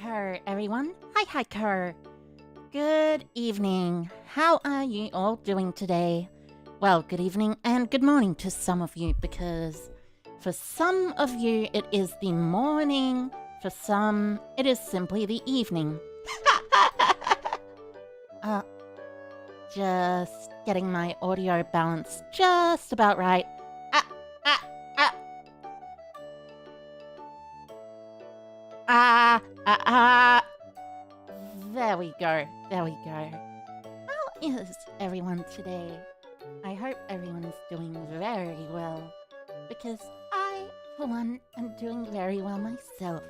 hiker, everyone. Hi, hiker. Good evening. How are you all doing today? Well, good evening and good morning to some of you, because for some of you it is the morning, for some it is simply the evening. Just getting my audio balance just about right. There we go. There we go. How is everyone today? I hope everyone is doing very well, because I, for one, am doing very well myself.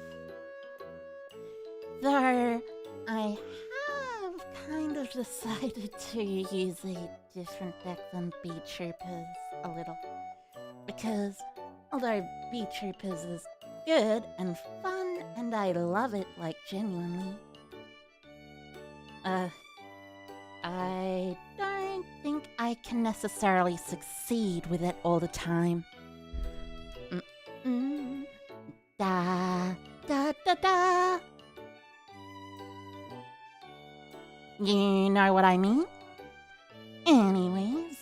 Though I have kind of decided to use a different deck than Beetroopers a little, because although Beetroopers is good and fun and I love it, like, genuinely, I don't think I can necessarily succeed with it all the time. Da da da da. You know what I mean? Anyways.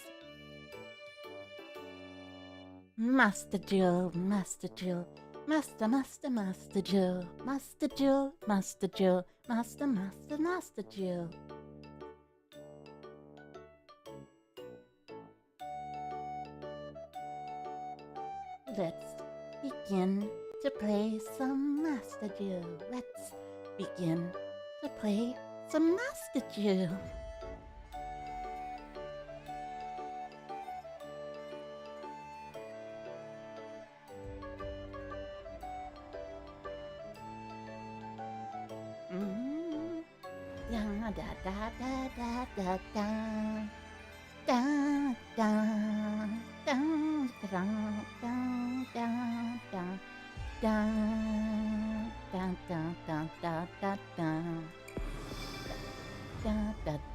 Master Duel, Master Duel, Master Duel, Master Duel, Master Duel, Master Duel. Let's begin to play some Master Duel. Let's begin to play some Master Duel. Da da da da da da da da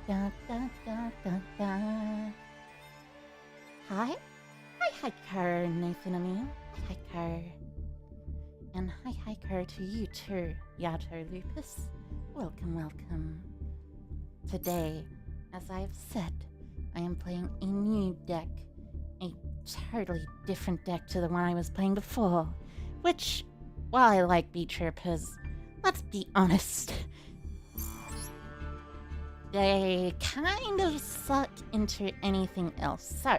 da da da da. Hi, hiker, Nathan Emil. Hi, hiker. And hi, hiker to you too, Yato Lupus. Welcome. Today, as I have said, I am playing a new deck. A totally different deck to the one I was playing before. Which, while I like Beetroopers, let's be honest, they kind of suck into anything else. So,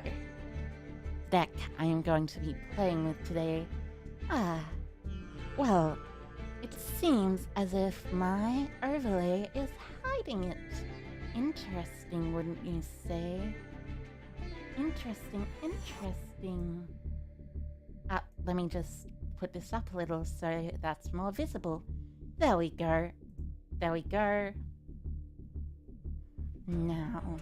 deck I am going to be playing with today, well, it seems as if my overlay is hiding it. Interesting, wouldn't you say? Interesting. Let me just put this up a little so that's more visible. There we go. Now,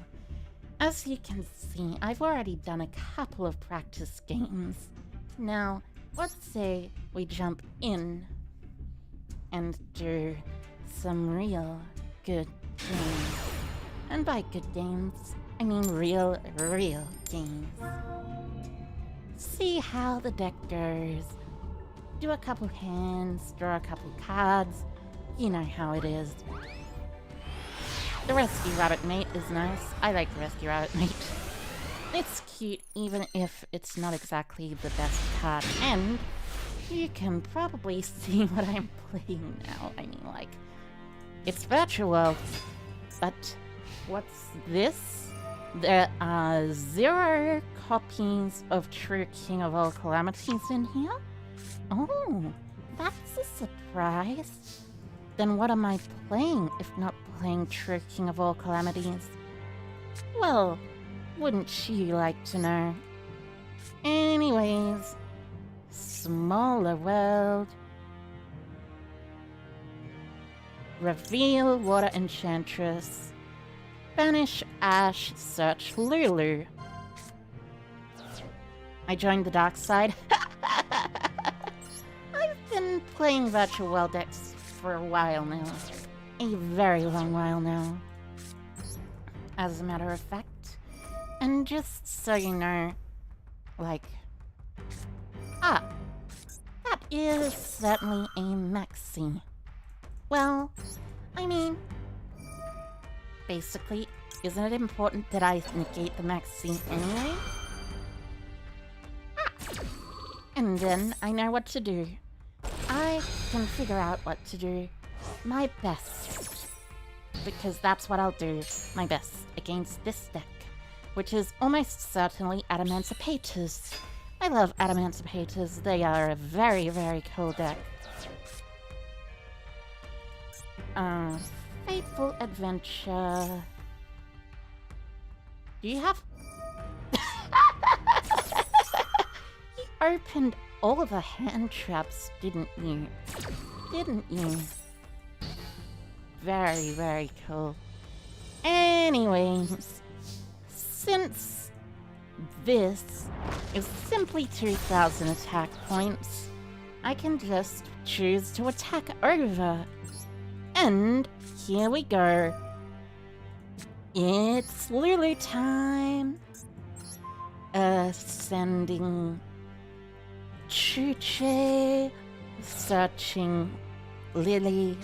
as you can see, I've already done a couple of practice games. Now, let's say we jump in and do some real good games. And by good games, I mean real games. See how the deck goes. Do a couple hands, draw a couple cards. You know how it is. The Rescue Rabbit Mate is nice. I like the Rescue Rabbit Mate. It's cute even if it's not exactly the best card. And you can probably see what I'm playing now. I mean, like, it's virtual, but what's this? There are 0 copies of True King of All Calamities in here? Oh, that's a surprise. Then what am I playing if not playing True King of All Calamities? Well, wouldn't you like to know? Anyways, smaller world. Reveal Water Enchantress. Banish Ash, search Lulu. I joined the dark side. I've been playing virtual world decks for a while now. A very long while now. As a matter of fact. And just so you know, like... that is certainly a maxi. Well, I mean, basically, isn't it important that I negate the maxine anyway? And then I know what to do. I can figure out what to do. My best. Because that's what I'll do. My best against this deck. Which is almost certainly adamancipators. I love adamancipators. They are a very, very cool deck. Fateful Adventure. Do you have... You opened all of the hand traps, didn't you? Didn't you? Very, very cool. Anyways, since this is simply 2,000 attack points, I can just choose to attack over. And here we go. It's Lulu time. Ascending Chuche, searching Lily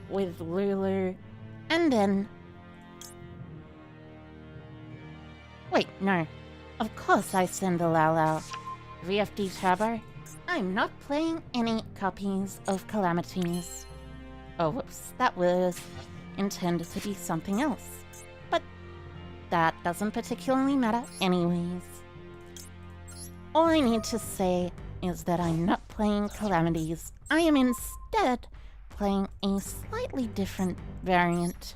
with Lulu, and then... Wait, no. Of course I send a Lau. VFD Turbo. I'm not playing any copies of Calamities. Oh, whoops. That was intended to be something else. But that doesn't particularly matter anyways. All I need to say is that I'm not playing Calamities. I am instead playing a slightly different variant.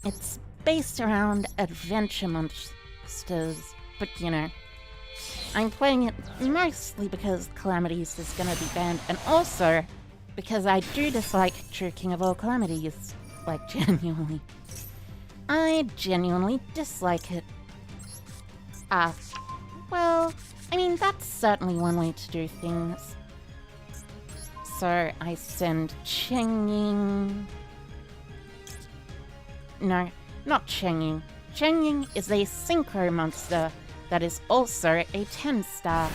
It's based around adventure monsters, but you know, I'm playing it mostly because Calamities is gonna be banned, and also because I do dislike True King of all Calamities. Like, genuinely. I genuinely dislike it. Well, I mean, that's certainly one way to do things. So I send Chengying. No, not Chengying. Chengying is a synchro monster that is also a 10-star.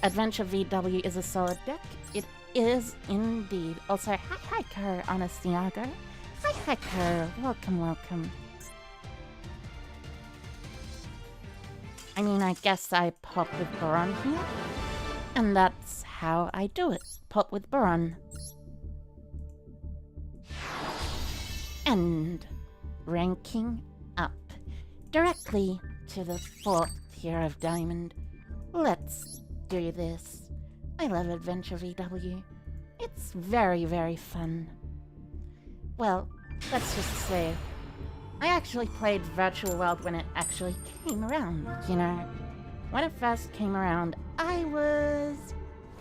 Adventure VW is a solid deck. It is indeed. Also, hi Ko, Anastiago. Hi Ko, welcome. I mean, I guess I pop with Baron here. And that's how I do it. Pop with Baron. And ranking up directly to the 4th tier of Diamond. Let's do this. I love Adventure VW. It's very, very fun. Well, let's just say, I actually played Virtual World when it actually came around, you know? When it first came around, I was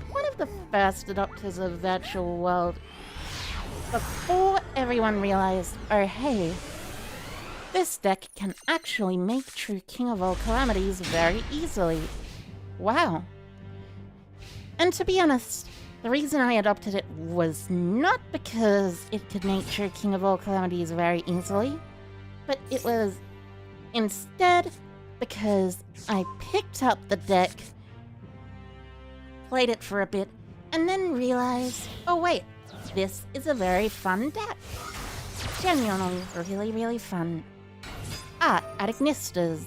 one of the first adopters of Virtual World before everyone realized, oh hey, this deck can actually make True King of all Calamities very easily. Wow. And to be honest, the reason I adopted it was not because it could make True King of all Calamities very easily, but it was instead because I picked up the deck, played it for a bit, and then realized, oh wait, this is a very fun deck. Genuinely, really, really fun. Adagnistas.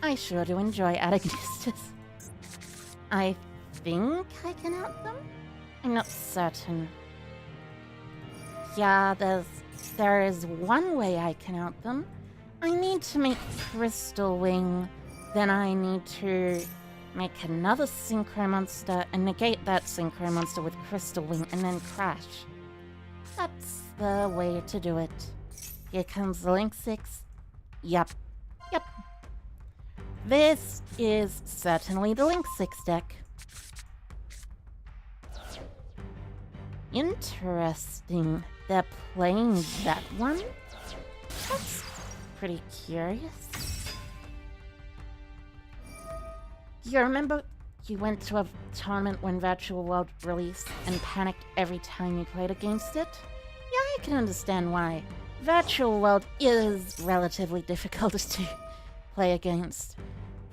I sure do enjoy Adagnistas. I think I can out them? I'm not certain. Yeah, there is one way I can out them. I need to make Crystal Wing, then I need to make another Synchro Monster and negate that Synchro Monster with Crystal Wing and then crash. That's the way to do it. Here comes the Link 6. Yep. This is certainly the Link 6 deck. Interesting. They're playing that one? That's pretty curious. You remember you went to a tournament when Virtual World released and panicked every time you played against it? Yeah, I can understand why. Virtual World is relatively difficult to play against.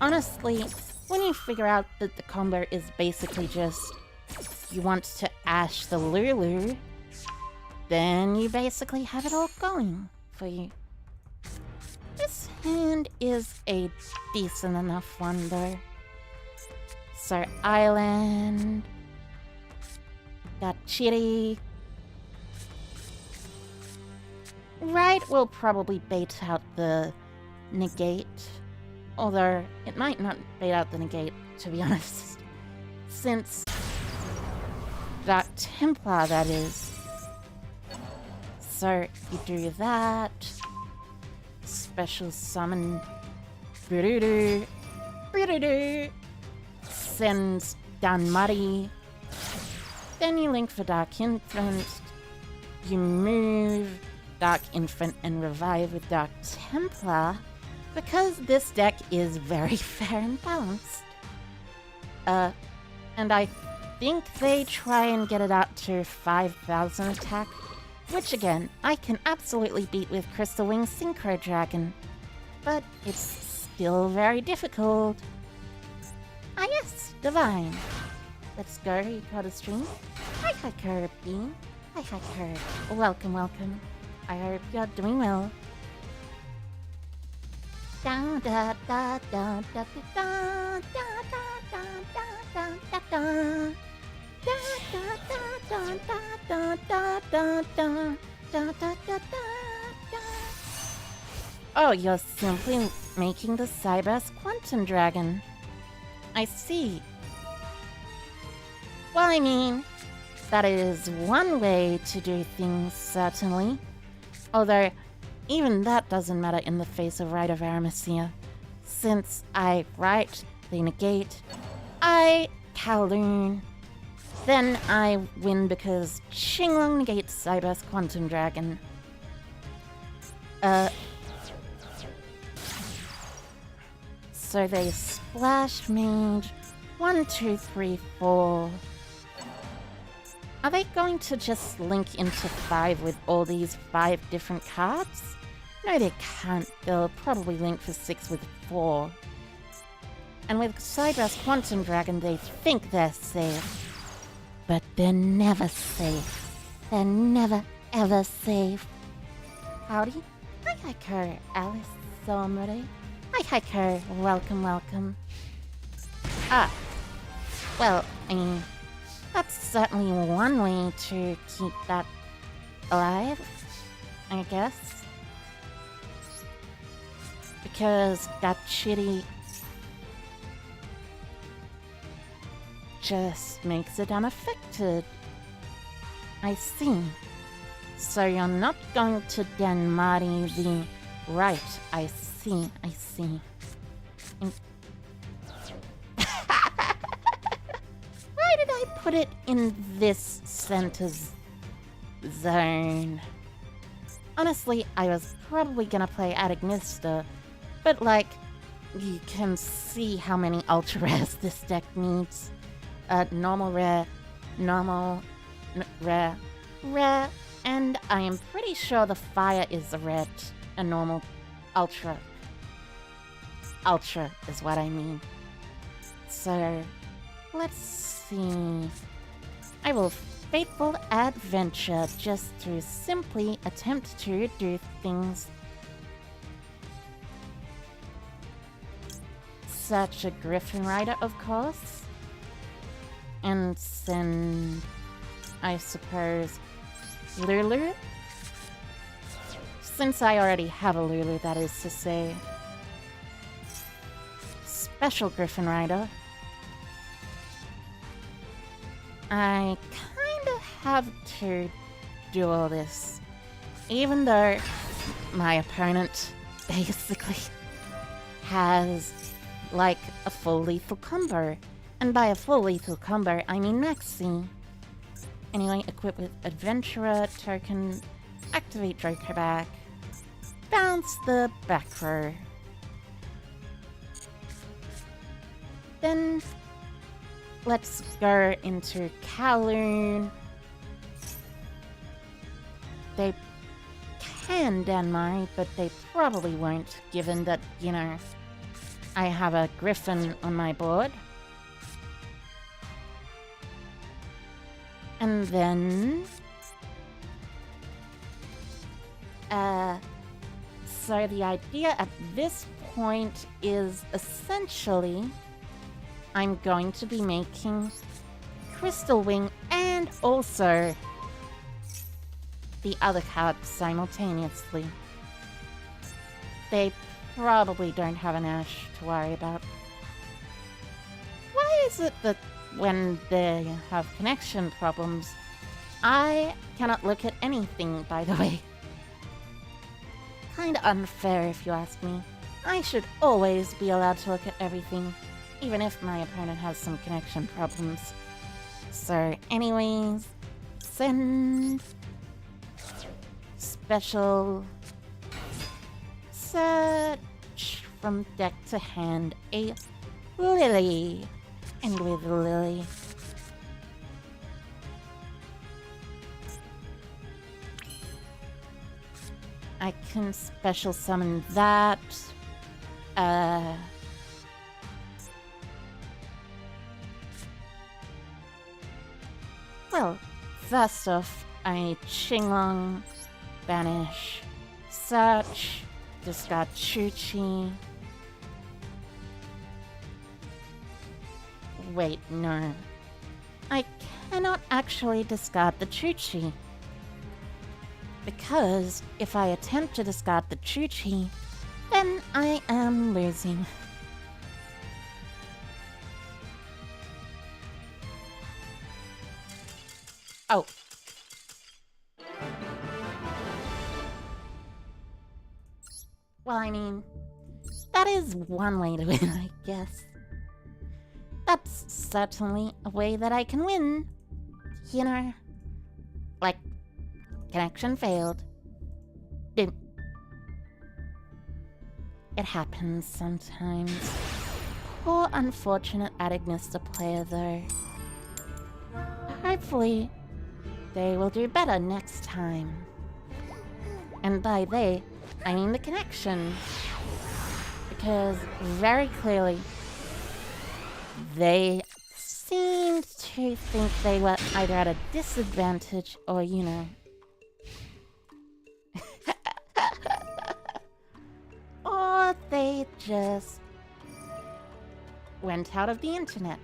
Honestly, when you figure out that the combo is basically just you want to Ash the Lulu, then you basically have it all going for you. This hand is a decent enough one though. So Island, got Chitty. Right will probably bait out the negate, although it might not bait out the negate, to be honest, since Dark Templar, that is. So you do that, special summon Beetroopers, sends down Muddy, then you link for Dark Infant, you move Dark Infant and revive with Dark Templar, because this deck is very fair and balanced. And I think they try and get it out to 5,000 attack, which again, I can absolutely beat with Crystal Wing Synchro Dragon, but it's still very difficult. Ah yes, Divine. Let's go, you got a stream. Hi Kirby. Hi Kirby. Welcome, welcome. I hope you're doing well. Da da da da da da da da da da da da. Da da da da da da da da da da da. Oh, you're simply making the Cybers Quantum Dragon. I see. Well, I mean, that is one way to do things, certainly. Although, even that doesn't matter in the face of Rite of Aramesia, since I write, they negate, I Kowloon, then I win because Qinglong negates Cybers Quantum Dragon. So they Splash Mage, 1, 2, 3, 4. Are they going to just link into 5 with all these 5 different cards? No, they can't. They'll probably link for 6 with 4. And with Cybers Quantum Dragon, they think they're safe. But they're never safe. They're never, ever safe. Howdy. Hi, Hiker. Alice Somere. Hi, Hiker. Welcome, welcome. Ah. Well, I mean, that's certainly one way to keep that alive, I guess. Because that shitty just makes it unaffected. I see. So you're not going to Danmari the right. I see, I see. Why did I put it in this center zone? Honestly, I was probably gonna play Adignista, but like, you can see how many ultra rares this deck needs. Normal rare, normal, rare, rare, and I am pretty sure the fire is a red, a normal, ultra. Ultra is what I mean. So, let's see. I will Fateful Adventure just to simply attempt to do things. Search a Griffin Rider, of course. And send, I suppose, Lulu? Since I already have a Lulu, that is to say. Special Griffin Rider. I kind of have to duel this, even though my opponent basically has like a full lethal combo. And by a full lethal combo, I mean Maxi. Anyway, equip with Adventurer token, activate Joker back, bounce the back row. Then let's go into Kowloon. They can Danmari, but they probably won't, given that, you know, I have a griffin on my board. And then... so the idea at this point is essentially I'm going to be making Crystal Wing and also the other card simultaneously. They probably don't have an Ash to worry about. Why is it that when they have connection problems, I cannot look at anything, by the way? Kinda unfair if you ask me. I should always be allowed to look at everything, even if my opponent has some connection problems. So anyways, send special search from deck to hand a Lily. And with Lily, I can special summon that. Well, first off, I Qinglong, banish, search, discard Chuchi. Wait, no. I cannot actually discard the Chuchi. Because if I attempt to discard the Chuchi, then I am losing. Oh. Well, I mean, that is one way to win, I guess. That's certainly a way that I can win. You know, like, connection failed. It happens sometimes. Poor unfortunate Adignista player though. Hopefully, they will do better next time. And by they, I mean the connection. Because very clearly, they seemed to think they were either at a disadvantage or, you know... or they just went out of the internet.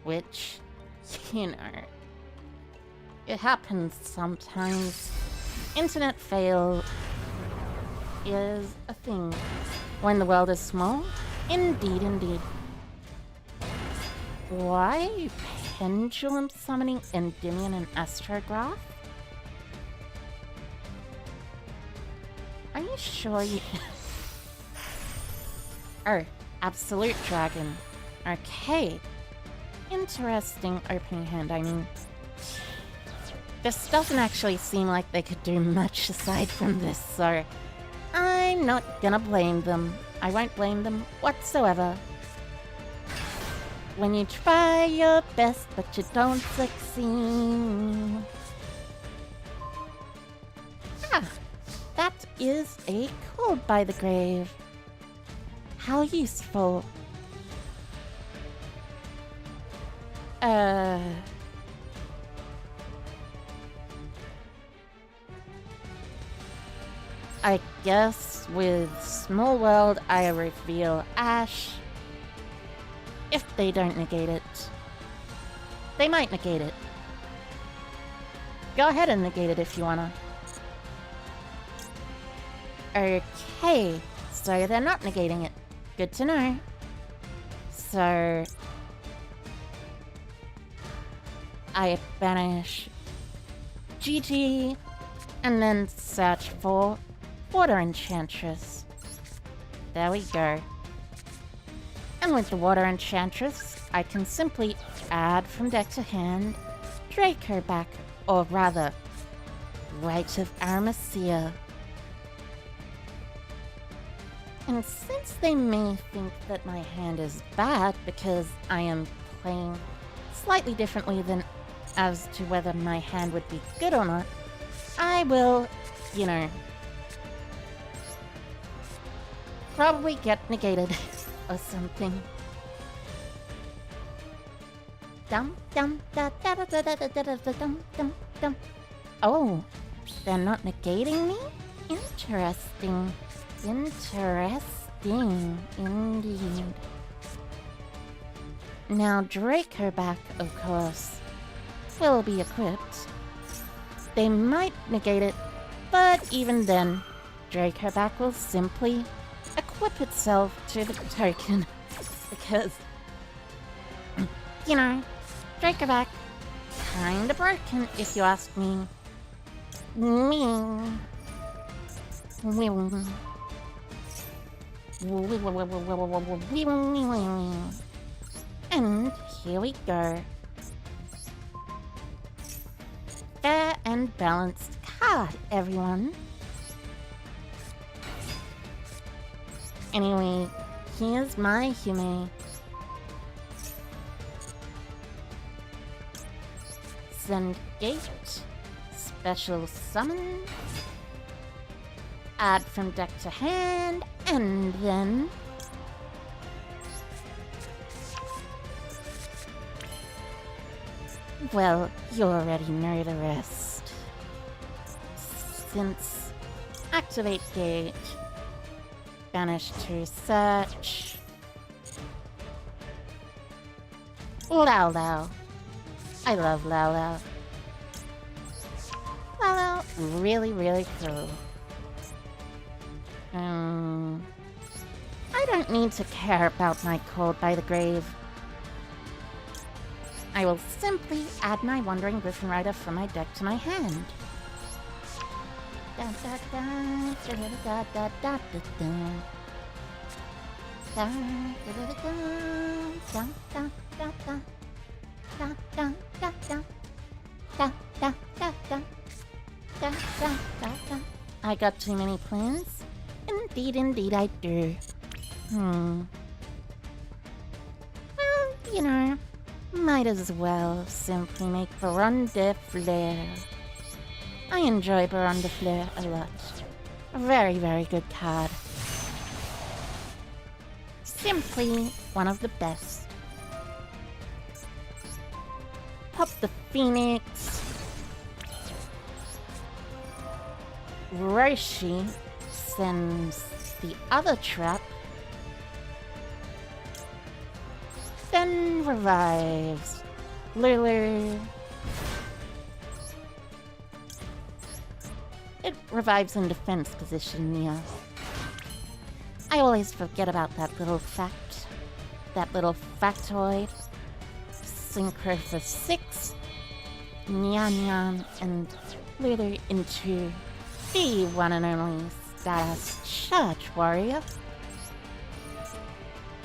Which, you know, it happens sometimes. Internet fail is a thing when the world is small. Indeed, indeed. Why are you pendulum summoning Endymion and Astrograph? Are you sure you... Oh, Absolute Dragon. Okay. Interesting opening hand, I mean. This doesn't actually seem like they could do much aside from this, so... I'm not gonna blame them. I won't blame them whatsoever. When you try your best, but you don't succeed. Ah, that is a Called by the Grave. How useful. I guess with Small World, I reveal Ash. If they don't negate it. They might negate it. Go ahead and negate it if you wanna. Okay, so they're not negating it. Good to know. So... I banish GG, and then search for Water Enchantress. There we go. And with the Water Enchantress, I can simply add from deck to hand Draco back, or rather, Rite of Aramessia. And since they may think that my hand is bad because I am playing slightly differently than as to whether my hand would be good or not, I will, you know, probably get negated. or something. Dum dum da da da da da da da da dum dum dum. Oh, they're not negating me? Interesting. Interesting indeed. Now Dracoback, of course, will be equipped. They might negate it, but even then, Dracoback will simply equip itself to the token. Because, you know, Dracoback, kinda broken if you ask me. And here we go. Fair and balanced card, everyone. Anyway, here's my Hume. Send gate. Special summon. Add from deck to hand. And then... well, you already know the rest. Since activate gate, banish to search. Lao Lao. I love Lao Lao. Lao Lao, really, really cool. I don't need to care about my Cold by the Grave. I will simply add my Wandering Griffin Rider from my deck to my hand. I got too many plans? Indeed, indeed I do. Well, you know, might as well simply make Baron de Fleur. I enjoy Baron de Fleur a lot. A very, very good card. Simply one of the best. Pop the Phoenix. Roshi sends the other trap. Then revives Lulu. It revives in defense position, yeah. I always forget about that little fact. That little factoid. Synchro for 6. Nyan Nyan and Lulu into the one and only Stardust Church Warrior.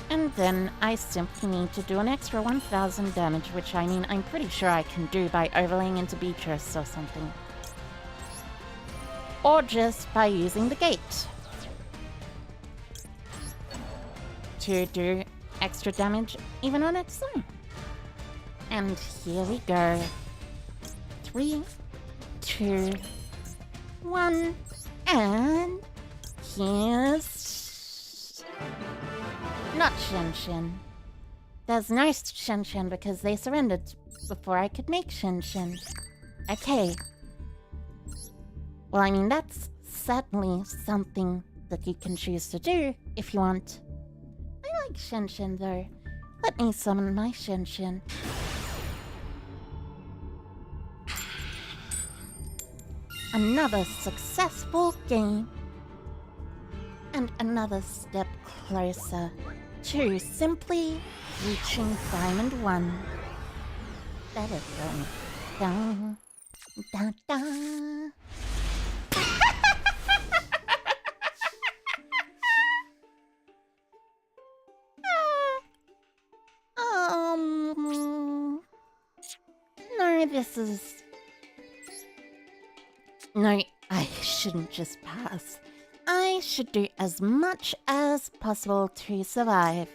And then I simply need to do an extra 1000 damage, which I mean I'm pretty sure I can do by overlaying into Beetroopers or something. Or just by using the gate to do extra damage even on its own. And here we go. 3, 2, 1, and here's... not Shen Shen. There's no Shen Shen because they surrendered before I could make Shen Shen. Okay. Well, I mean, that's certainly something that you can choose to do if you want. I like Shen Shen though. Let me summon my Shen Shen. Another successful game. And another step closer to simply reaching Diamond 1. Better than da da da. No, this is... no, I shouldn't just pass. I should do as much as possible to survive.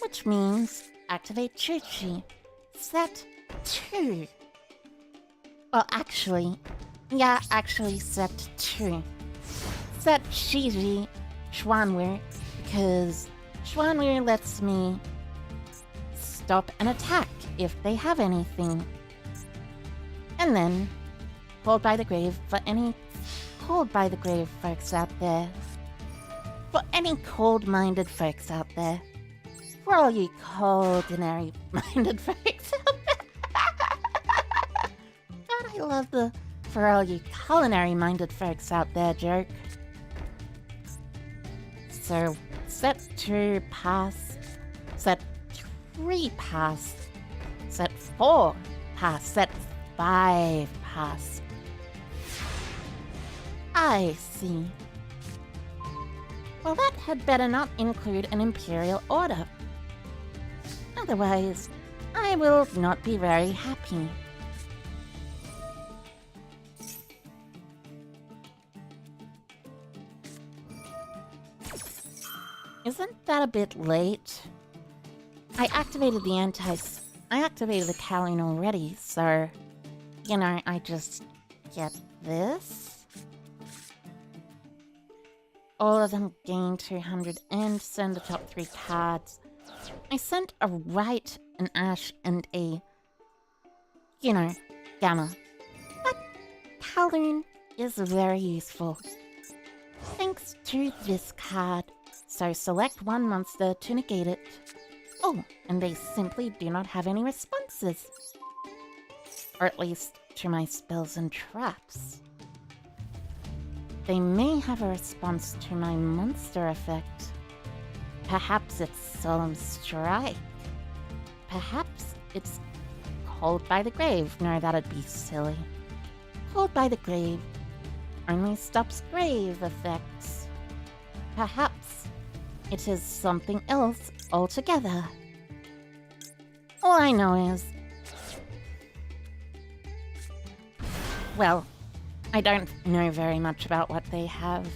Which means activate Chi-Chi. Set 2. Well, actually, set 2. Set Shiji Xuanwu because Xuanwu lets me stop an attack if they have anything. And then, hold by the grave for any folks out there. For any cold-minded folks out there. For all you coldinary-minded folks out there. God, I love the for all you culinary-minded folks out there joke. So, set 2 pass, set 3 pass, set 4 pass, set 5 pass. I see. Well, that had better not include an imperial order. Otherwise, I will not be very happy. Isn't that a bit late? I activated the Kowloon already, so, you know, I just get this. All of them gain 200 and send the top 3 cards. I sent a Right, an Ash, and a, you know, Gamma. But Kowloon is very useful. Thanks to this card. So select one monster to negate it. Oh, and they simply do not have any responses. Or at least to my spells and traps. They may have a response to my monster effect. Perhaps it's Solemn Strike. Perhaps it's Hold by the Grave. No, that'd be silly. Hold by the Grave only stops grave effects. Perhaps it is something else altogether. All I know is... well, I don't know very much about what they have.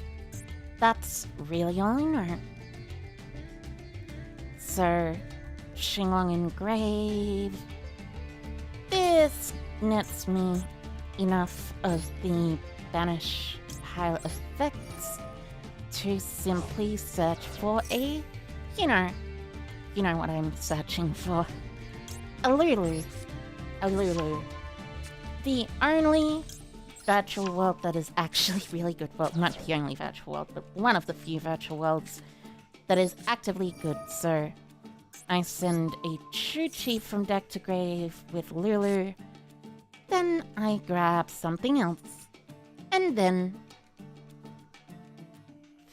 That's really all I know. So, Xinglong Engrave. This nets me enough of the banish pile effects to simply search for a, you know what I'm searching for. A Lulu. The only virtual world that is actually really good. Well, not the only virtual world, but one of the few virtual worlds that is actively good. So I send a True Chief from deck to grave with Lulu. Then I grab something else. And then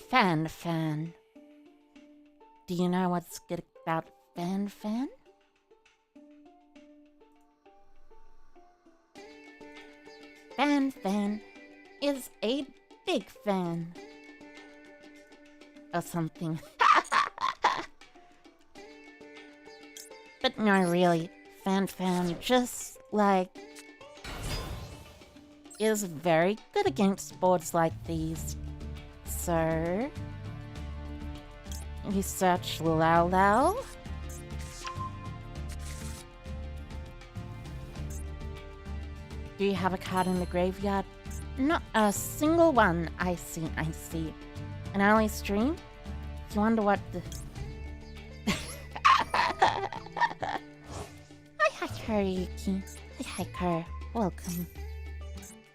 Fan. Do you know what's good about Fan? Fan is a big fan. Or something. But no, really, Fan just, like, is very good against boards like these. So, you search Lao. Do you have a card in the graveyard? Not a single one. I see. An early stream? If you wonder what the... Hi, Yuki. Hi, Kar. Welcome.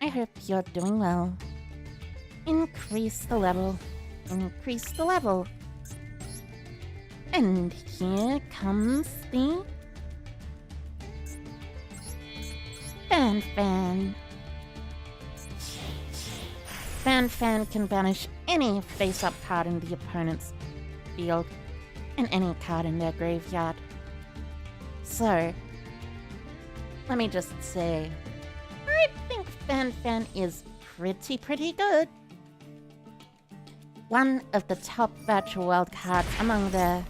I hope you're doing well. Increase the level. And here comes the... Fan. Fan can banish any face-up card in the opponent's field and any card in their graveyard. So, let me just say, I think Fan is pretty good. One of the top virtual world cards among their...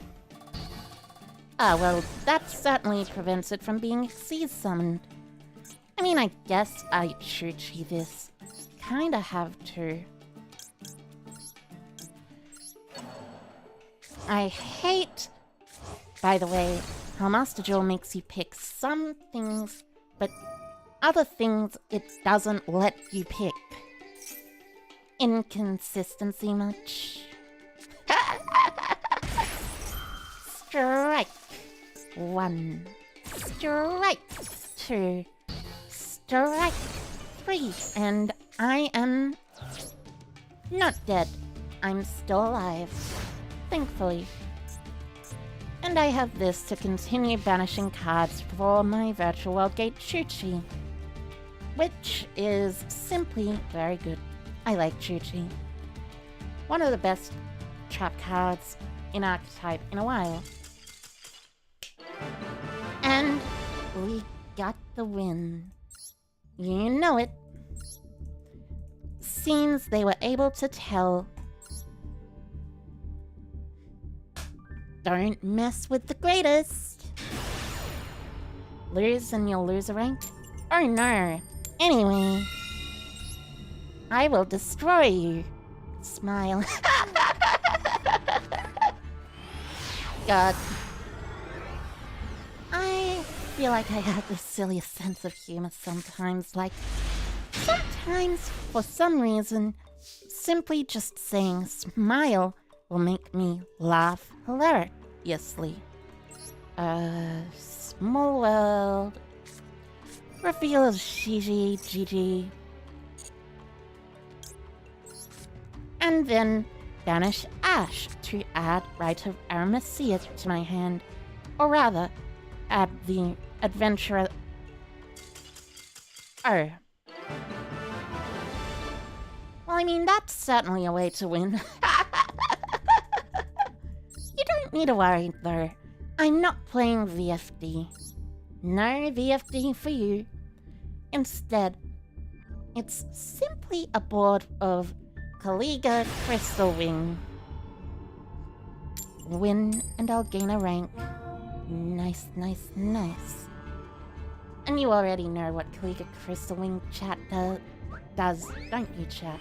well, that certainly prevents it from being Xyz summoned. I mean, I guess I Chuchi this. Kinda have to. I hate, by the way, how Master Duel makes you pick some things, but other things it doesn't let you pick. Inconsistency much? Strike. 1. Strike. 2. Strike. 3. And I am not dead. I'm still alive. Thankfully. And I have this to continue banishing cards for my virtual world gate Chuchi. Which is simply very good. I like Chuchi. One of the best trap cards in archetype in a while. And we got the win. You know it. Seems they were able to tell. Don't mess with the greatest. Lose and you'll lose a rank? Oh no. Anyway. I will destroy you. Smile. God. I feel like I have the silliest sense of humor sometimes. Like, sometimes, for some reason, simply just saying smile will make me laugh hilariously. Small world. Reveal Gigi. And then banish Ash to add Rite of Aramecia to my hand. Or rather, add the Adventurer... Oh. Well, I mean, that's certainly a way to win. You don't need to worry, though. I'm not playing VFD. No VFD for you. Instead, it's simply a board of Kaliga Crystal Wing. Win and I'll gain a rank. Nice. And you already know what Kaliga Crystal Wing chat does, don't you, chat?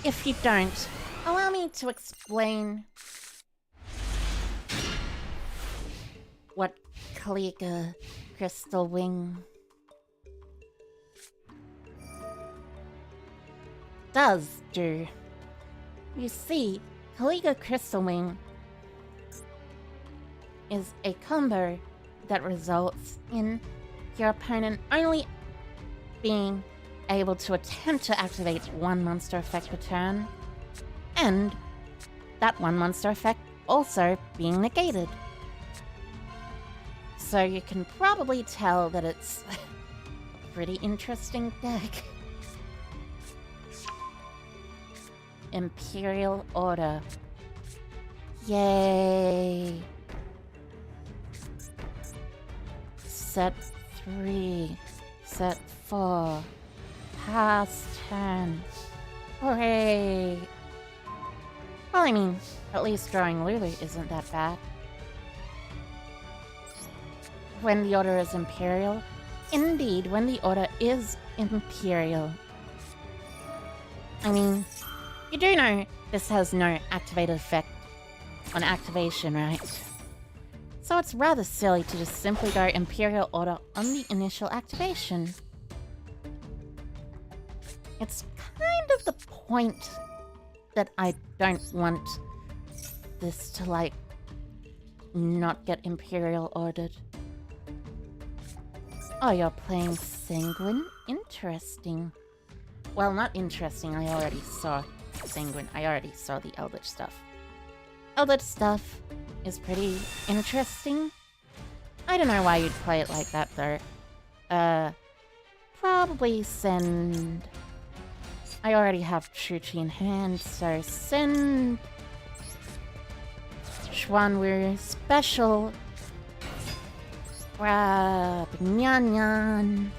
If you don't, allow me to explain what Kaliga Crystal Wing does do. You see, Kaliga Crystal Wing is a combo that results in your opponent only being able to attempt to activate one monster effect per turn, and that one monster effect also being negated. So you can probably tell that it's a pretty interesting deck. Imperial Order. Yay! Set 3. Set 4. Pass turn. Hooray! Well, I mean, at least drawing Lulu isn't that bad. When the order is Imperial? Indeed, when the order is Imperial. I mean, you do know this has no activated effect on activation, right? So it's rather silly to just simply go Imperial Order on the initial activation. It's kind of the point that I don't want this to, like, not get Imperial Ordered. Oh, you're playing Sanguine? Interesting. Well, not interesting, I already saw Sanguine. I already saw the Eldritch stuff. Eldritch stuff is pretty interesting. I don't know why you'd play it like that, though. Probably send... I already have Chuchi in hand, so send... Xuanwu Special... Grab Nyan Nyan.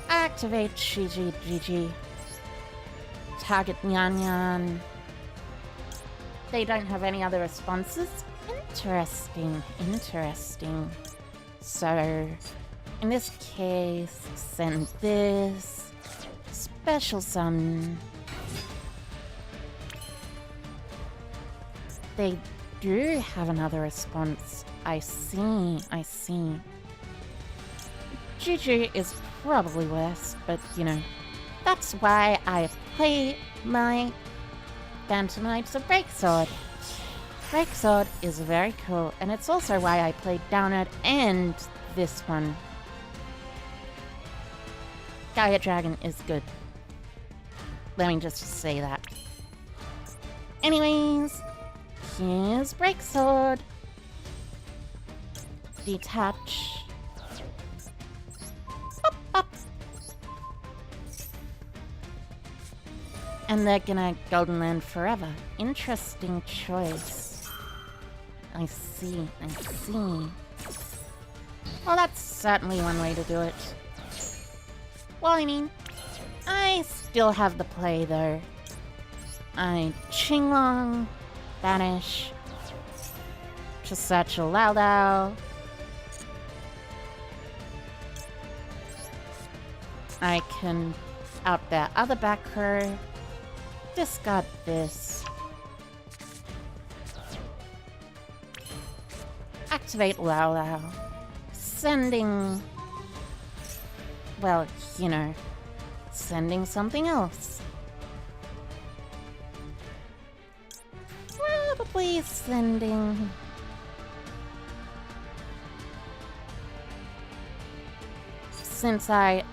Activate Gigi. Target Nyan Nyan. They don't have any other responses? Interesting. So, in this case, send this. Special summon. They do have another response. I see, I see. Juju is probably worse, but you know, that's why I play my Phantom Knights of Breaksword. Breaksword is very cool, and it's also why I played Downward and this one. Gaia Dragon is good. Let me just say that. Anyways, here's Breaksword. Detach. Boop, boop. And they're gonna Golden Land forever. Interesting choice. I see, I see. Well, that's certainly one way to do it. Well, I mean, I still have the play though. I Qinglong, banish, to search a Lao Lao. I can out their other back row, discard this, activate Lao Lao, sending, well, you know, sending something else. Probably sending... Since I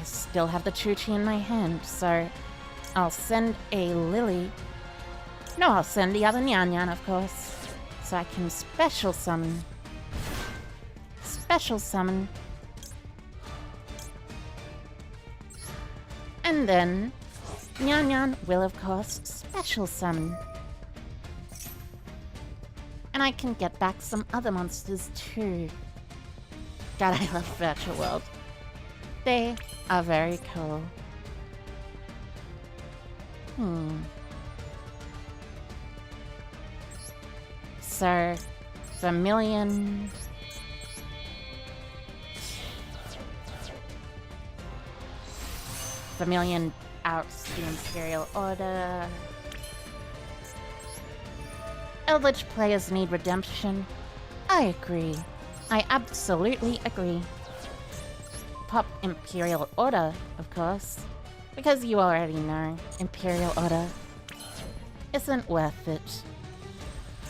still have the Chuchi in my hand, so I'll send a Lily. No, I'll send the other Nyan Nyan, of course, so I can special summon. Special summon. And then Nyan Nyan will, of course, special summon. And I can get back some other monsters too. God, I love Virtual World. They are very cool. So, Vermilion... Vermilion outs the Imperial Order. Eldritch players need redemption. I agree. I absolutely agree. Pop Imperial Order, of course. Because you already know, Imperial Order isn't worth it.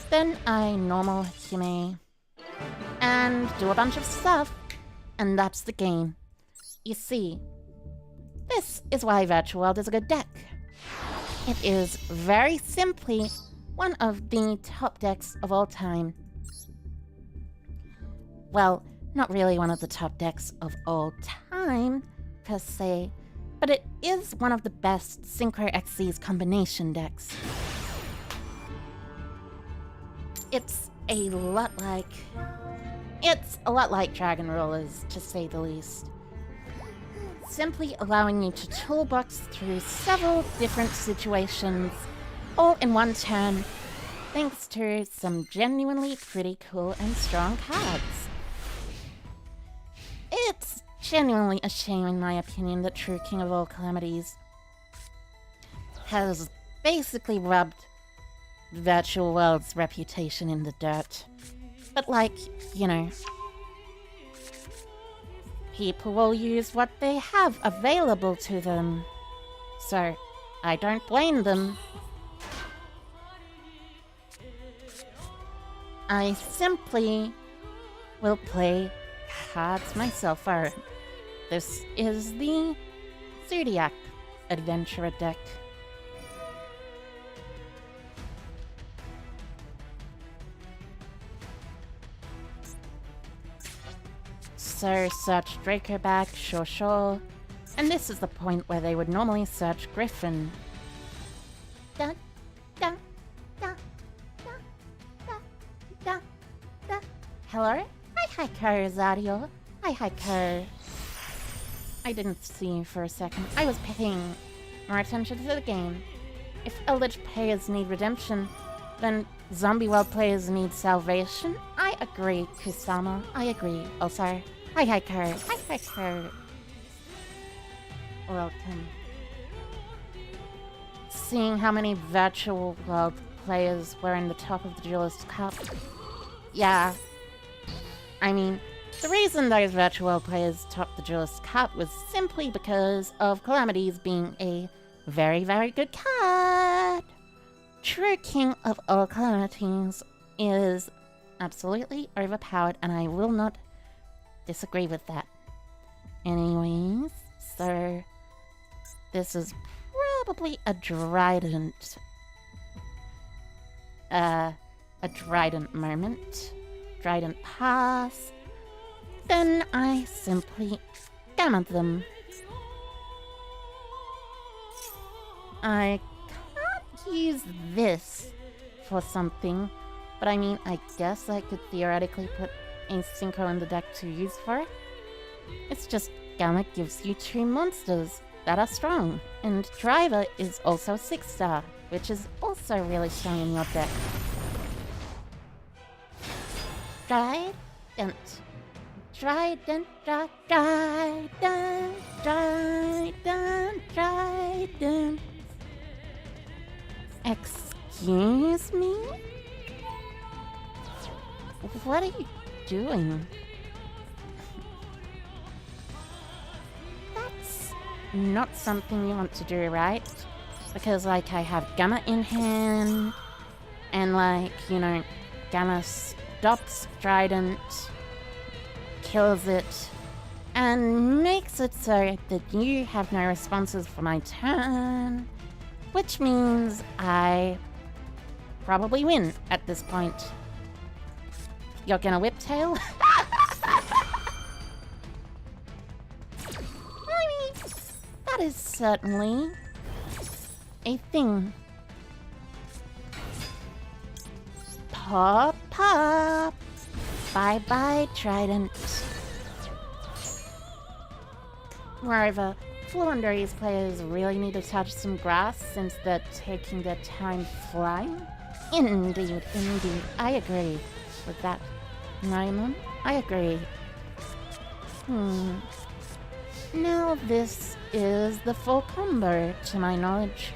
Then I normal Hime and do a bunch of stuff, and that's the game. You see, this is why Virtual World is a good deck. It is very simply one of the top decks of all time. Well, not really one of the top decks of all time, per se, but it is one of the best Synchro XC's combination decks. It's a lot like Dragon Rollers, to say the least. Simply allowing you to toolbox through several different situations, all in one turn, thanks to some genuinely pretty cool and strong cards. It's genuinely a shame, in my opinion, that True King of All Calamities has basically rubbed Virtual World's reputation in the dirt. But like, you know, people will use what they have available to them. So, I don't blame them. I simply will play cards myself. Alright. This is the Zodiac Adventurer deck. So, search Draco back, sure. And this is the point where they would normally search Griffin. Da, da, da, da, da, da, da. Hello? Hi, Zadio. Hi, I didn't see you for a second. I was paying more attention to the game. If Eldritch players need redemption, then Zombie World players need salvation? I agree, Kusama. I agree. Oh, sorry. Hi, Kurt. Welcome. Seeing how many Virtual World players were in the top of the Duelist Cup, Yeah. I mean, the reason those virtual world players topped the Duelist Cup was simply because of Calamities being a very, very good card. True King of all Calamities is absolutely overpowered, and I will not disagree with that. Anyways, so this is probably a Trident. A Trident moment. Trident pass. Then I simply gamma them. I can't use this for something, but I mean, I guess I could theoretically put a Synchro in the deck to use for it. It's just Gamma gives you 2 monsters that are strong, and Driver is also 6-star, which is also really strong in your deck. Trident. Trident, Trident, Trident, Trident. Excuse me? What are you doing? That's not something you want to do, right? Because, like, I have Gamma in hand, and, like, you know, Gamma stops Trident, kills it, and makes it so that you have no responses for my turn, which means I probably win at this point. You're gonna whiptail? I mean, that is certainly a thing. Pop, pop. Bye-bye, Trident. Moreover, Fluendary's players really need to touch some grass since they're taking their time flying. Indeed, indeed. I agree with that. Nyman, I agree. Now this is the full combo, to my knowledge.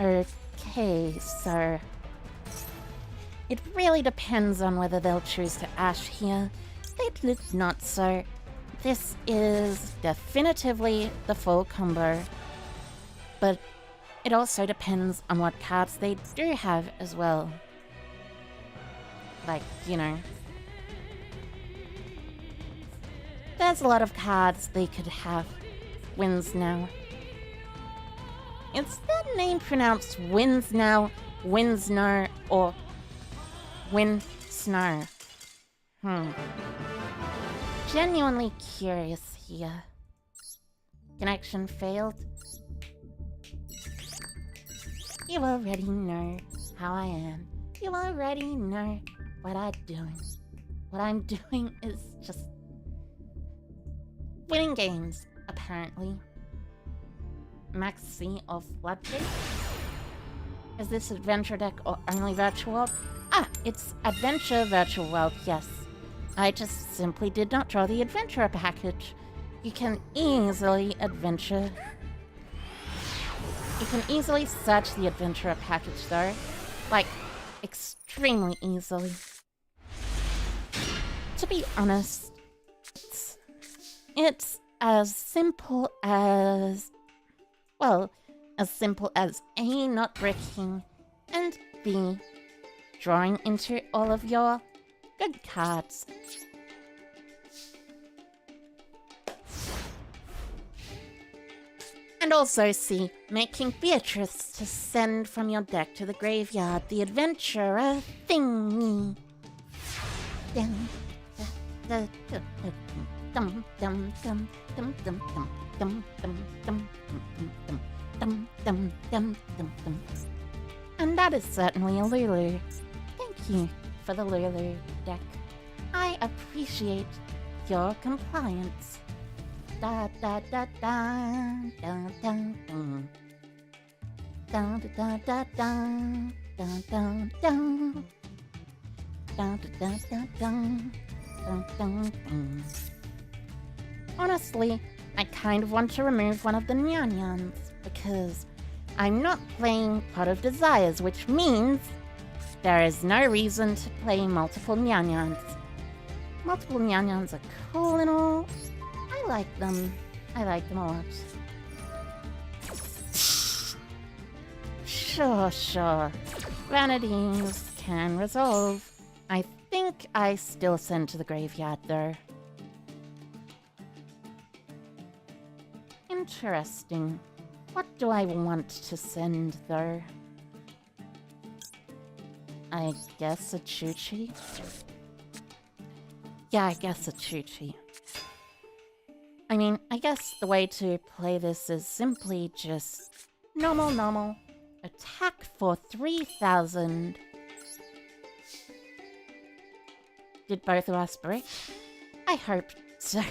Okay, so it really depends on whether they'll choose to Ash here. They did not, so this is definitively the full combo. But it also depends on what cards they do have as well. Like, you know, there's a lot of cards they could have. Wins now. Is that name pronounced Wins Now, Winsno, or Win Snow? Genuinely curious here. Connection failed. You already know how I am. You already know what I'm doing. What I'm doing is just winning games, apparently. Max C of Floodgate? Is this Adventure deck or only Virtual World? Ah, it's Adventure Virtual World, yes. I just simply did not draw the Adventurer package. You can easily adventure. You can easily search the Adventurer package though. Like, extremely easily. To be honest, it's as simple as... well, as simple as A, not bricking, and B, drawing into all of your good cards. And also C, making Beatrice to send from your deck to the graveyard the adventurer thingy. And that is certainly a Lulu. Thank you for the Lulu deck. I appreciate your compliance. Da da da da da da da da da da da da. Honestly, I kind of want to remove one of the Nyan-Yans because I'm not playing Pot of Desires, which means there is no reason to play multiple Nyan-Nyans. Multiple Nyan-Nyans are cool and all. I like them. I like them a lot. Sure. Vanities can resolve. I think I still send to the graveyard, though. Interesting. What do I want to send, though? I guess a Chuchi? Yeah, I guess a Chuchi. I mean, I guess the way to play this is simply just normal. Attack for 3,000. Did both of us brick? I hope so.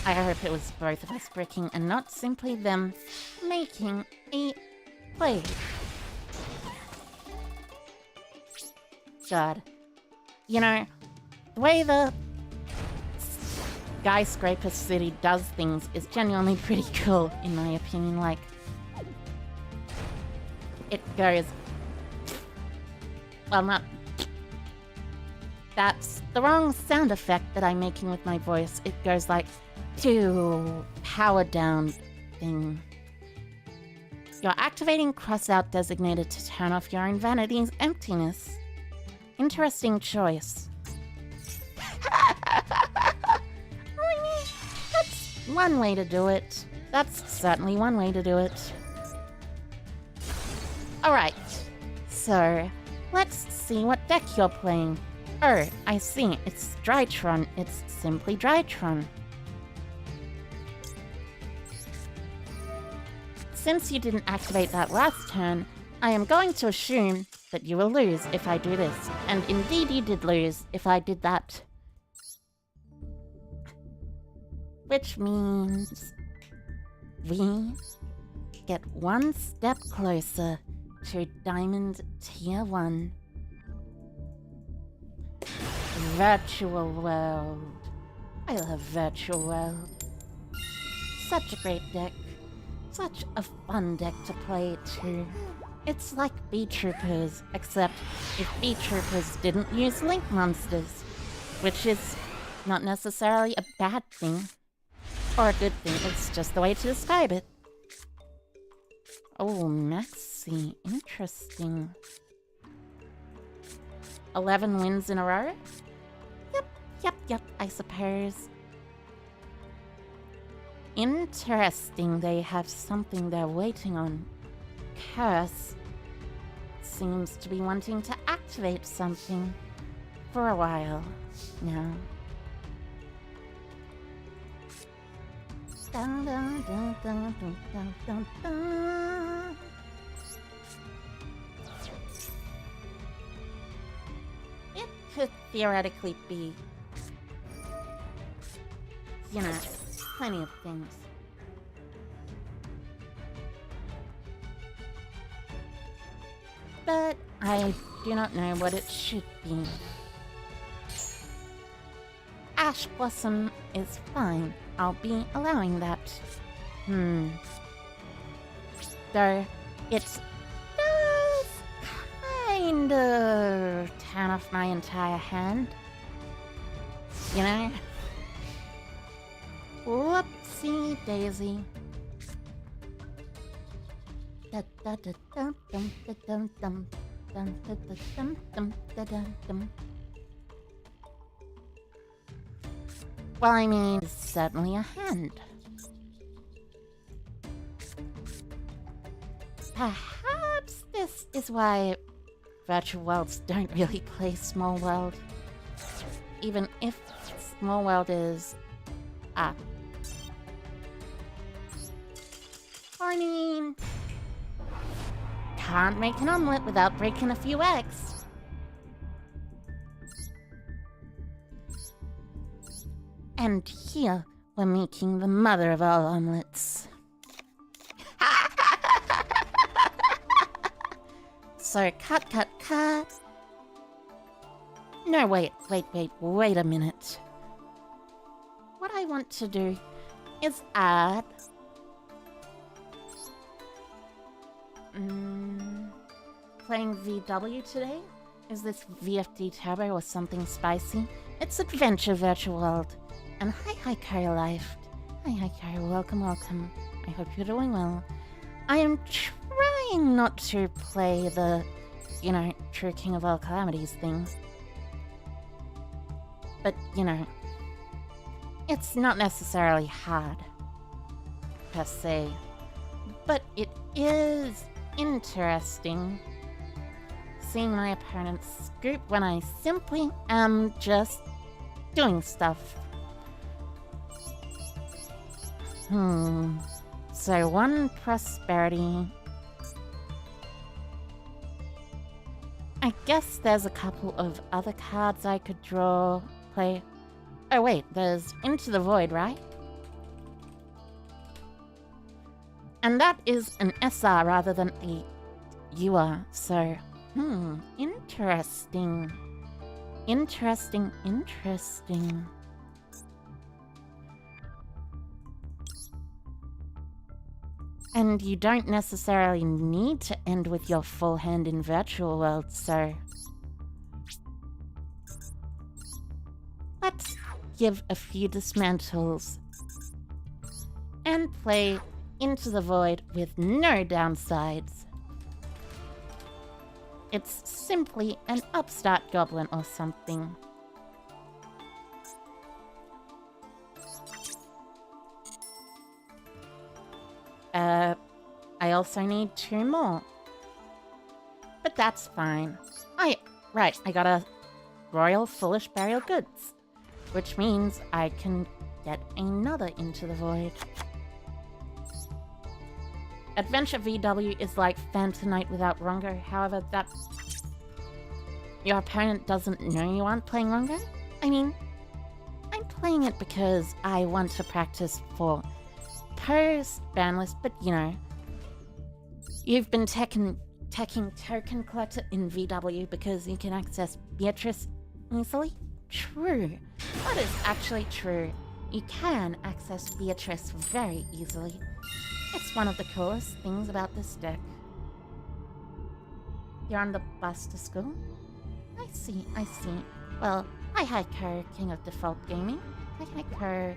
I hope it was both of us bricking and not simply them making a play. God. You know, the way the Skyscraper City does things is genuinely pretty cool, in my opinion. Like, it goes... Well, not... That's the wrong sound effect that I'm making with my voice. It goes like, to power down thing. You're activating crossout designated to turn off your own vanity's emptiness. Interesting choice. That's one way to do it. That's certainly one way to do it. Alright, so let's see what deck you're playing. Oh, I see. It's Drytron. It's simply Drytron. Since you didn't activate that last turn, I am going to assume that you will lose if I do this. And indeed you did lose if I did that. Which means we get one step closer to Diamond Tier 1. Virtual World. I love Virtual World. Such a great deck. Such a fun deck to play too. It's like Beetroopers, except if Beetroopers didn't use Link monsters, which is not necessarily a bad thing, or a good thing, it's just the way to describe it. Oh, Maxi, interesting. 11 wins in a row? Yep, I suppose. Interesting, they have something they're waiting on. Curse seems to be wanting to activate something for a while now. Dun, dun, dun, dun, dun, dun, dun, dun. It could theoretically be, you know, plenty of things. But I do not know what it should be. Ash Blossom is fine. I'll be allowing that. Though it does kind of turn off my entire hand. You know? Whoopsie daisy. Well, I mean, it's certainly a hand. Perhaps this is why virtual worlds don't really play Small World. Even if Small World is... I mean... Can't make an omelette without breaking a few eggs. And here, we're making the mother of all omelets. So, cut. No, wait a minute. What I want to do is add... Playing VW today? Is this VFD Turbo or something spicy? It's Adventure Virtual World. And hi Kyle Life. Hi Kyle, welcome. I hope you're doing well. I am trying not to play the, True King of All Calamities thing. But, it's not necessarily hard, per se. But it is interesting seeing my opponent's scoop when I simply am just doing stuff. So 1 prosperity. I guess there's a couple of other cards I could play. Oh wait, there's Into the Void, right? And that is an SR rather than a UR, so, interesting. Interesting. And you don't necessarily need to end with your full hand in Virtual World, so... Let's give a few dismantles and play Into the Void with no downsides. It's simply an upstart goblin or something. I also need 2 more. But that's fine. I got a Royal Foolish Burial Goods, which means I can get another Into the Void. Adventure VW is like Phantom Knight without Rongo, however that... Your opponent doesn't know you aren't playing Rongo? I mean, I'm playing it because I want to practice for Poe's ban list, but you've been teching Token Collector in VW because you can access Beatrice easily? True. That is actually true. You can access Beatrice very easily. It's one of the coolest things about this deck. You're on the bus to school? I see. Well, hi Kerr, King of Default Gaming. Hi Kerr.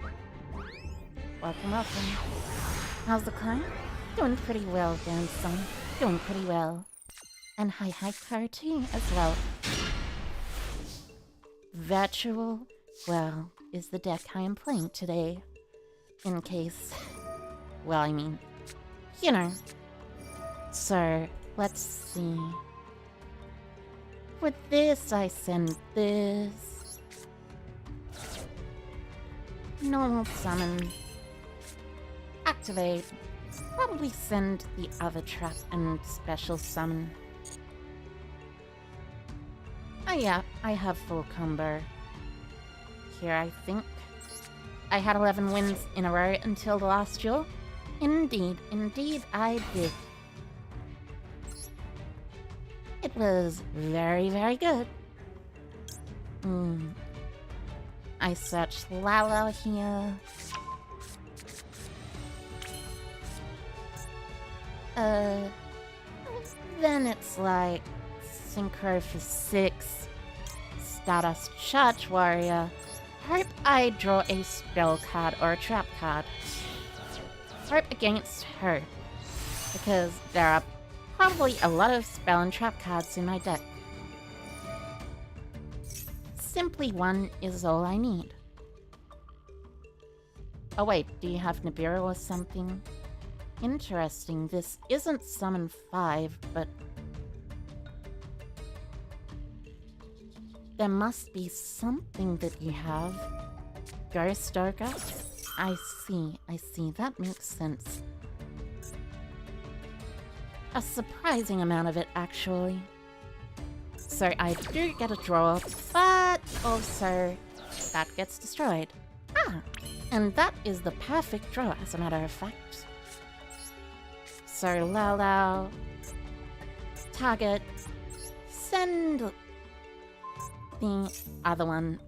Welcome. How's the climb? Doing pretty well, grandson. Doing pretty well. And hi Kerr too, as well. Virtual Well is the deck I am playing today. In case... Well, I mean... So, let's see. With this, I send this. Normal summon. Activate. Probably send the other trap and special summon. Oh yeah, I have full combo. Here, I think. I had 11 wins in a row until the last duel. Indeed I did. It was very, very good. I searched Lala here. Then it's like Synchro for 6, Stardust Church Warrior. Hope I draw a spell card or a trap card. Hope against hope, because there are probably a lot of spell and trap cards in my deck. Simply 1 is all I need. Oh wait, do you have Nibiru or something? Interesting, this isn't summon 5, but... There must be something that you have. Ghost Ogre? I see, that makes sense. A surprising amount of it, actually. So I do get a draw, but also that gets destroyed. And that is the perfect draw, as a matter of fact. So Lao, target, send the other one.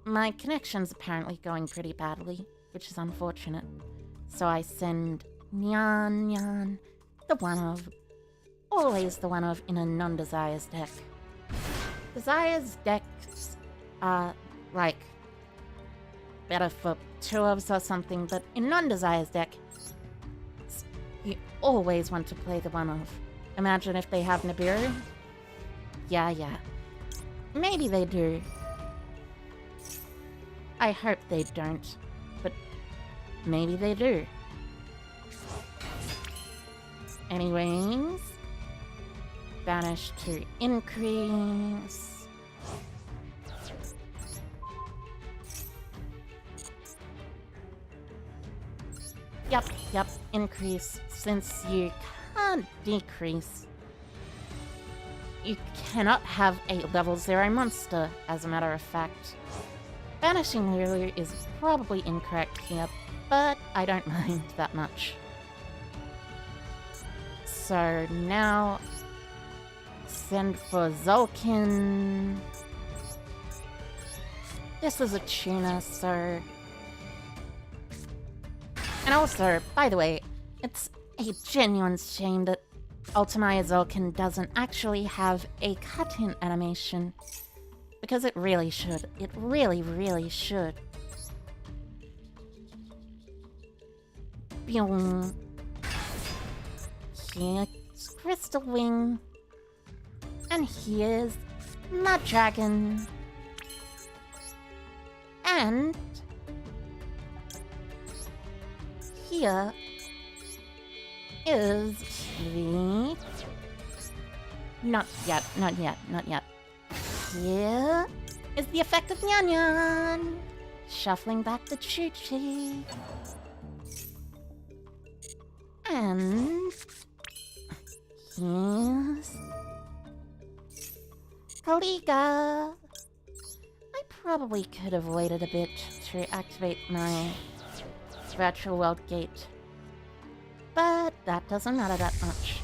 My connection's apparently going pretty badly, which is unfortunate. So I send Nyan, The one of. Always the one of in a non-desires deck. Desires decks are, like, better for 2-ofs or something, but in non-desires deck, you always want to play the one of. Imagine if they have Nibiru. Yeah. Maybe they do. I hope they don't, but maybe they do. Anyways, banish to increase. Yep, increase. Since you can't decrease, you cannot have a level 0 monster, as a matter of fact. Banishing Lulu is probably incorrect here, but I don't mind that much. So now, send for Zolkin. This is a tuner, so... And also, by the way, it's a genuine shame that Ultimaya Zolkin doesn't actually have a cut-in animation. Because it really should. It really, really should. Byung. Here's Crystal Wing. And here's Mud Dragon. And here is the... Not yet. Here is the effect of Nyan Nyan. Shuffling back the Chi-Chi. And here's Kaliga. I probably could have waited a bit to activate my virtual world gate, but that doesn't matter that much.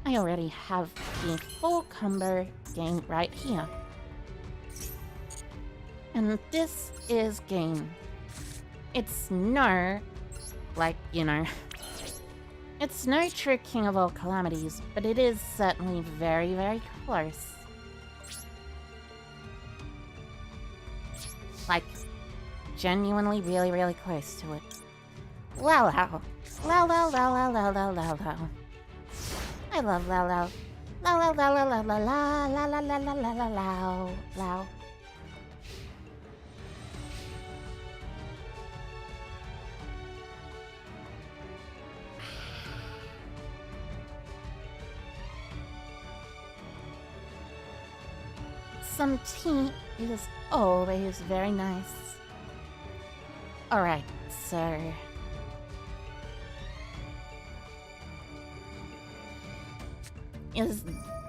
I already have the full combo game right here. And this is game. It's no, like, you know, it's no true king of all calamities, but it is certainly very, very close. Like, genuinely really, really close to it. Lao Lao. Lao Lao Lao Lao Lao Lao Lao Lao. I love Lao Lao. Lao Lao Lao Lao Lao Lao Lao Lao Lao Lao Lao Lao Lao Lao. Some tea is always very nice. Alright, so...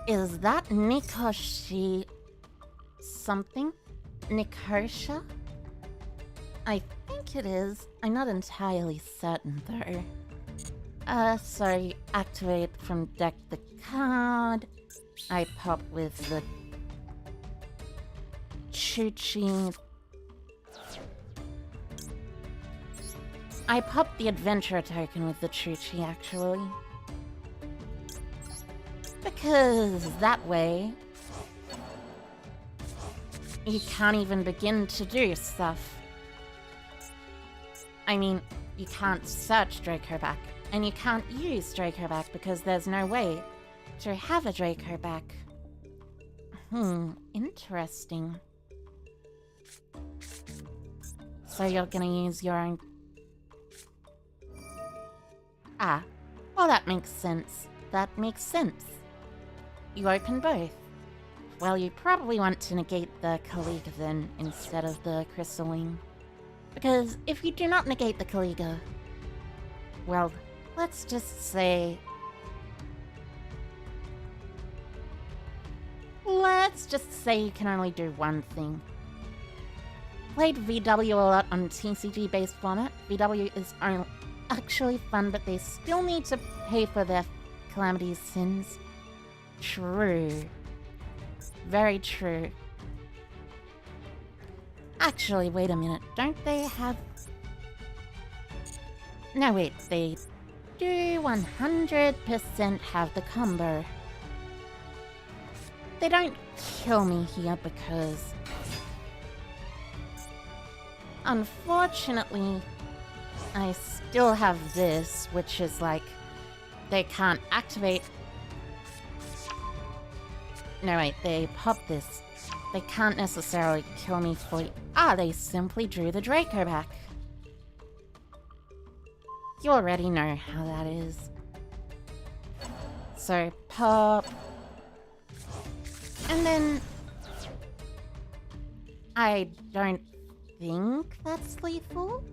Is that Nikoshi something? Nikosha? I think it is. I'm not entirely certain though. So you activate from deck the card. I pop with the Chi-Chi. I popped the adventurer token with the Chi-Chi actually. Because that way, you can't even begin to do stuff. I mean, you can't search Draco back, and you can't use Draco back because there's no way to have a Draco back. Interesting. So you're gonna use your own... Ah, well that makes sense. That makes sense. You open both. Well, you probably want to negate the Kaliga then, instead of the Crystal Wing. Because if you do not negate the Kaliga, well, let's just say... you can only do one thing. Played VW a lot on TCG-based format. VW is actually fun, but they still need to pay for their Calamity's sins. True. Very true. Actually, wait a minute. Don't they have... No, wait. They do 100% have the combo. They don't kill me here because, unfortunately, I still have this, which is like, they can't activate. No, wait, they pop this. They can't necessarily kill me fully. Ah, they simply drew the Draco back. You already know how that is. So, pop. And then, I don't think that's lethal.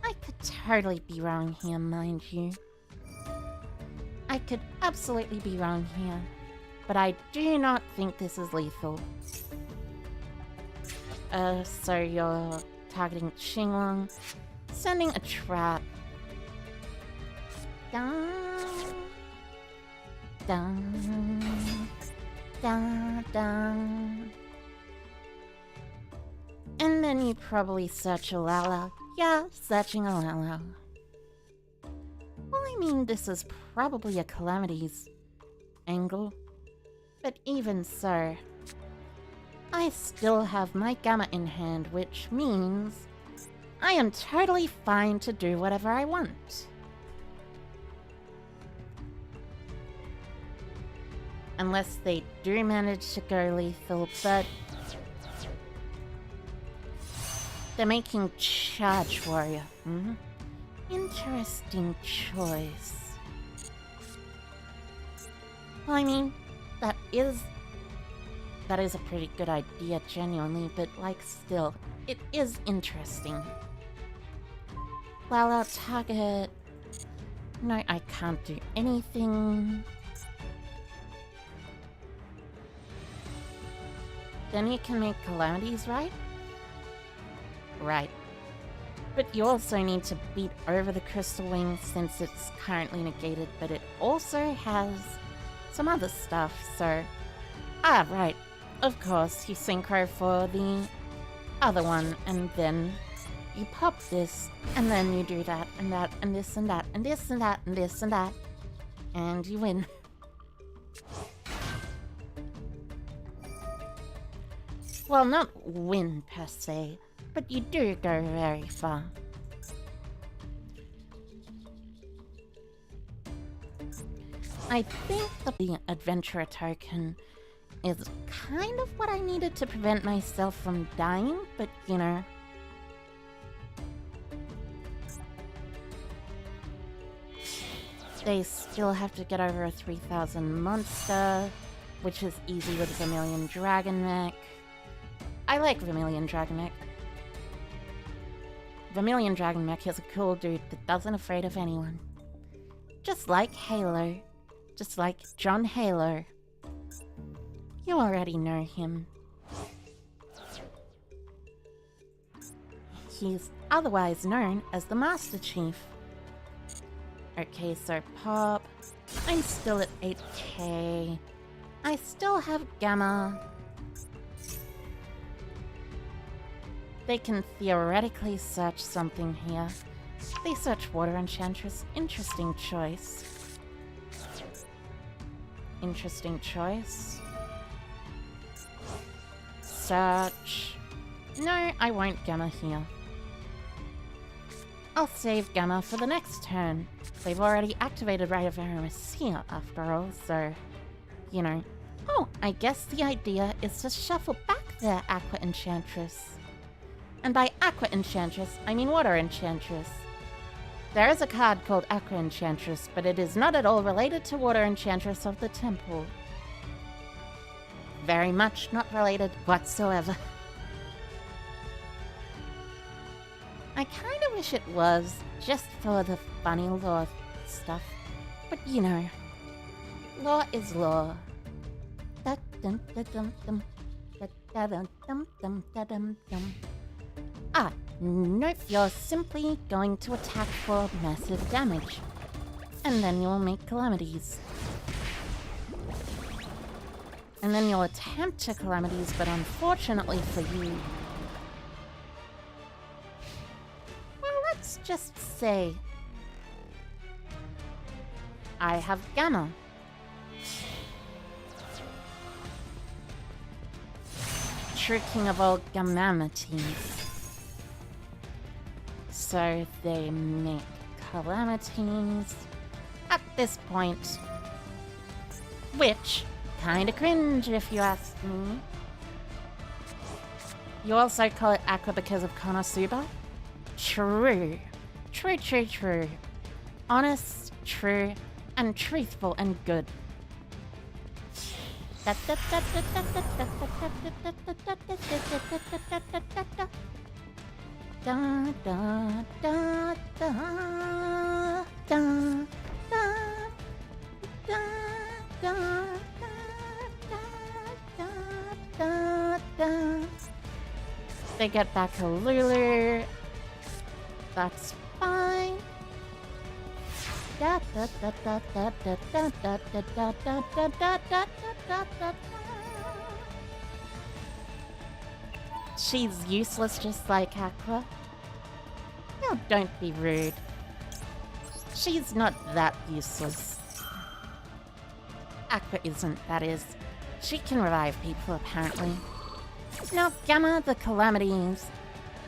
I could totally be wrong here, mind you. I could absolutely be wrong here, but I do not think this is lethal. So you're targeting Xinglong, sending a trap. Dun, dun, dun, dun. And then you probably search a Lala. Yeah, searching a Lala. Well, I mean, this is probably a Calamities angle. But even so, I still have my Gamma in hand, which means I am totally fine to do whatever I want. Unless they do manage to go lethal, but they're making Charge Warrior. Interesting choice. Well, I mean, that is a pretty good idea, genuinely, but, like, still, it is interesting. Well, I'll target... No, I can't do anything. Then you can make Calamities, right? Right. But you also need to beat over the Crystal Wing since it's currently negated, but it also has some other stuff, so... Ah, right. Of course, you synchro for the other one, and then you pop this, and then you do that, and that, and this, and that, and this, and that, and this, and that, and you win. Well, not win per se, but you do go very far. I think the Adventurer token is kind of what I needed to prevent myself from dying, but you know. They still have to get over a 3000 monster, which is easy with Vermilion Dragon Mech. I like Vermilion Dragon Mech. Vermilion Dragon Mech is a cool dude that doesn't afraid of anyone. Just like Halo. Just like John Halo. You already know him. He's otherwise known as the Master Chief. Okay, so pop. I'm still at 8k. I still have Gamma. They can theoretically search something here. They search Water Enchantress. Interesting choice. Interesting choice. Search. No, I won't Gamma here. I'll save Gamma for the next turn. They've already activated Ray of Aramis after all, so, you know. Oh, I guess the idea is to shuffle back their Aqua Enchantress. And by Aqua Enchantress, I mean Water Enchantress. There is a card called Aqua Enchantress, but it is not at all related to Water Enchantress of the Temple. Very much not related whatsoever. I kind of wish it was, just for the funny lore stuff. But you know, lore is lore. Ah, nope, you're simply going to attack for massive damage. And then you'll make Calamities. And then you'll attempt to Calamities, but unfortunately for you... Well, let's just say I have Gamma. True king of all Gammamities. So they make calamities at this point. Which, kinda cringe if you ask me. You also call it Aqua because of Konosuba? True. True, true, true. Honest, true, and truthful and good. They get back a Lulu. That's fine. She's useless just like Aqua. No, don't be rude. She's not that useless. Aqua isn't, that is. She can revive people, apparently. Now, Gamma the Calamities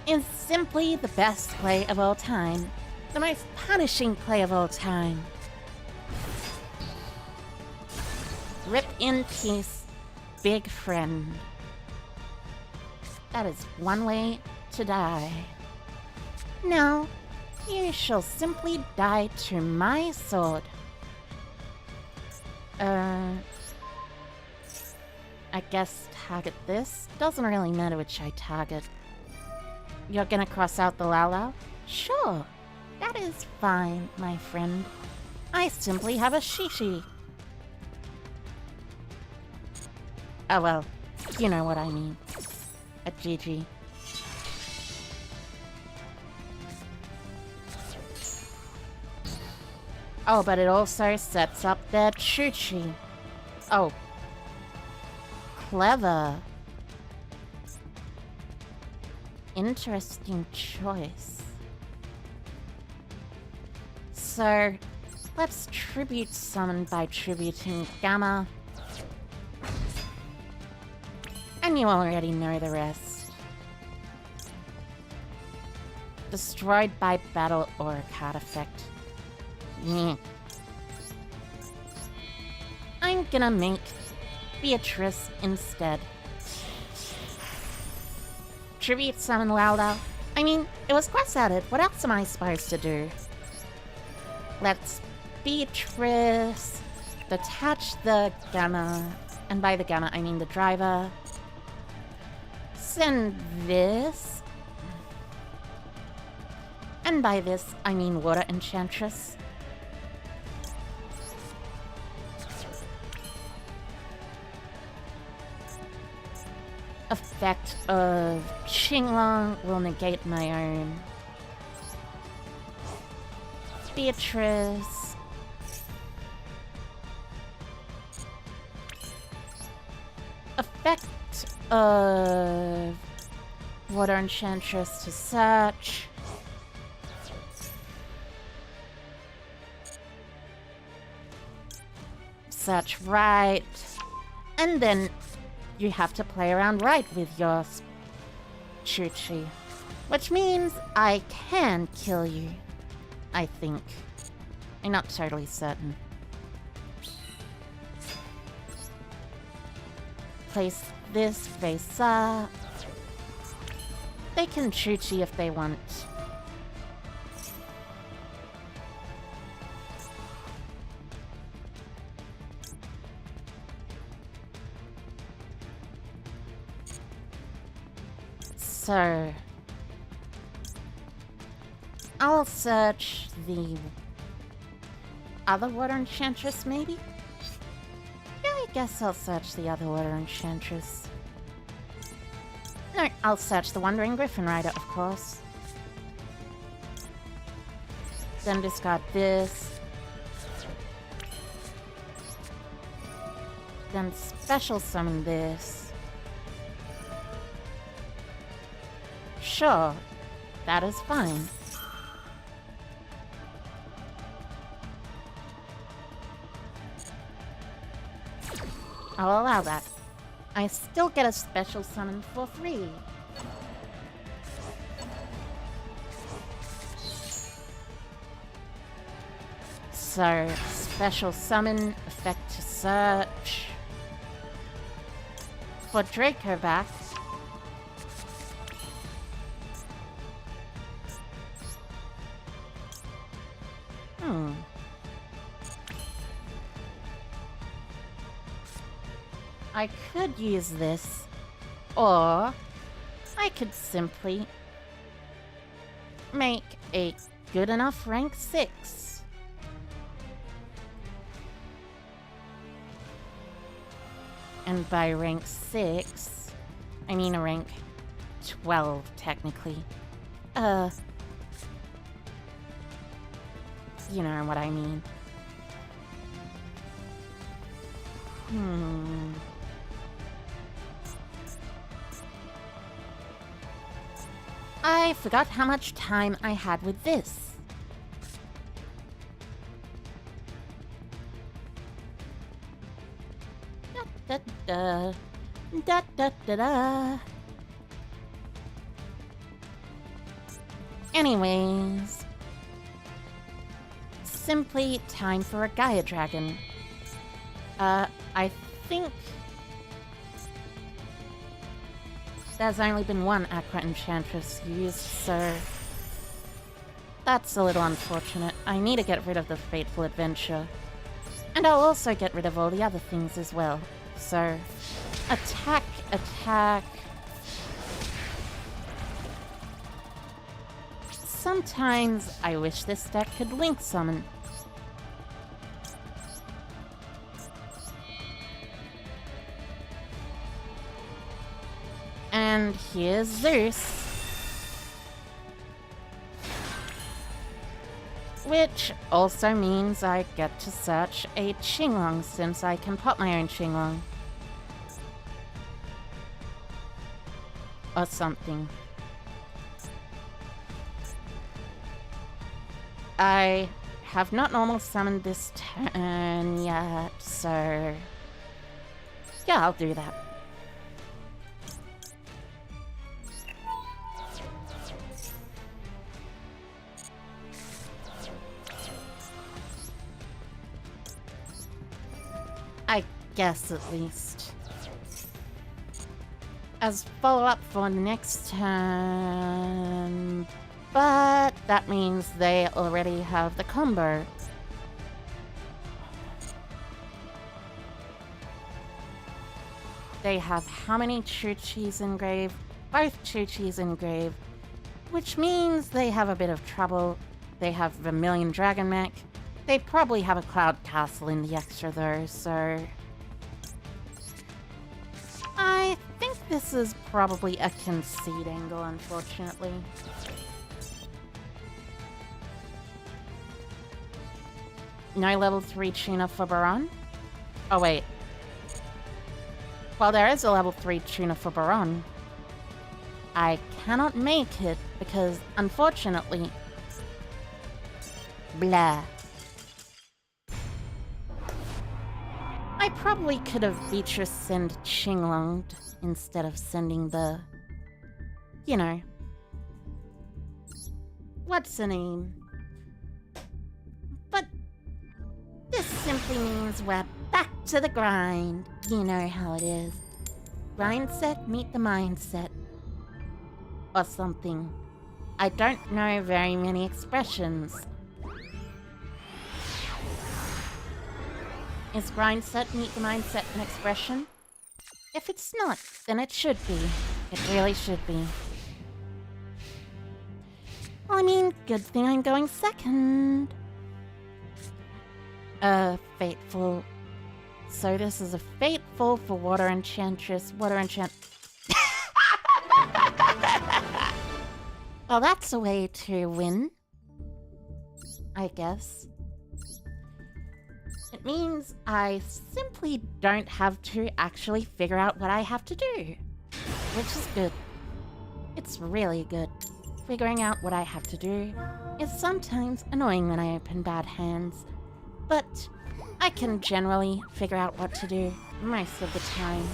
is simply the best play of all time. The most punishing play of all time. Rip in peace, big friend. That is one way to die. Now, you shall simply die to my sword. I guess target this. Doesn't really matter which I target. You're gonna cross out the Lao? Sure. That is fine, my friend. I simply have a Shishi. Oh well, you know what I mean. A GG. Oh, but it also sets up their Chuchi. Oh. Clever. Interesting choice. So, let's tribute summon by tributing Gamma. And you already know the rest. Destroyed by battle or a card effect. Yeah. I'm gonna make Beatrice instead. Tribute summon Lauda. I mean, it was quest-added. What else am I supposed to do? Let's Beatrice detach the Gamma, and by the Gamma I mean the driver. Send this, and by this I mean Water Enchantress. Effect of Qinglong will negate my own. Beatrice. Effect of Water Enchantress to search. Search right. And then you have to play around right with your Chuchi. Which means I can kill you. I think. I'm not totally certain. Place this face up. They can Chuchi if they want. So, I'll search the other Water Enchantress, maybe? Yeah, I guess I'll search the other Water Enchantress. No, I'll search the Wandering Griffin Rider, of course. Then discard this. Then special summon this. Sure, that is fine. I'll allow that. I still get a special summon for free. So, special summon, effect to search. For Draco back. I could use this, or I could simply make a good enough rank 6. And by rank 6, I mean a rank 12, technically. You know what I mean. I forgot how much time I had with this. Da da da da da da. Anyways, simply time for a Gaia Dragon. I think there's only been one Aqua Enchantress used, so that's a little unfortunate. I need to get rid of the Fateful Adventure. And I'll also get rid of all the other things as well. So, attack, attack. Sometimes I wish this deck could Link Summon. And here's Zeus. Which also means I get to search a Qinglong since I can pop my own Qinglong. Or something. I have not normal summoned this turn yet, so yeah, I'll do that. I guess, at least. As follow-up for next turn. But that means they already have the combo. They have how many Chi-Chis engraved? Both Chi-Chis engraved. Which means they have a bit of trouble. They have Vermilion Dragon Mech. They probably have a Cloud Castle in the extra though, so I think this is probably a concede angle, unfortunately. No level 3 Tuna for Baron? Oh wait. Well, there is a level 3 Tuna for Baron. I cannot make it because, unfortunately, blah. I probably could have Beatrice send Qinglonged instead of sending the, you know, what's the name? But this simply means we're back to the grind. You know how it is. Grind set, meet the mindset. Or something. I don't know very many expressions. Is grind set, meet the mindset an expression? If it's not, then it should be. It really should be. Well, I mean, good thing I'm going second. Fateful. So this is a Fateful for Water Enchantress. Water Enchant... Well, that's a way to win. I guess. It means I simply don't have to actually figure out what I have to do. Which is good. It's really good. Figuring out what I have to do is sometimes annoying when I open bad hands, but I can generally figure out what to do. most of the time.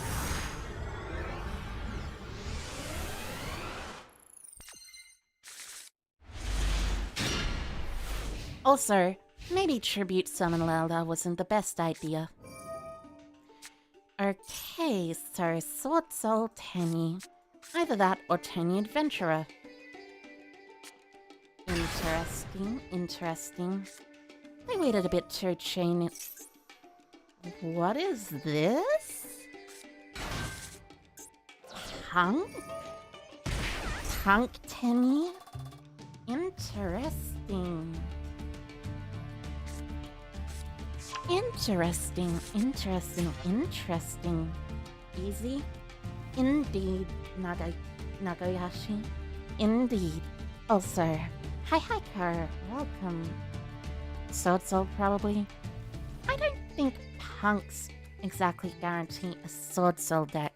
Also, maybe Tribute Summon Lelda wasn't the best idea. Okay, so Sword Soul Tenny. Either that or Tenny Adventurer. Interesting, interesting. They waited a bit to chain it. What is this? Tunk? Tunk Tenny? Interesting. Interesting, interesting, interesting. Easy? Indeed, Nagayashi. Indeed. Also, hi Hiker, welcome. Sword Soul probably. I don't think punks exactly guarantee a Sword Soul deck.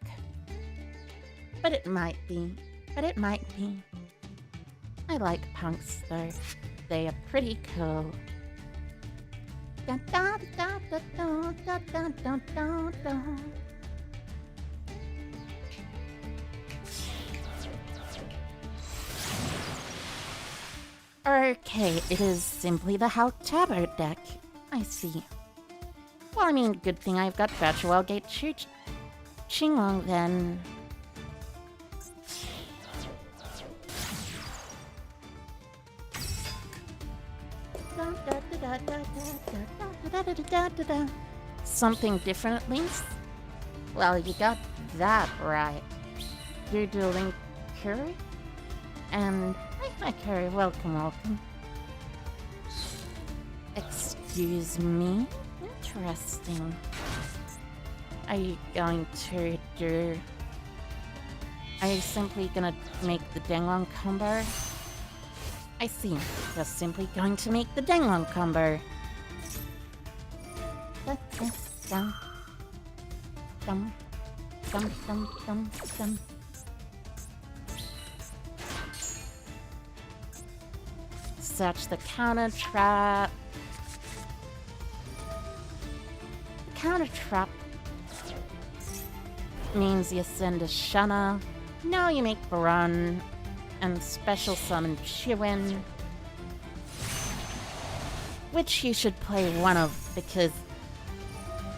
But it might be. I like punks though. They are pretty cool. Okay, it is simply the Hulk Turbo deck. I see. Well, I mean, good thing I've got Virtual Gate Qinglong then. Something different at least? Well, you got that right. You're dueling Curry? And hi Curry, welcome. Excuse me? Interesting. Are you going to do... Are you simply gonna make the Denglong combo? I see. You're simply going to make the Denglong combo. Search the counter trap. The counter trap means you send a Shunner. Now you make Baron and special summon Chiwin, which you should play one of because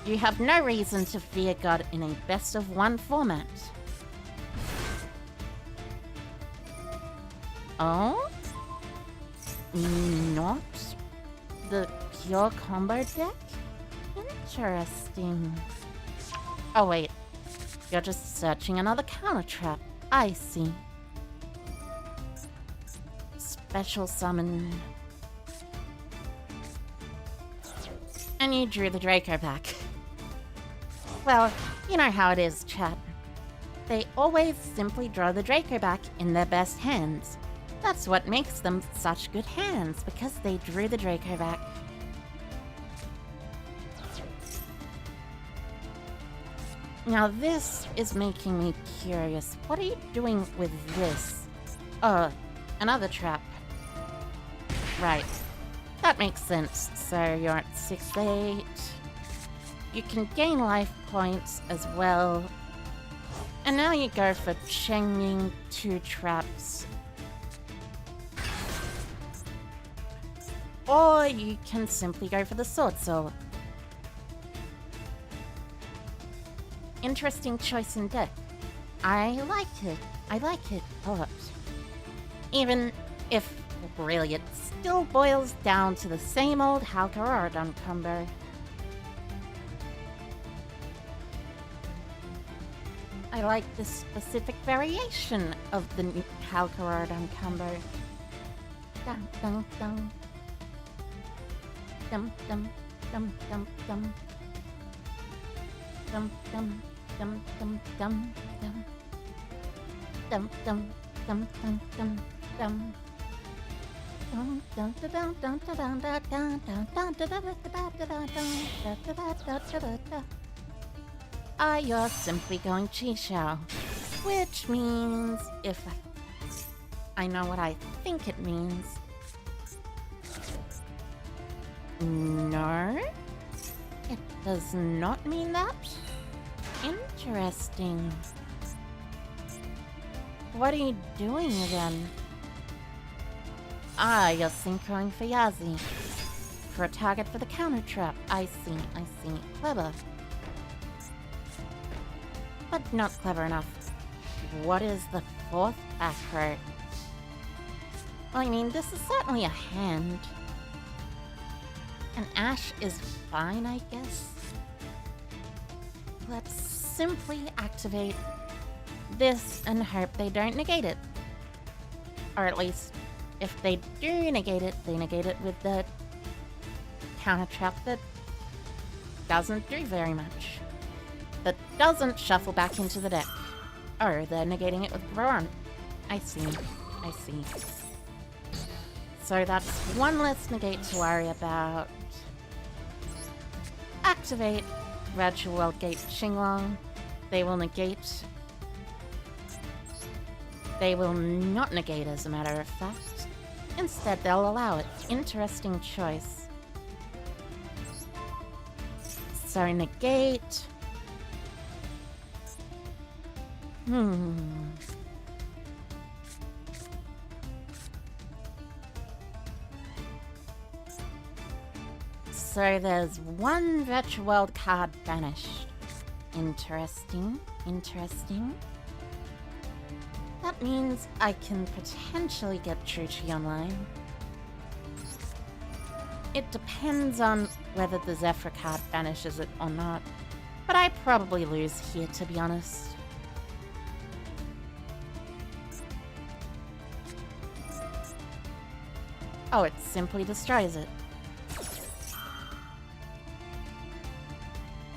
you have no reason to fear God in a best of one format. Oh? Not the pure combo deck? Interesting. Oh wait, you're just searching another counter trap. I see. Special summon. And you drew the Draco back. Well, you know how it is, chat. They always simply draw the Draco back in their best hands. That's what makes them such good hands, because they drew the Draco back. Now this is making me curious. What are you doing with this? Oh, another trap. Right. That makes sense. So you're at 6-8. You can gain life points as well. And now you go for Chengming 2 traps. Or you can simply go for the Sword Soul. Interesting choice in deck. I like it a lot. Even if really it still boils down to the same old Halkaradon combo. I like this specific variation of the Halkaradon combo. Dum dum dum. Dum dum dum dum dum. Dum dum dum dum dum dum. Dum dum dum dum dum dum. You're simply going Chi-Shao, which means if I know what I think it means. No, it does not mean that. Interesting. What are you doing again? Ah, you're synchroing for Yazi. For a target for the counter trap. I see, I see. Clever. But not clever enough. What is the fourth acro? Well, I mean, this is certainly a hand. An Ash is fine, I guess. Let's simply activate this and hope they don't negate it. Or at least, if they do negate it, they negate it with the counter trap that doesn't do very much. That doesn't shuffle back into the deck. Oh, they're negating it with Brawn. I see. I see. So that's one less negate to worry about. Activate Virtual World Gate Xinglong. They will negate. They will not negate, as a matter of fact. Instead, they'll allow it. Interesting choice. So negate. So there's one Virtual World card banished. Interesting, interesting. That means I can potentially get Truchi online. It depends on whether the Zephyr card banishes it or not, but I probably lose here, to be honest. Oh, it simply destroys it.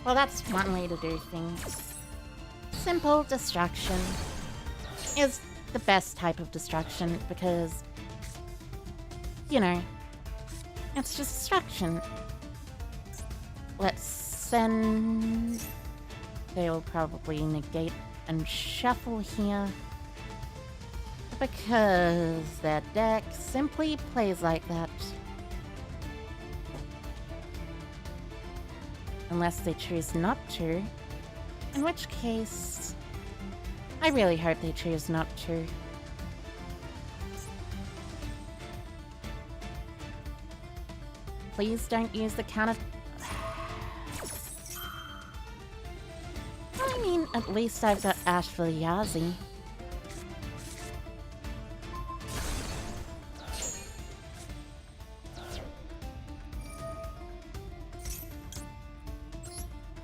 Well, that's one way to do things. Simple destruction is the best type of destruction because, you know, it's just destruction. Let's send... They'll probably negate and shuffle here because their deck simply plays like that. Unless they choose not to, in which case, I really hope they choose not to. Please don't use the counter... I mean, at least I've got Ash for the Yazi.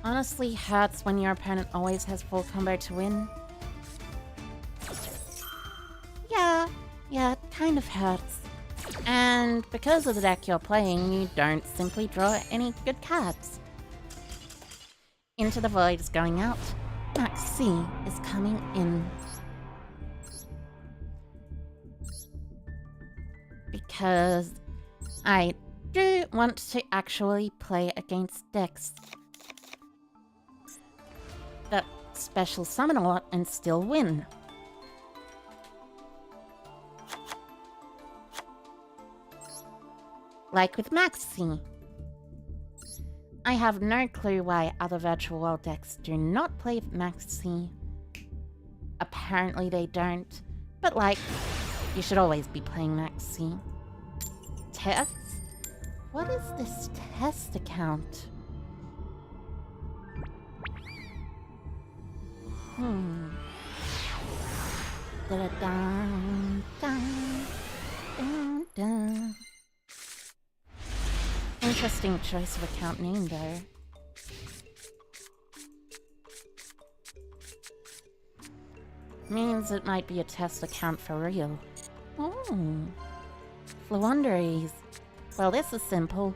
Honestly, hurts when your opponent always has full combo to win. Yeah, it kind of hurts. And because of the deck you're playing, you don't simply draw any good cards. Into the Void is going out. Max C is coming in. Because I do want to actually play against decks that special summon a lot and still win. Like with Maxi. I have no clue why other Virtual World decks do not play Maxi. Apparently they don't, but like, you should always be playing Maxi. Tests? What is this test account? Da-da-dum, dum, dum, dum. Interesting choice of account name, though. Means it might be a test account for real. Oh. Fluunderies. Well, this is simple.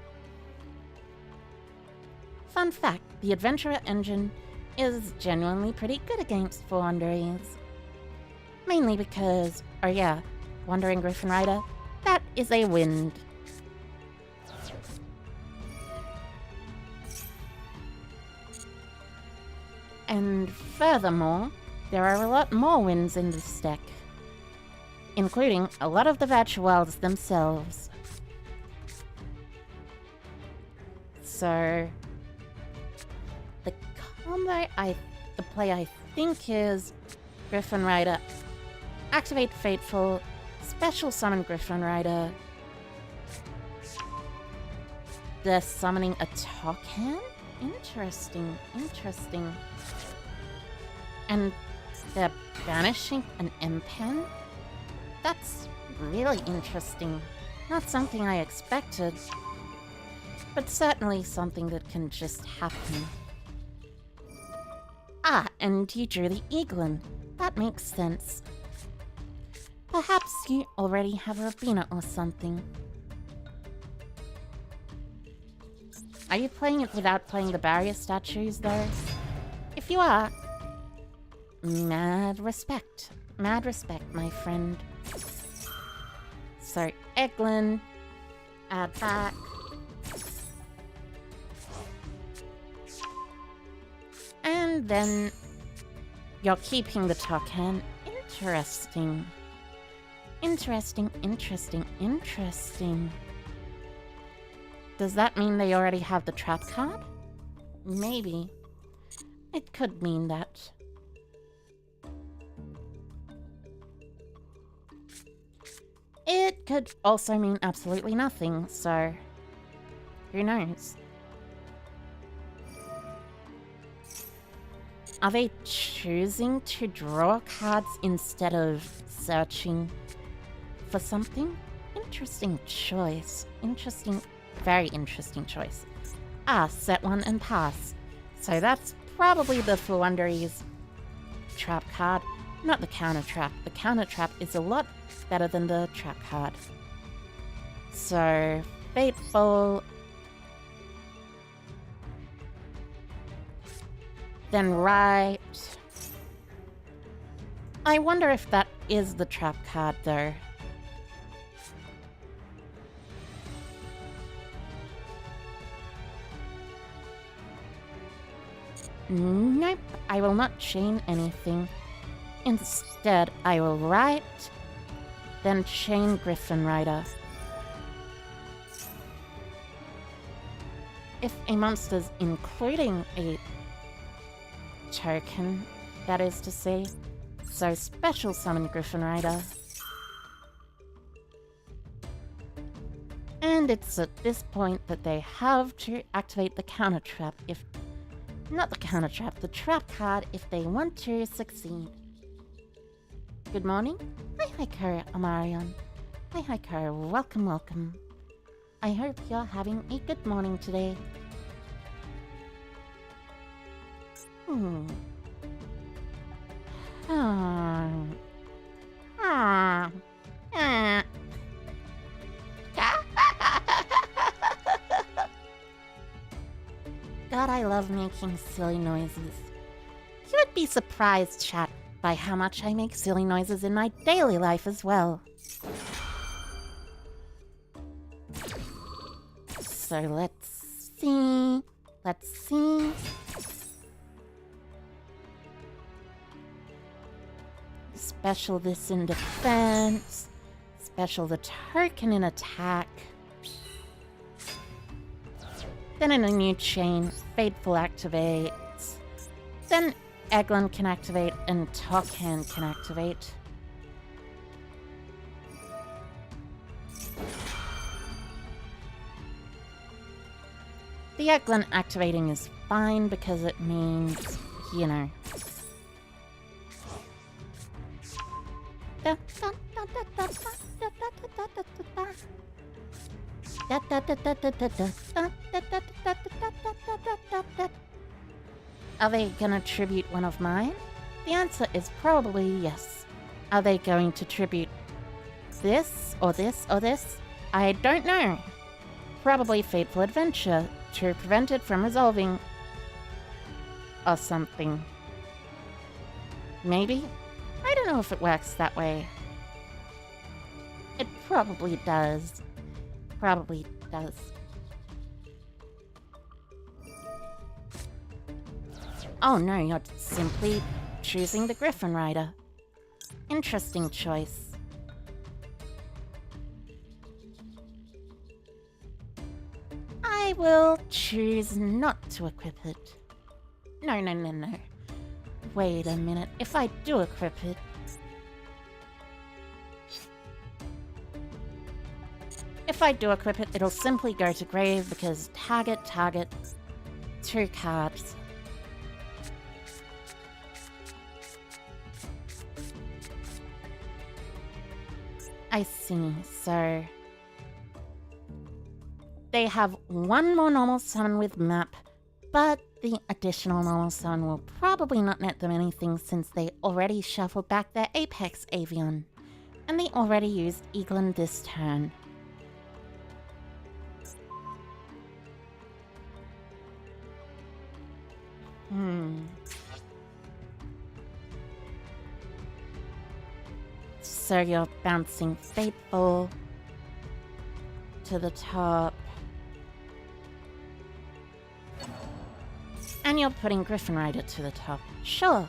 Fun fact, the Adventurer engine is genuinely pretty good against Fluunderies. Mainly because, oh yeah, Wandering Griffin Rider, that is a wind. And furthermore, there are a lot more winds in this deck, including a lot of the Virtual Worlds themselves. So, the combo I The play I think is Griffin Rider. Activate Fateful. Special summon Griffin Rider. They're summoning a token? Interesting, interesting. And they're banishing an M-Pen? That's really interesting. Not something I expected, but certainly something that can just happen. Ah, and you drew the Eaglin. That makes sense. Perhaps you already have Rabina or something. Are you playing it without playing the barrier statues, though? If you are, mad respect. Mad respect, my friend. So, Eglin, add back. And then you're keeping the token. Interesting. Interesting, interesting, interesting. Does that mean they already have the trap card? Maybe. It could mean that. It could also mean absolutely nothing, so who knows? Are they choosing to draw cards instead of searching for something? Interesting choice. Interesting, very interesting choice. Ah, set one and pass. So that's probably the Floowandereeze trap card, not the counter trap. The counter trap is a lot better than the trap card. So, Fateful. Then right. I wonder if that is the trap card, though. Nope, I will not chain anything. Instead, I will write, then chain Griffin Rider. If a monster's including a token, that is to say, so special summon Griffin Rider. And it's at this point that they have to activate the counter trap if... Not the counter trap, the trap card if they want to succeed. Good morning. Hi, Hikaru Amarion. Hi, Hikaru. Welcome, welcome. I hope you're having a good morning today. God, I love making silly noises. You would be surprised, chat, by how much I make silly noises in my daily life as well. So let's see. Let's see. Special this in defense. Special the token in attack. Then in a new chain, Fateful activates. Then Eglin can activate and Token can activate. The Eglin activating is fine because it means, you know. Are they gonna tribute one of mine? The answer is probably yes. Are they going to tribute this or this or this? I don't know. Probably Fateful Adventure to prevent it from resolving or something. Maybe? I don't know if it works that way. It probably does. Probably does. Oh no, you're simply choosing the Griffin Rider. Interesting choice. I will choose not to equip it. No. wait a minute. If I do equip it... If I do equip it, it'll simply go to grave because target, 2 cards. I see, so... They have one more normal summon with map, but the additional normal summon will probably not net them anything since they already shuffled back their Apex Avian, and they already used Eaglin this turn. So you're bouncing Faithful to the top. And you're putting Griffin Rider to the top. Sure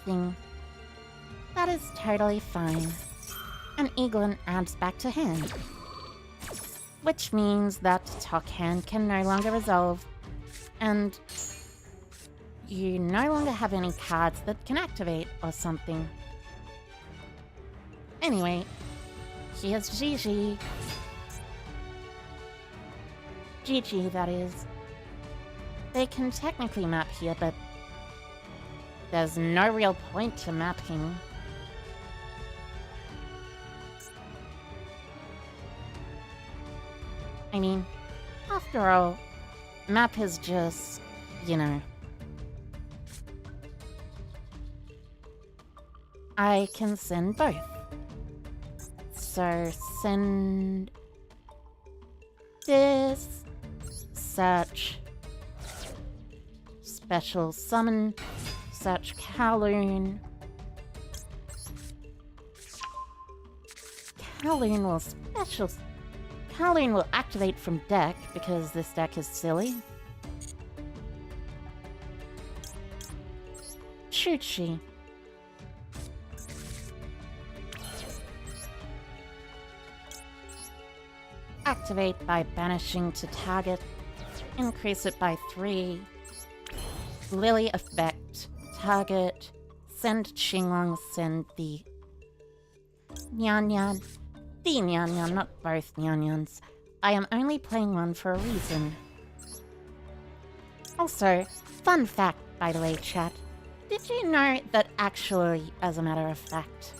thing. That is totally fine. And Eaglin adds back to hand. Which means that top hand can no longer resolve. And you no longer have any cards that can activate or something. Anyway, here's GG. GG, that is. They can technically map here, but there's no real point to mapping. I mean, after all, map is just, you know. I can send both. So send this, search, special summon, search Kowloon. Kowloon will activate from deck because this deck is silly. Chuchi. Activate by banishing to target. Increase it by 3. Lily effect. Target. Send Qinglong. Send the Nyan Nyan. The Nyan Nyan, not both Nyan Nyans. I am only playing one for a reason. Also, fun fact, by the way, chat. Did you know that actually, as a matter of fact,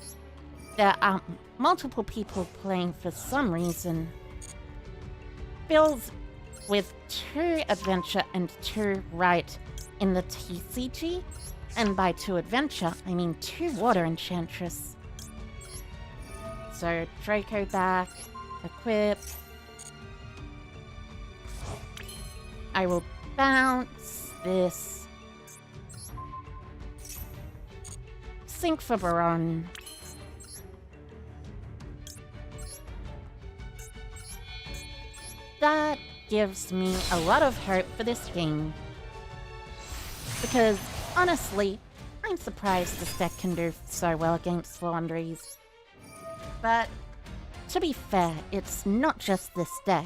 there are multiple people playing for some reason builds with 2 adventure and 2 right in the TCG? And by 2 adventure, I mean 2 water enchantress. So Draco back, equip. I will bounce this. Sync for Baron. That gives me a lot of hope for this game. Because, honestly, I'm surprised this deck can do so well against Flandries. But, to be fair, it's not just this deck.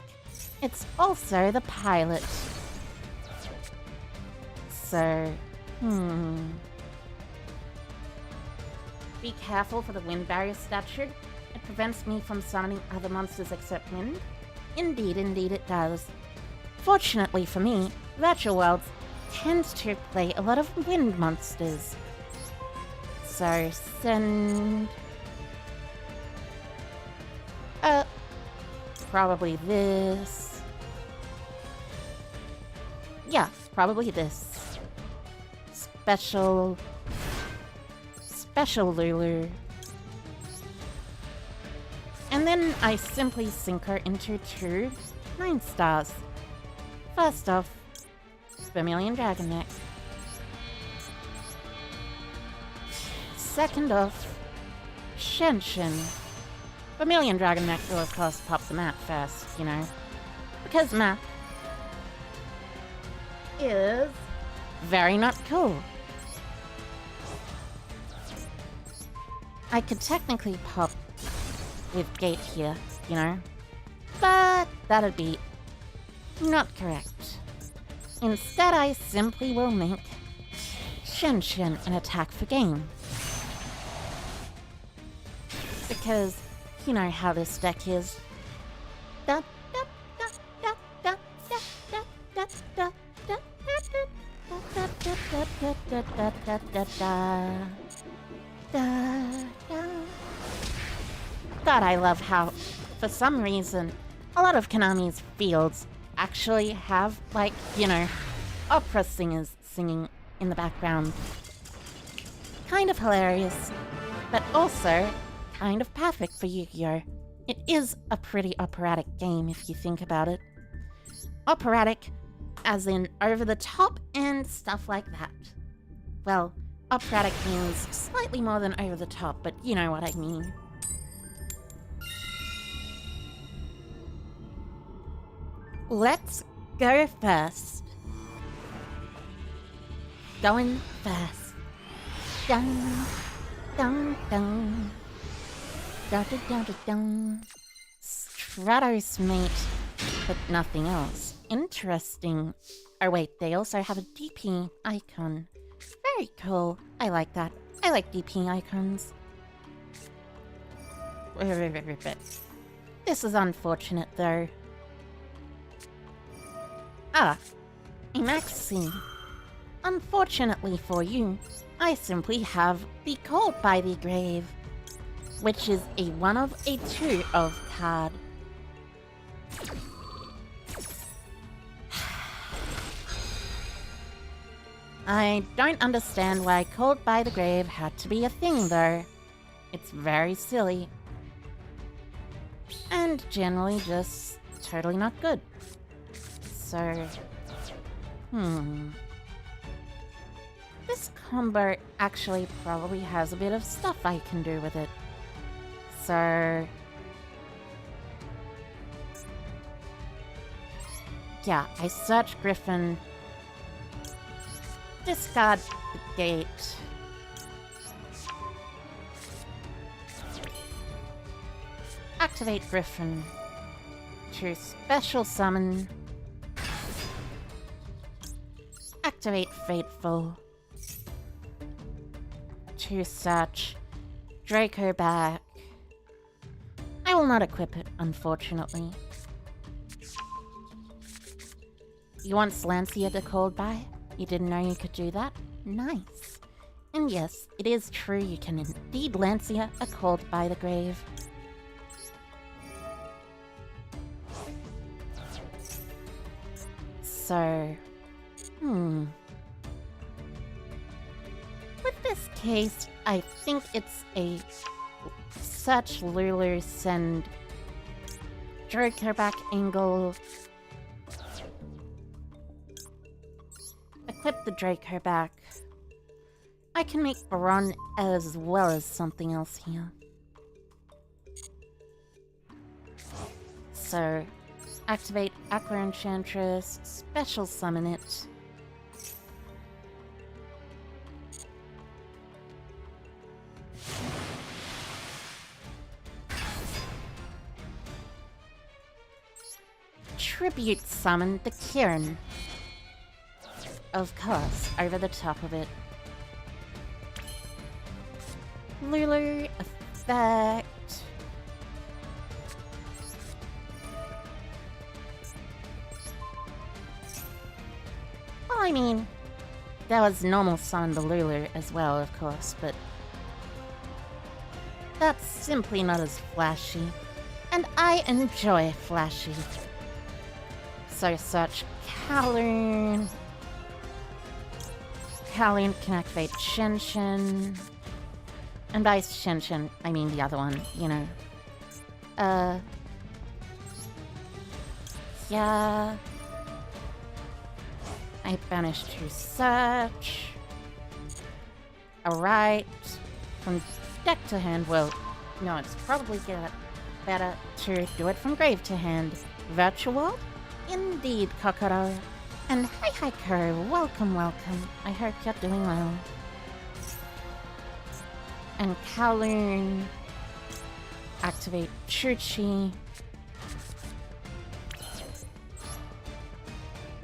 It's also the pilot. So, Be careful for the wind barrier statue. It prevents me from summoning other monsters except wind. Indeed it does. Fortunately for me, Virtual Worlds tends to play a lot of wind monsters. So send... probably this. Yeah, probably this. Special Lulu. And then I simply sink her into 2 9-stars. First off, Vermilion Dragon Neck. Second off, Shenshin. Vermilion Dragon Neck will of course pop the map first, you know. Because map is very not cool. I could technically pop with Gate here, you know, but that'd be not correct. Instead, I simply will make Shen Shen and attack for game. Because you know how this deck is. Da, da, da, da, da, da, da, da, da, da, da, da, da, da, da, da, da. God, I love how, for some reason, a lot of Konami's fields actually have, like, you know, opera singers singing in the background. Kind of hilarious, but also kind of perfect for Yu-Gi-Oh! It is a pretty operatic game if you think about it. Operatic, as in over the top and stuff like that. Well, operatic means slightly more than over the top, but you know what I mean. Let's go first. Going first. Dun, dun, dun. Dun, dun, dun, dun, dun. Stratos, mate, but nothing else. Interesting. Oh wait, they also have a DP icon. Very cool. I like that. I like DP icons. This is unfortunate though. Ah, a Maxi. Unfortunately for you, I simply have the Called by the Grave, which is a 1 of a 2 of card. I don't understand why Called by the Grave had to be a thing though. It's very silly. And generally just totally not good. So, this combo actually probably has a bit of stuff I can do with it. So, yeah, I search Griffin, discard the gate, activate Griffin to special summon, activate Fateful to search Draco back. I will not equip it, unfortunately. You want Lancia to Called by? You didn't know you could do that? Nice. And yes, it is true you can indeed Lancia a Called by the Grave. So, with this case, I think it's a search Lulu, send Draco back angle, equip the Draco back. I can make Baron as well as something else here. So, activate Aqua Enchantress, special summon it. Tribute summon the Kirin. Of course, over the top of it. Lulu effect. Well, I mean, there was normal summon the Lulu as well, of course, but that's simply not as flashy. And I enjoy flashy. So search Kowloon. Kowloon can activate Shen Shen. And by Shen Shen, I mean the other one, you know. Yeah. I banish to search. Alright. From deck to hand, well, no, it's probably better to do it from grave to hand. Virtual? Indeed, Kokoro. And hi Kuro, welcome. I hope you're doing well. And Kowloon. Activate Chuchi.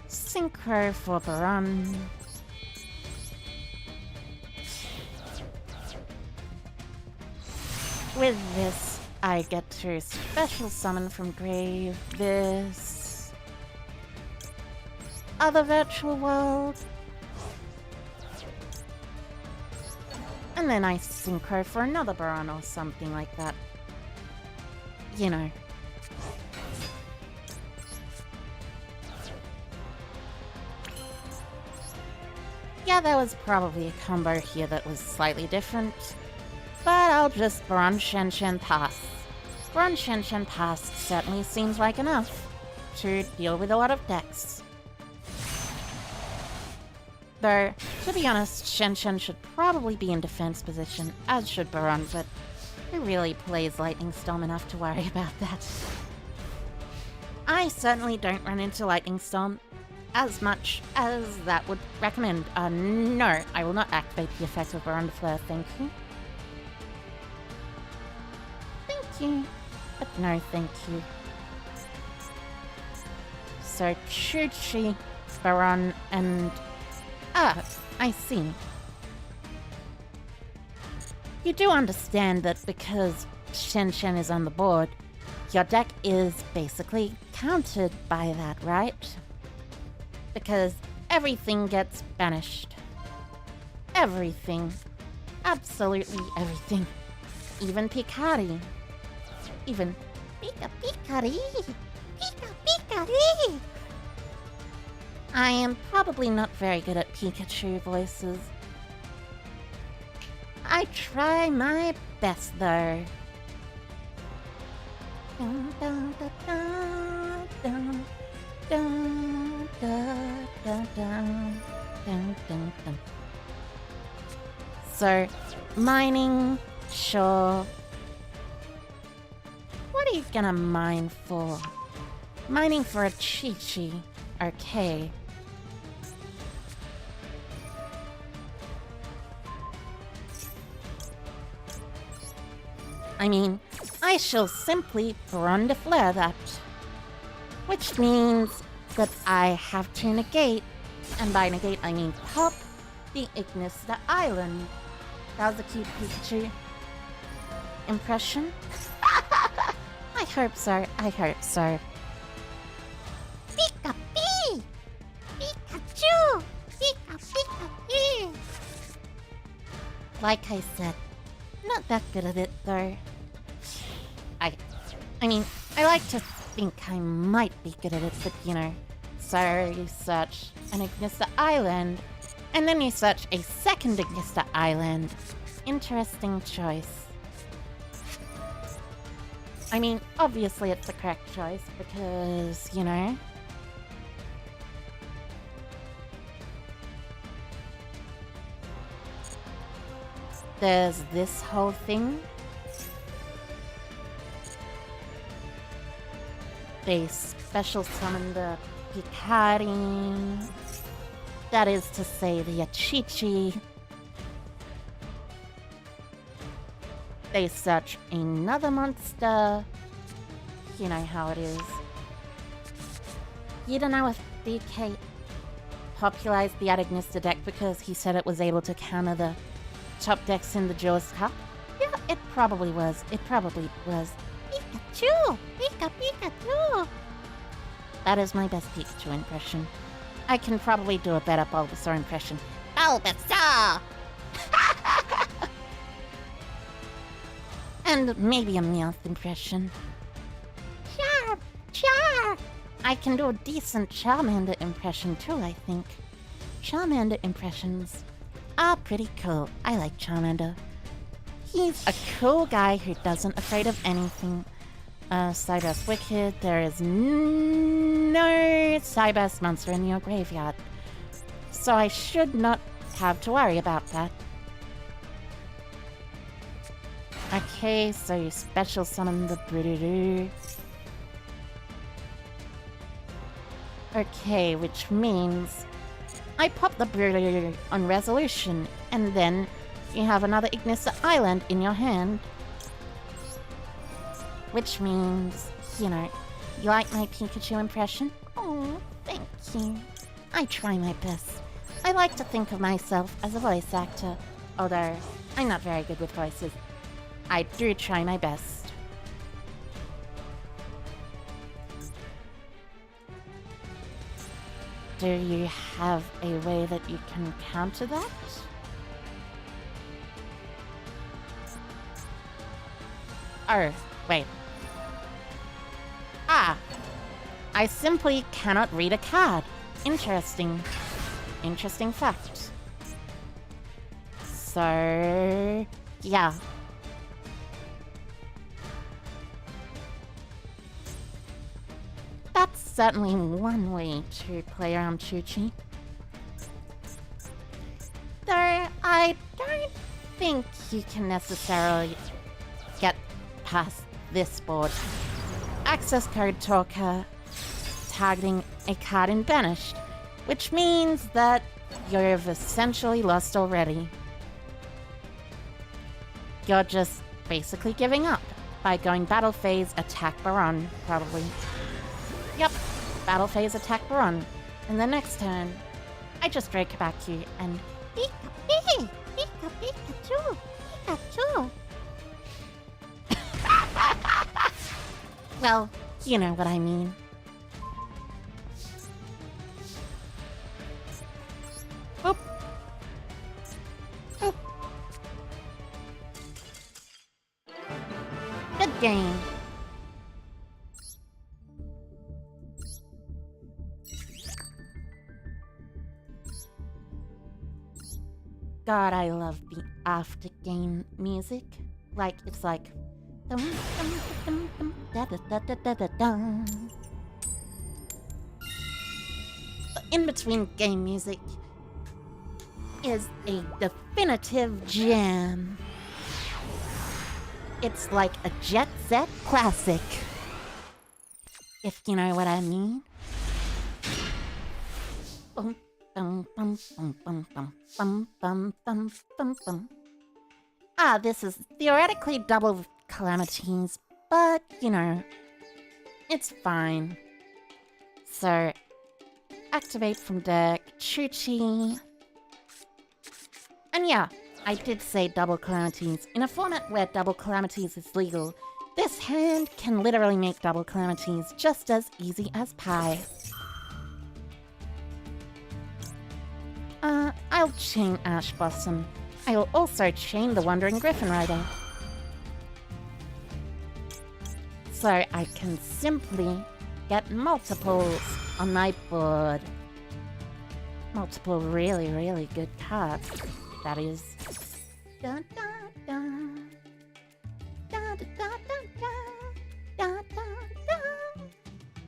Synchro for Baron. With this, I get to special summon from grave this other virtual world. And then I synchro for another Baron or something like that. You know. Yeah, there was probably a combo here that was slightly different. But I'll just Baron Shen Shen pass. Baron Shen Shen pass certainly seems like enough to deal with a lot of decks. Though, to be honest, Shen Shen should probably be in defense position, as should Baron, but who really plays Lightning Storm enough to worry about that? I certainly don't run into Lightning Storm as much as that would recommend. No, I will not activate the effect of Baron de Fleur, thank you. Thank you, but no thank you. So, Chi, Baron, and... Ah, I see. You do understand that because Shen Shen is on the board, your deck is basically countered by that, right? Because everything gets banished. Everything. Absolutely everything. Even Picari. Even Picari. Picari. I am probably not very good at Pikachu voices. I try my best though. Dun, dun, dun, dun, dun, dun, dun, dun, dun, dun, dun. So, mining, sure. What are you gonna mine for? Mining for a Chi-Chi. Okay. I mean, I shall simply Baron de Fleur that. Which means that I have to negate, and by negate I mean pop, the Ignister Island. That was a cute Pikachu impression. I hope so, I hope so. Pika-pee! Pikachu! Pika-pika-pee! Like I said, not that good at it though. I mean, I like to think I might be good at it, but you know. So you search an Ignister Island, and then you search a second Ignister Island. Interesting choice. I mean, obviously it's the correct choice, because, you know. There's this whole thing. They special summon the Picari. That is to say, the Achichi. They search another monster. You know how it is. You don't know if DK popularized the Ignister deck because he said it was able to counter the top decks in the Duelist Cup? Yeah, it probably was. It probably was. Pikachu! Pikachu! That is my best Pikachu impression. I can probably do a better Bulbasaur impression. Bulbasaur! And maybe a Meowth impression. Char! I can do a decent Charmander impression too, I think. Charmander impressions are pretty cool. I like Charmander. He's a cool guy who doesn't afraid of anything. Cyber's Wicked. There is no Cyber's monster in your graveyard. So I should not have to worry about that. Okay, so you special summon the Broodoo. Okay, which means I pop the Broodoo on resolution, and then you have another Ignister Island in your hand. Which means, you know, you like my Pikachu impression? Oh, thank you. I try my best. I like to think of myself as a voice actor, although I'm not very good with voices. I do try my best. Do you have a way that you can counter that? Oh, wait. Ah! I simply cannot read a card. Interesting. Interesting fact. So... yeah. That's certainly one way to play around Chuchi. Though I don't think you can necessarily get past this board. Access code talker targeting a card in banished, which means that you've essentially lost already. You're just basically giving up by going battle phase attack Baron, probably. Yep, battle phase attack Baron. And the next turn, I just draw Kabaku and Pikachu, Pikachu. Well, you know what I mean. Boop. Boop. Good game. God, I love the after game music. Like, it's like... dum, dum, dum, dum, da, da, da, da, da, da, dum. The in-between game music is a definitive jam. It's like a Jet Set classic. If you know what I mean. Boom. Bum, bum, bum, bum, bum, bum, bum, bum, bum, bum. Ah, this is theoretically double calamities, but, you know, it's fine. So, activate from deck, Chuchi. And yeah, I did say double calamities. In a format where double calamities is legal, this hand can literally make double calamities just as easy as pie. I'll chain Ash Blossom. I will also chain the Wandering Griffin Rider. So I can simply get multiples on my board. Multiple really, really good cards. That is. Dun, dun, dun. Dun, dun, dun, dun, dun, dun, dun.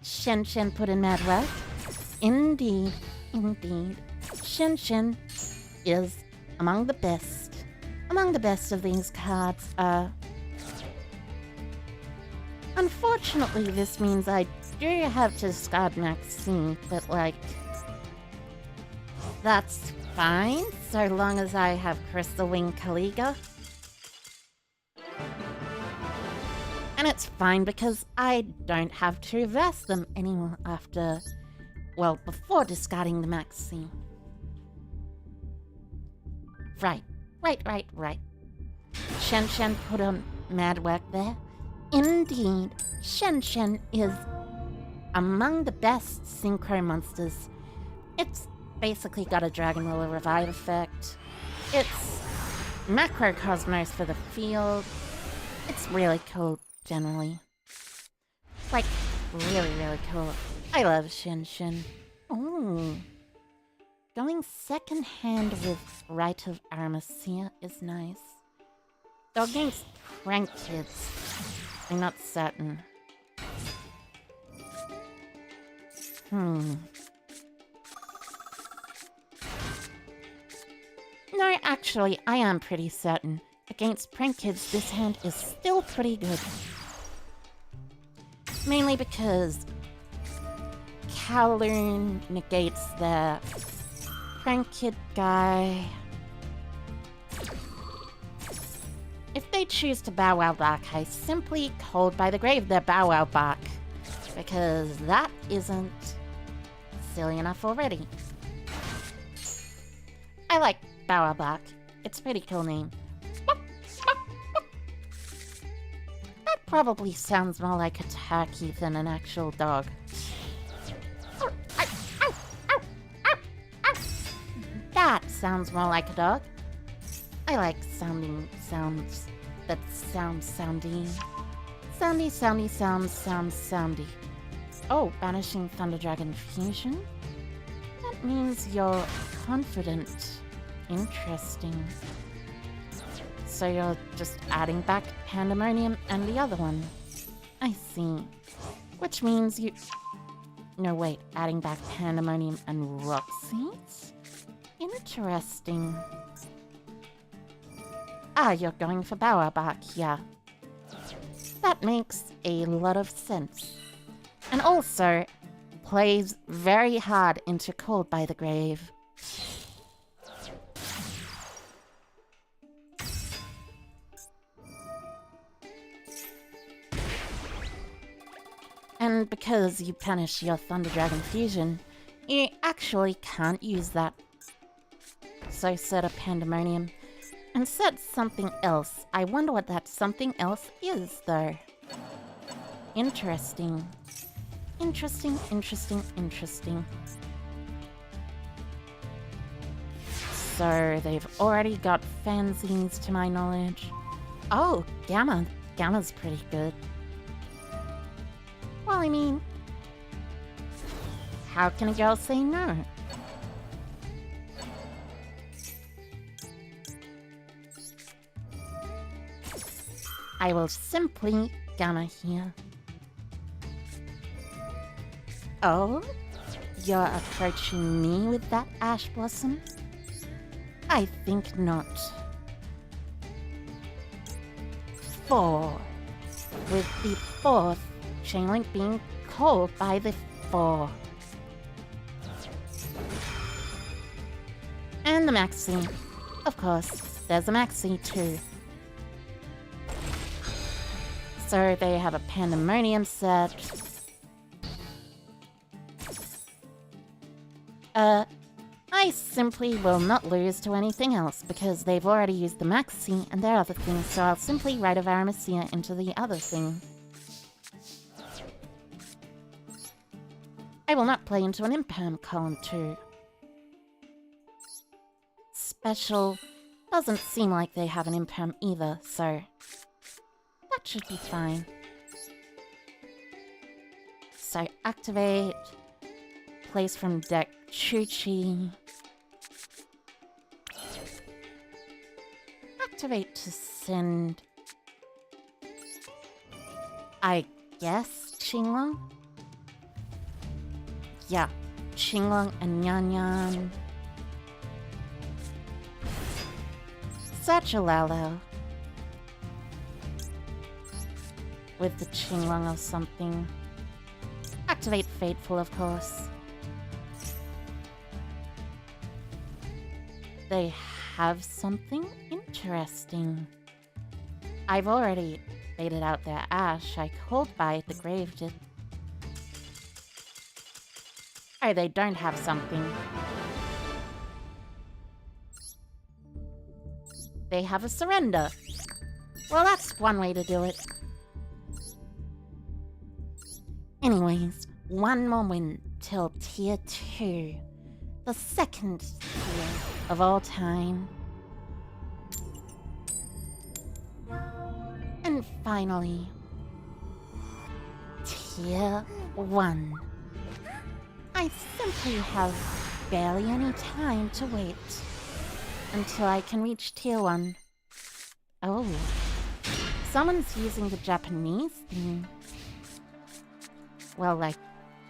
Shen Shen put in mad work. Indeed, indeed. Shen Shen is among the best. Among the best of these cards. Unfortunately, this means I do have to discard Maxine, but like, that's fine, so long as I have Crystal Wing Kaliga. And it's fine because I don't have to verse them anymore after, well, before discarding the Maxine. Right. Shen Shen put on mad work there. Indeed, Shen Shen is among the best synchro monsters. It's basically got a Dragon Ruler Revive effect. It's Macrocosmos for the field. It's really cool, generally. Like, really, really cool. I love Shen Shen. Ooh. Going second hand with Rite of Aramesia is nice. Though against Prank Kids, I'm not certain. No, actually, I am pretty certain. Against Prank Kids, this hand is still pretty good. Mainly because Kowloon negates their Prank Kid guy. If they choose to Bow Wow back, I simply hold by the grave their Bow Wow back. Because that isn't silly enough already. I like Bow Wow back. It's a pretty cool name. Probably sounds more like a turkey than an actual dog. That sounds more like a dog. I like sounding sounds that sound soundy. Soundy, soundy, sounds soundy. Oh, banishing Thunder Dragon Fusion? That means you're confident. Interesting. So you're just adding back Pandemonium and the other one. I see. Which means you... No, wait. Adding back Pandemonium and Rock Seeds? Interesting. Ah, you're going for Bower Bark, yeah. That makes a lot of sense. And also, plays very hard into Called by the Grave. And because you punish your Thunder Dragon Fusion, you actually can't use that. So set a Pandemonium and set something else. I wonder what that something else is, though. Interesting. Interesting, interesting, interesting. So they've already got fanzines to my knowledge. Oh, Gamma. Gamma's pretty good. Well, I mean, how can a girl say no? I will simply Gamma here. Oh? You're approaching me with that Ash Blossom? I think not. 4. With the 4th Chainlink being called by the 4. And the Maxi. Of course, there's a Maxi too. So they have a Pandemonium set. I simply will not lose to anything else because they've already used the Maxi and their other thing, so I'll simply write a Varamacia into the other thing. I will not play into an Imperm column 2. Special doesn't seem like they have an Imperm either, so that should be fine. So activate, place from deck Chuchi. Activate to send, I guess, Qinglong? Yeah, Qinglong and Yan Yan. Such a Lao Lao. With the Qinglong or something. Activate Fateful, of course. They have something interesting. I've already baited out their Ash. I called by the grave did. Oh, they don't have something. They have a surrender. Well, that's one way to do it. Anyways, one more win till tier 2. The second tier of all time. And finally, tier 1. I simply have barely any time to wait until I can reach tier 1. Oh, someone's using the Japanese theme. Well, like,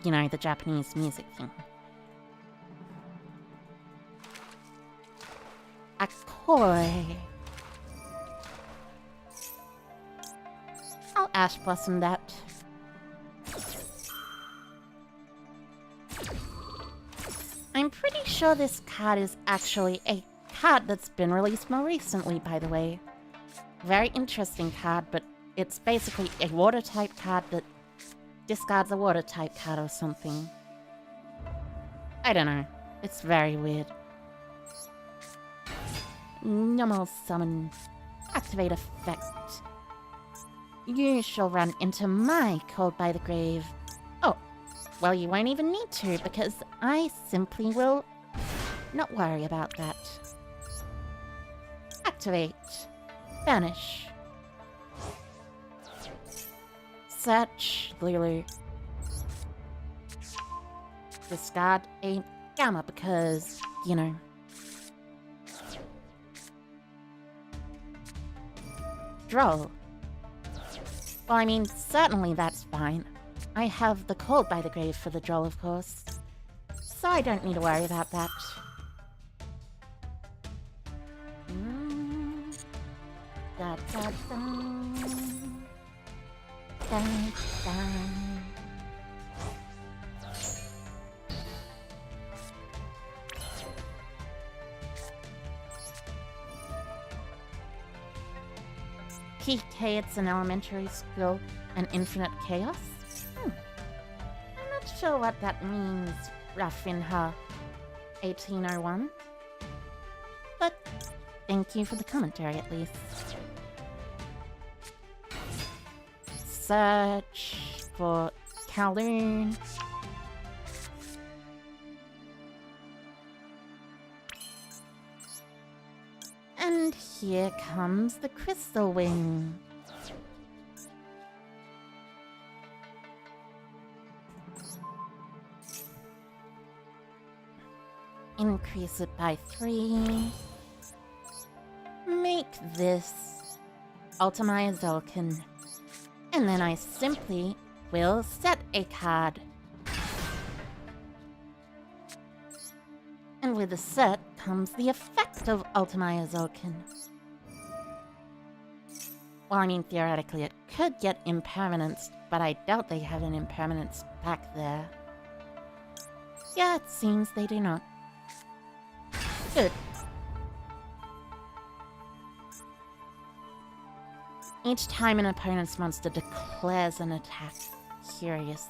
you know, the Japanese music thing. Akoi. I'll Ash Blossom that. I'm pretty sure this card is actually a card that's been released more recently, by the way. Very interesting card, but it's basically a water type card that discards a water type card or something. I don't know. It's very weird. Normal summon. Activate effect. You shall run into my Called by the Grave. Oh, well, you won't even need to, because I simply will not worry about that. Activate. Banish. Search Lulu. Discard a Gamma because, you know. Droll. Well, I mean, certainly that's fine. I have the Called by the Grave for the Droll, of course. So I don't need to worry about that. Da, da, da. Da, da. PK, it's an elementary school and infinite chaos? I'm not sure what that means, rough in her 1801. But thank you for the commentary, at least. Search for Kowloon. And here comes the Crystal Wing. Increase it by 3. Make this Ultimate Zolkin. And then I simply will set a card. And with the set comes the effect of Ultimate Zolkin. Well, I mean, theoretically it could get impermanence, but I doubt they have an impermanence back there. Yeah, it seems they do not. Good. Each time an opponent's monster declares an attack. Curious.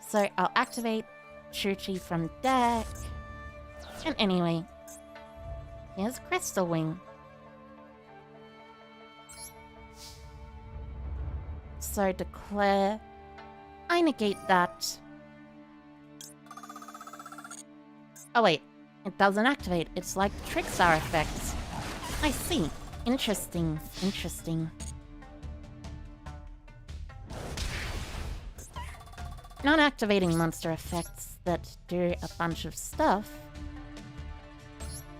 So I'll activate Chuchi from deck. And anyway, here's Crystal Wing. So declare. I negate that. Oh wait, it doesn't activate. It's like Trickstar effects. I see. Interesting. Interesting. Non-activating monster effects that do a bunch of stuff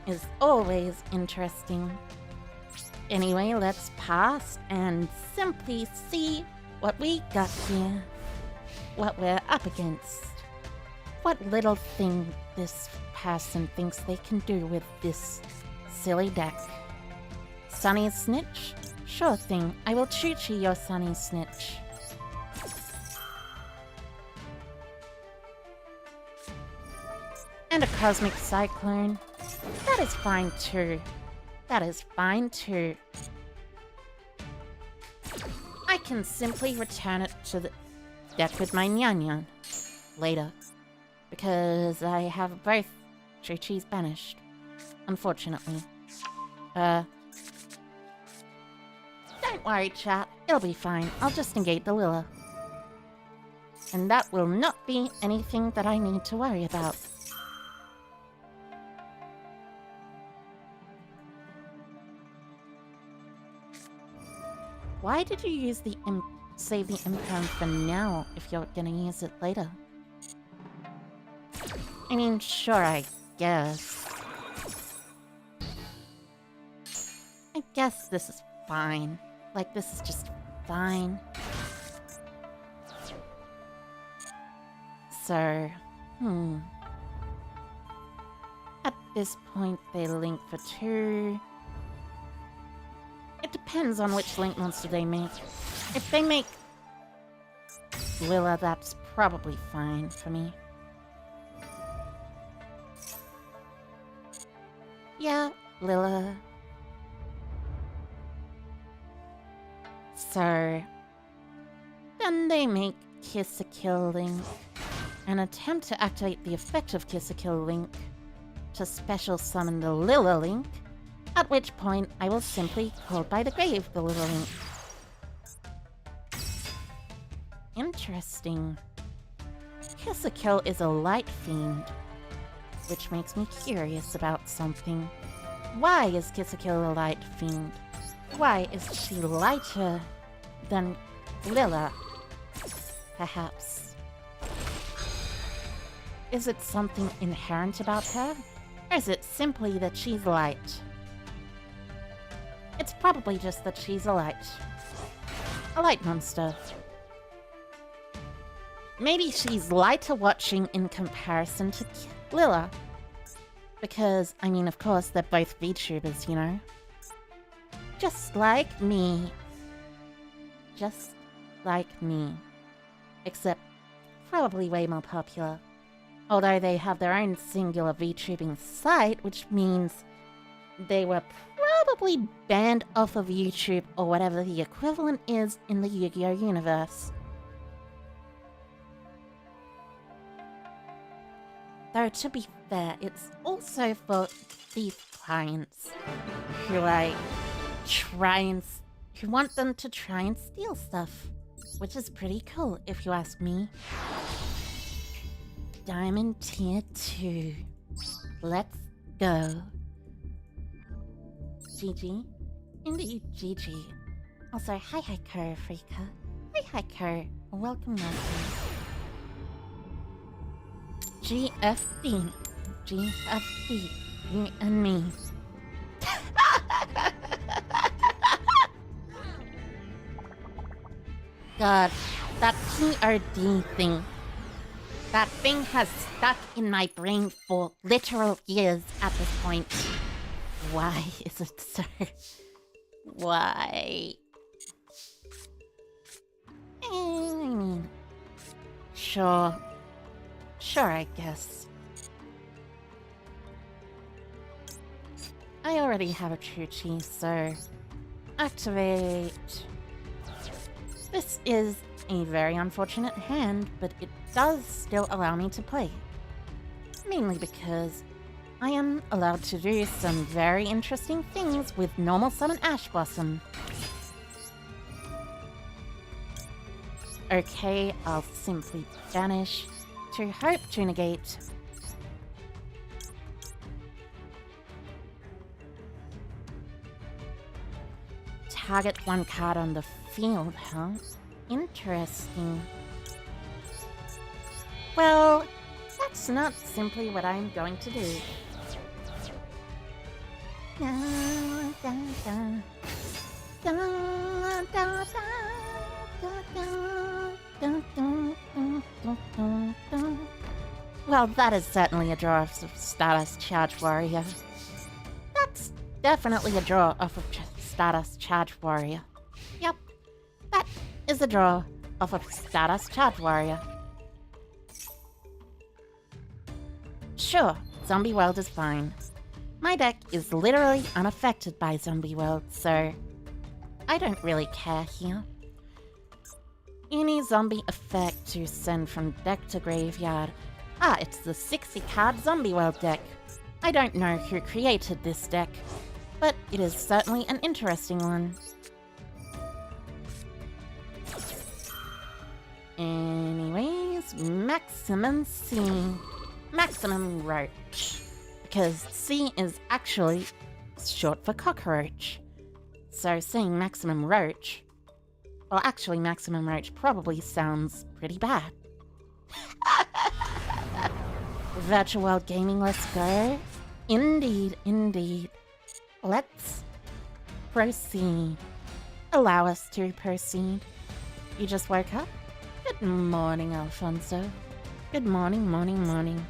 is always interesting. Anyway, let's pass and simply see what we got here. What we're up against. What little thing this person thinks they can do with this silly deck. Sunny Snitch? Sure thing, I will Chuchi your Sunny Snitch. And a Cosmic Cyclone. That is fine too. That is fine too. I can simply return it to the deck with my Nyan Nyan later. Because I have both Chuchis banished. Unfortunately. Don't worry, chat. It'll be fine. I'll just negate the Lilla. And that will not be anything that I need to worry about. Why did you use the save the imperm for now if you're gonna use it later? I mean, sure, I guess. I guess this is fine. Like, this is just fine. So, At this point, they link for 2. It depends on which link monster they make. If they make Lilla, that's probably fine for me. Yeah, Lilla. So, then they make Kiss a Kill Link and attempt to activate the effect of Kiss a Kill Link to special summon the Lilla Link, at which point I will simply Called by the Grave the Lilla Link. interesting. Kill is a light fiend, which makes me curious about something. Why is Kill a light fiend? Why is she lighter than Lilla? Perhaps. Is it something inherent about her? Or is it simply that she's light? It's probably just that she's a light. A light monster. Maybe she's lighter watching in comparison to Lilla. Because, I mean, of course, they're both Vtubers, you know? Just like me. Just like me. Except, probably way more popular. Although they have their own singular VTubing site, which means they were probably banned off of YouTube or whatever the equivalent is in the Yu-Gi-Oh! Universe. Though, to be fair, it's also for thief clients who, like, who want them to try and steal stuff. Which is pretty cool, if you ask me. Diamond Tier 2. Let's go. GG. Indeed, GG. Also, hi Ko, Freaka. Hi Ko. Welcome. GFD. GFD. You and me. God, that PRD thing. That thing has stuck in my brain for literal years at this point. Why is it so? Why? I mean, sure, I guess. I already have a Chuchi, so activate. This is a very unfortunate hand, but it does still allow me to play. Mainly because I am allowed to do some very interesting things with normal summon Ash Blossom. Okay, I'll simply banish to hope to negate. Target one card on the field, huh? Interesting. Well, that's not simply what I'm going to do. Well, that is certainly a draw off of Stardust Charge Warrior. That's definitely a draw off of Stardust Charge Warrior. Yep, that is a draw off of Stardust Charge Warrior. Sure, Zombie World is fine. My deck is literally unaffected by Zombie World, so I don't really care here. Any zombie effect to send from deck to graveyard. Ah, it's the 60-card Zombie World deck. I don't know who created this deck, but it is certainly an interesting one. Anyways, Maximum C. Maximum Roach. Because C is actually short for cockroach. So saying Maximum Roach, well, actually Maximum Roach probably sounds pretty bad. Virtual World Gaming, let's go. Indeed, indeed. Let's proceed. Allow us to proceed. You just woke up? Good morning, Alfonso. Good morning, morning.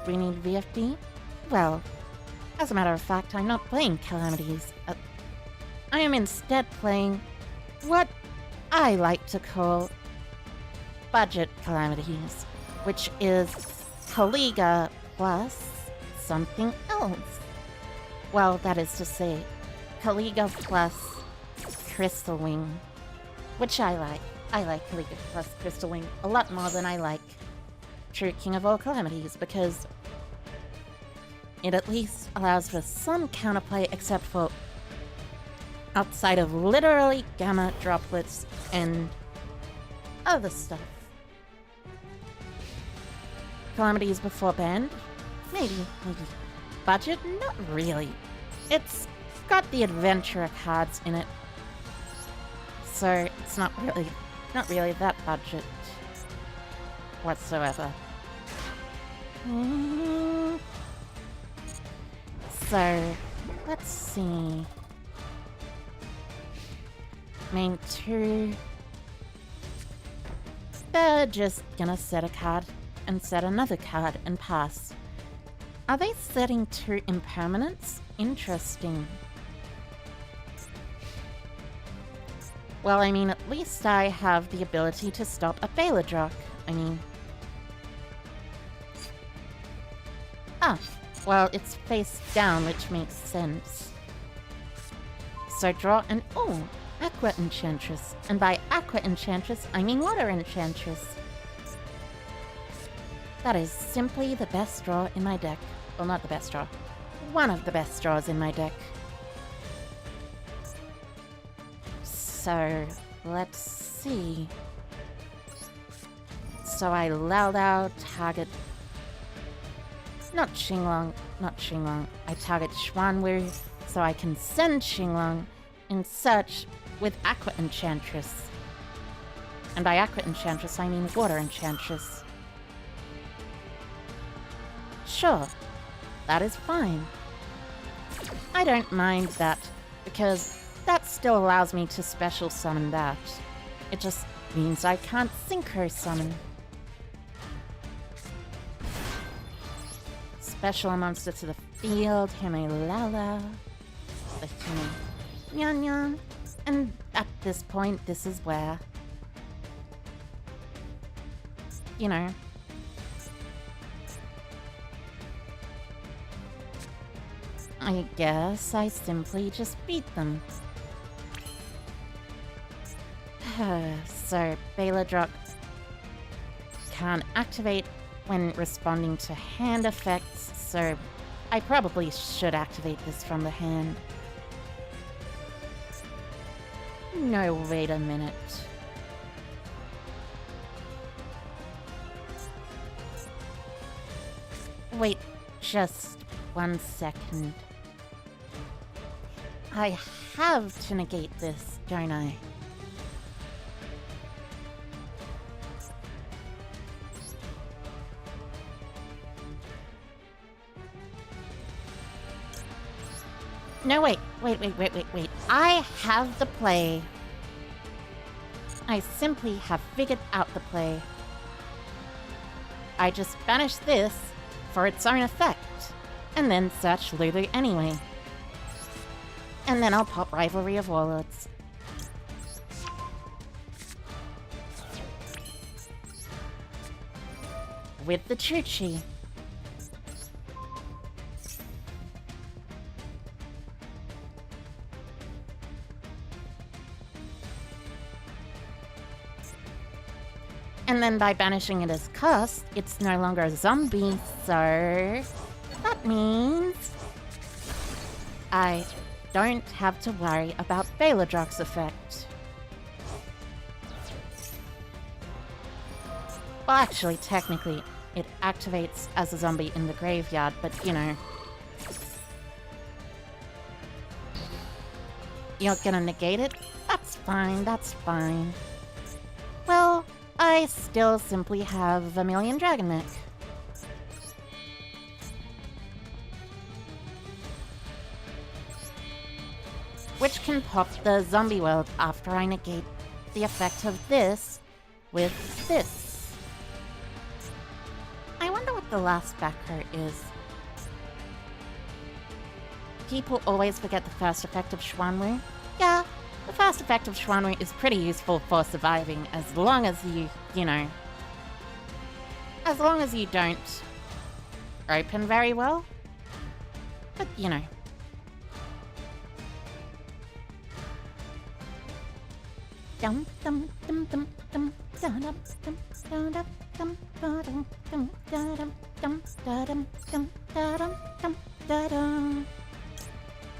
We need VFD? Well, as a matter of fact, I'm not playing Calamities. I am instead playing what I like to call budget Calamities, which is Kaliga plus something else. Well, that is to say, Kaliga plus Crystal Wing, which I like. I like Kaliga plus Crystal Wing a lot more than I like True King of all Calamities, because it at least allows for some counterplay, except for outside of literally gamma droplets and other stuff. Calamities before band? Maybe. Budget? Not really. It's got the adventurer cards in it. So it's not really that budget whatsoever. So, let's see. Main 2. They're just gonna set a card and set another card and pass. Are they setting 2 impermanents? Interesting. Well, I mean, at least I have the ability to stop a Baladrock. I mean... Ah, well, it's face down, which makes sense. So draw an... Oh, Aqua Enchantress. And by Aqua Enchantress, I mean Water Enchantress. That is simply the best draw in my deck. Well, not the best draw. One of the best draws in my deck. So, let's see. So I Lao target... Not Xinglong. I target Xuanwu, so I can send Xinglong in search with Aqua Enchantress. And by Aqua Enchantress, I mean Water Enchantress. Sure, that is fine. I don't mind that, because that still allows me to special summon that. It just means I can't synchro summon. Special a monster to the field, Himalala, the Nya, and at this point, this is where, you know, I guess I simply just beat them. So, Baladrock can't activate when responding to hand effects, so I probably should activate this from the hand. No, wait a minute. Wait just 1 second. I have to negate this, don't I? No, wait. I have the play. I simply have figured out the play. I just banish this for its own effect, and then search Lulu anyway. And then I'll pop Rivalry of Warlords. With the Chuchi. And then by banishing it as cost, it's no longer a zombie, so that means I don't have to worry about Baladrock's effect. Well, actually, technically, it activates as a zombie in the graveyard, but you know. You're gonna negate it? That's fine. Well, I still simply have Vermilion Dragon Mech. Which can pop the zombie world after I negate the effect of this with this. I wonder what the last backer is. People always forget the first effect of Xuanwu. Yeah, the first effect of Xuanwu is pretty useful for surviving as long as you know, as long as you don't open very well. But, you know.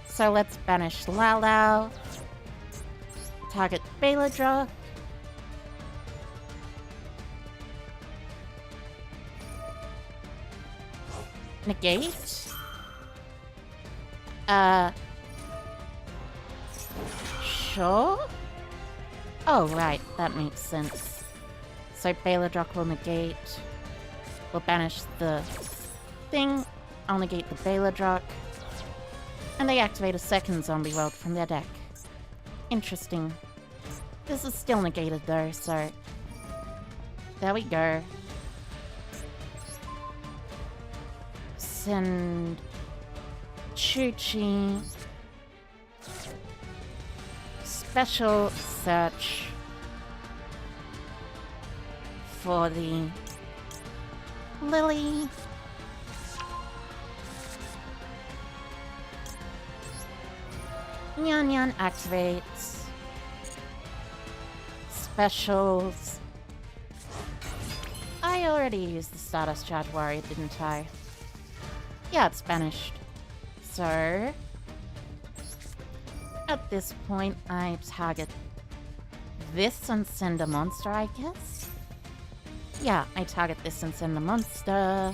So let's banish Lao. Target Baladrock. negate. Sure? Oh, right, that makes sense. So Baladrock will negate. We'll banish the thing. I'll negate the Baladrock. And they activate a second zombie world from their deck. Interesting. This is still negated though, so... There we go. Send... Chuchi... Special search... for the... Lily... Nyan Nyan activates. Specials. I already used the Stardust Charge Warrior, didn't I? Yeah, it's banished. So... At this point, I target this and send a monster, I guess? Yeah, I target this and send a monster.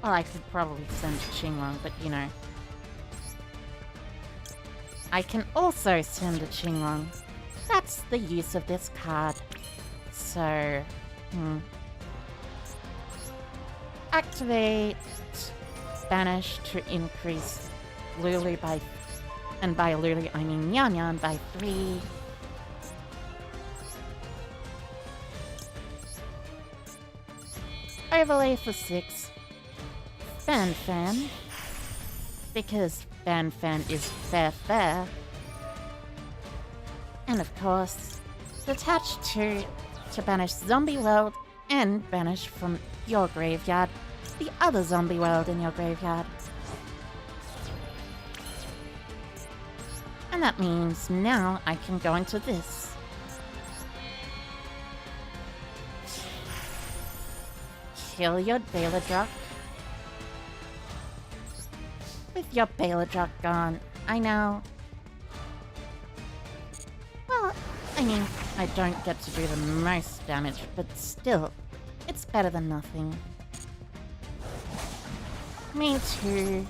Well, I could probably send Qinglong, but you know. I can also send a Qinglong. That's the use of this card. So, activate, banish to increase Lulu by, and by Lulu I mean Nyan Nyan by 3. Overlay for 6. Fan Fan, because Fan Fan is fair. And of course, detach 2 to banish Zombie World and banish from your graveyard the other Zombie World in your graveyard. And that means now I can go into this. Kill your Baladrock. With your Baladrock gone, I know. Well, I mean, I don't get to do the most damage, but still, it's better than nothing. Me too.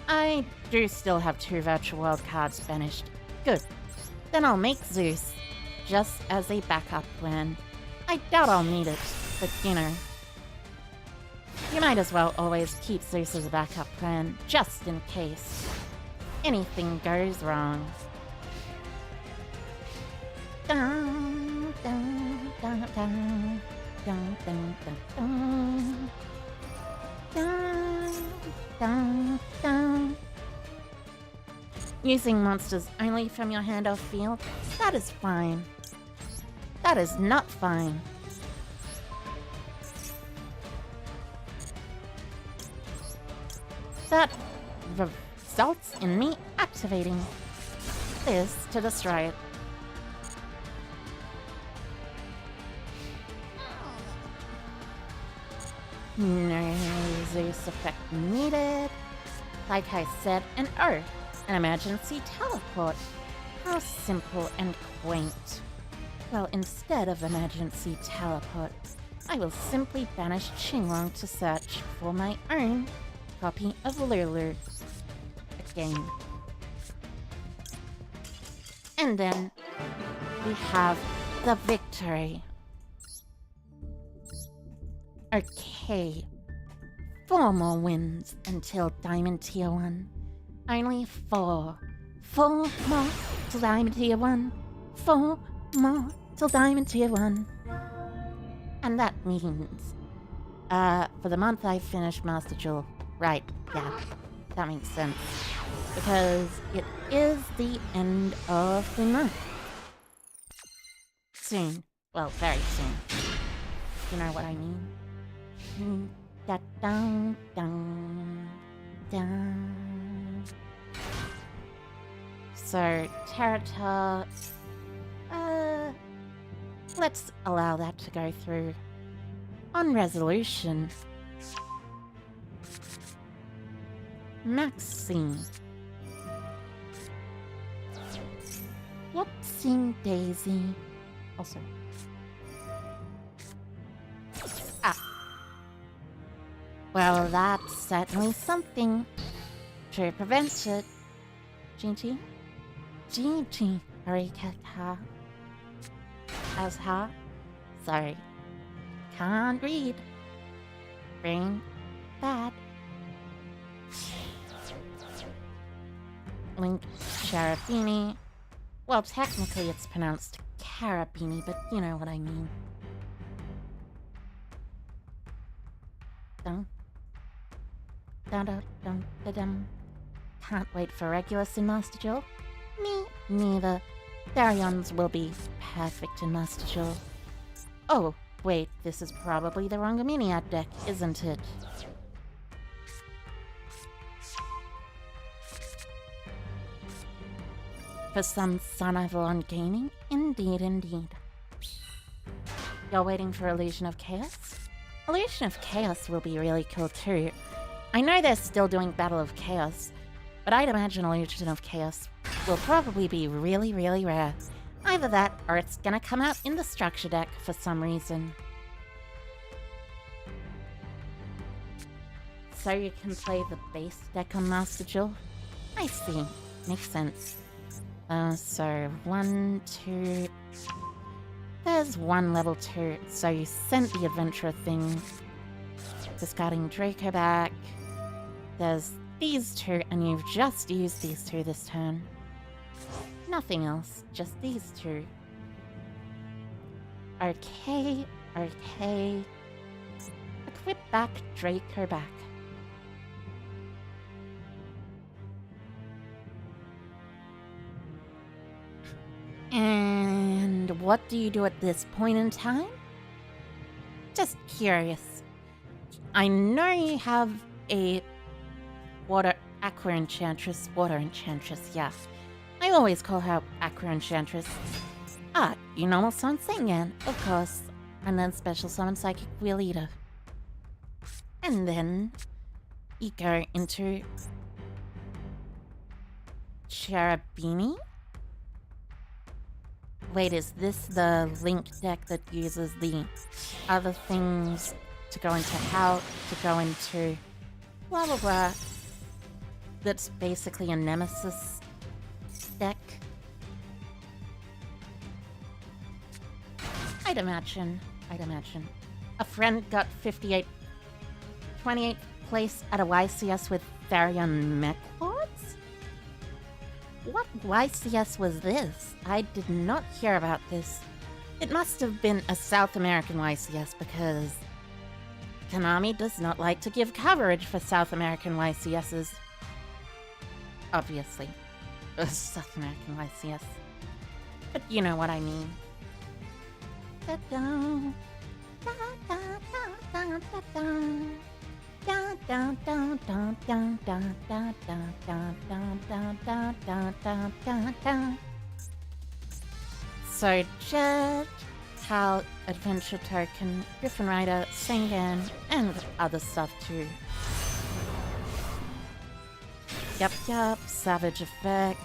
I do still have 2 Virtual World cards banished. Good. Then I'll make Zeus, just as a backup plan. I doubt I'll need it, but you know. You might as well always keep Zeus as a backup plan, just in case anything goes wrong. Dun, dun, dun, dun, dun, dun, dun, dun, dun, dun. Using monsters only from your hand or field? That is fine. That is not fine. That results in me activating this to destroy it. No Zeus effect needed. Like I said, an emergency teleport. How simple and quaint. Well, instead of emergency teleport, I will simply banish Qinglong to search for my own copy of Lulu. Again. And then we have the victory. Okay. 4 more wins until Diamond Tier 1. Only 4. 4 more till Diamond Tier 1. 4 more till Diamond Tier 1. And that means, for the month I finished Master Duel. Right, yeah, that makes sense. Because it is the end of the month. Soon. Well, very soon. You know what I mean? Da dun dun dun. So, Terratar, let's allow that to go through. On resolution, Maxine. Whoopsie daisy. Also, Ah. Well, that's certainly something to prevent it. Gigi? Gigi. Arikata. As ha? Sorry. Can't read. Brain bad. Link Cherubini. Well, technically it's pronounced Carabini, but you know what I mean. Dun. Dun dun dun dun dun. Can't wait for Regulus in Master Duel. Me neither. Therions will be perfect in Master Duel. Oh, wait, this is probably the wrong Aminiad deck, isn't it? For some Sun Avalon gaming? Indeed, indeed. You're waiting for Illusion of Chaos? Illusion of Chaos will be really cool too. I know they're still doing Battle of Chaos, but I'd imagine Illusion of Chaos will probably be really, really rare. Either that, or it's gonna come out in the structure deck for some reason. So you can play the base deck on Master Duel? I see. Makes sense. So 1, 2... There's one level 2, so you sent the adventurer thing. Discarding Draco back. There's these two, and you've just used these two this turn. Nothing else, just these two. Okay, okay. Equip back, Draco back. And what do you do at this point in time? Just curious. I know you have a Aqua Enchantress, Water Enchantress, yeah. I always call her Aqua Enchantress. Ah, you normal summon Sangan, of course. And then special summon Psychic Wheel Eater. And then you go into Cherubini? Wait, is this the Link deck that uses the other things to go into how, to go into blah blah blah? That's basically a Nemesis deck? I'd imagine. A friend got 28th place at a YCS with Therion Mech Lords? What YCS was this? I did not hear about this. It must have been a South American YCS because Konami does not like to give coverage for South American YCSs. Obviously. South American YCS. But you know what I mean. So Jet, Hal, Adventure Token, Griffin Rider, Sangan, and other stuff too. Yup, Savage Effect.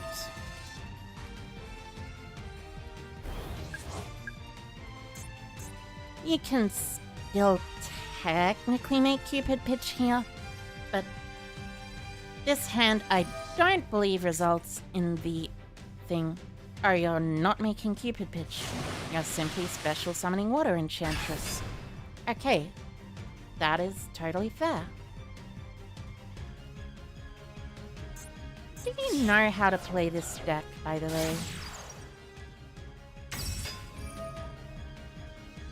You can still technically make Cupid Pitch here, but this hand I don't believe results in the thing. Oh, you're not making Cupid Pitch. You're simply special summoning Water Enchantress. Okay, that is totally fair. Do you know how to play this deck, by the way?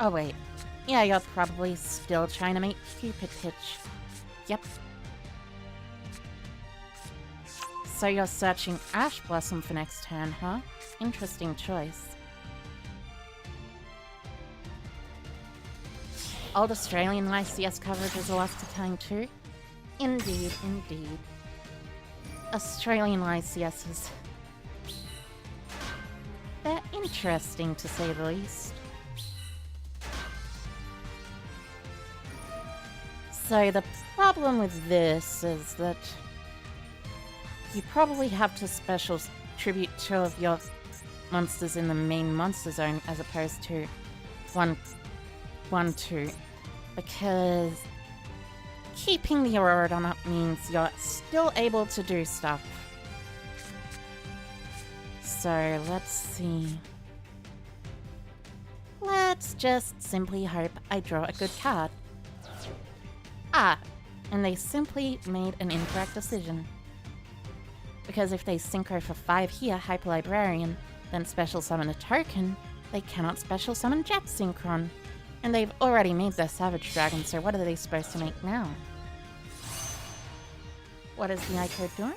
Oh wait, yeah, you're probably still trying to make Cupid Pitch. Yep. So you're searching Ash Blossom for next turn, huh? Interesting choice. Old Australian YCS coverage is a loss to time too? Indeed, indeed. Australian YCSs. They're interesting to say the least. So the problem with this is that you probably have to special tribute 2 of your monsters in the main monster zone as opposed to 1, 2. because keeping the Auroradon up means you're still able to do stuff. So let's see. Let's just simply hope I draw a good card. Ah, and they simply made an incorrect decision. Because if they synchro for 5 here, Hyper Librarian, then special summon a token, they cannot special summon Jet Synchron. And they've already made their Savage Dragon, so what are they supposed to make now? What is the Ico doing?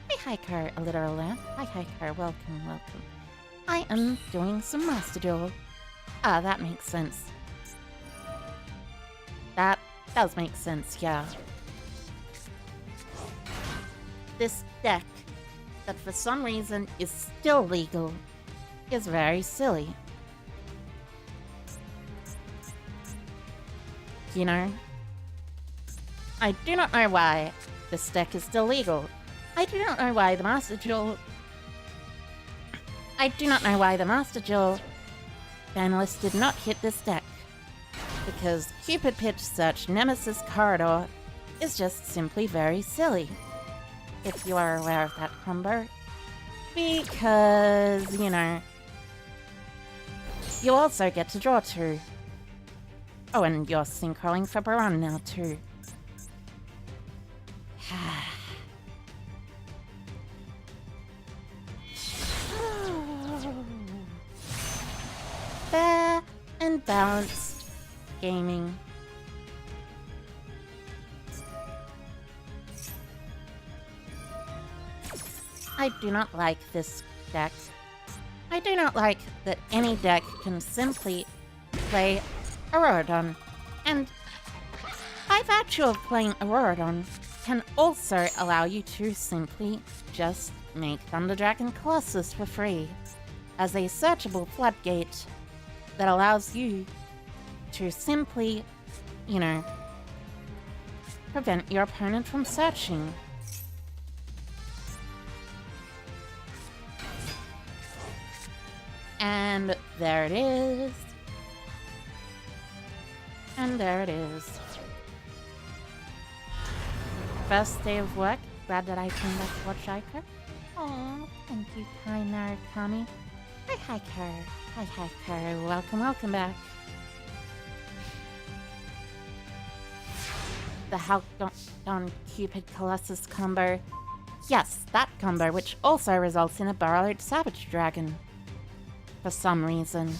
Hi Heiko, a literal lamp. Hi Heiko, welcome, welcome. I am doing some Master Duel. Ah, that makes sense. That does make sense, yeah. This deck, that for some reason is still legal, is very silly. You know? I do not know why this deck is still legal. I do not know why the Master Duel... I do not know why the Master Duel ban list did not hit this deck. Because Cupid Pitch Search Nemesis Corridor is just simply very silly. If you are aware of that combo. Because, you know, you also get to draw 2. Oh, and you're synchroing for Baron now too. Fair and balanced gaming. I do not like this deck. I do not like that any deck can simply play Auroradon, and by virtue of playing Auroradon, can also allow you to simply just make Thunder Dragon Colossus for free, as a searchable floodgate that allows you to simply, you know, prevent your opponent from searching. And there it is. And there it is. First day of work. Glad that I came back to watch Ico. Aww, thank you, kind Narukami. Hi, Kara. Hi, Kara. Welcome, welcome back. The Halcyon Cupid Colossus combo. Yes, that combo, which also results in a burrowed Savage Dragon. For some reason.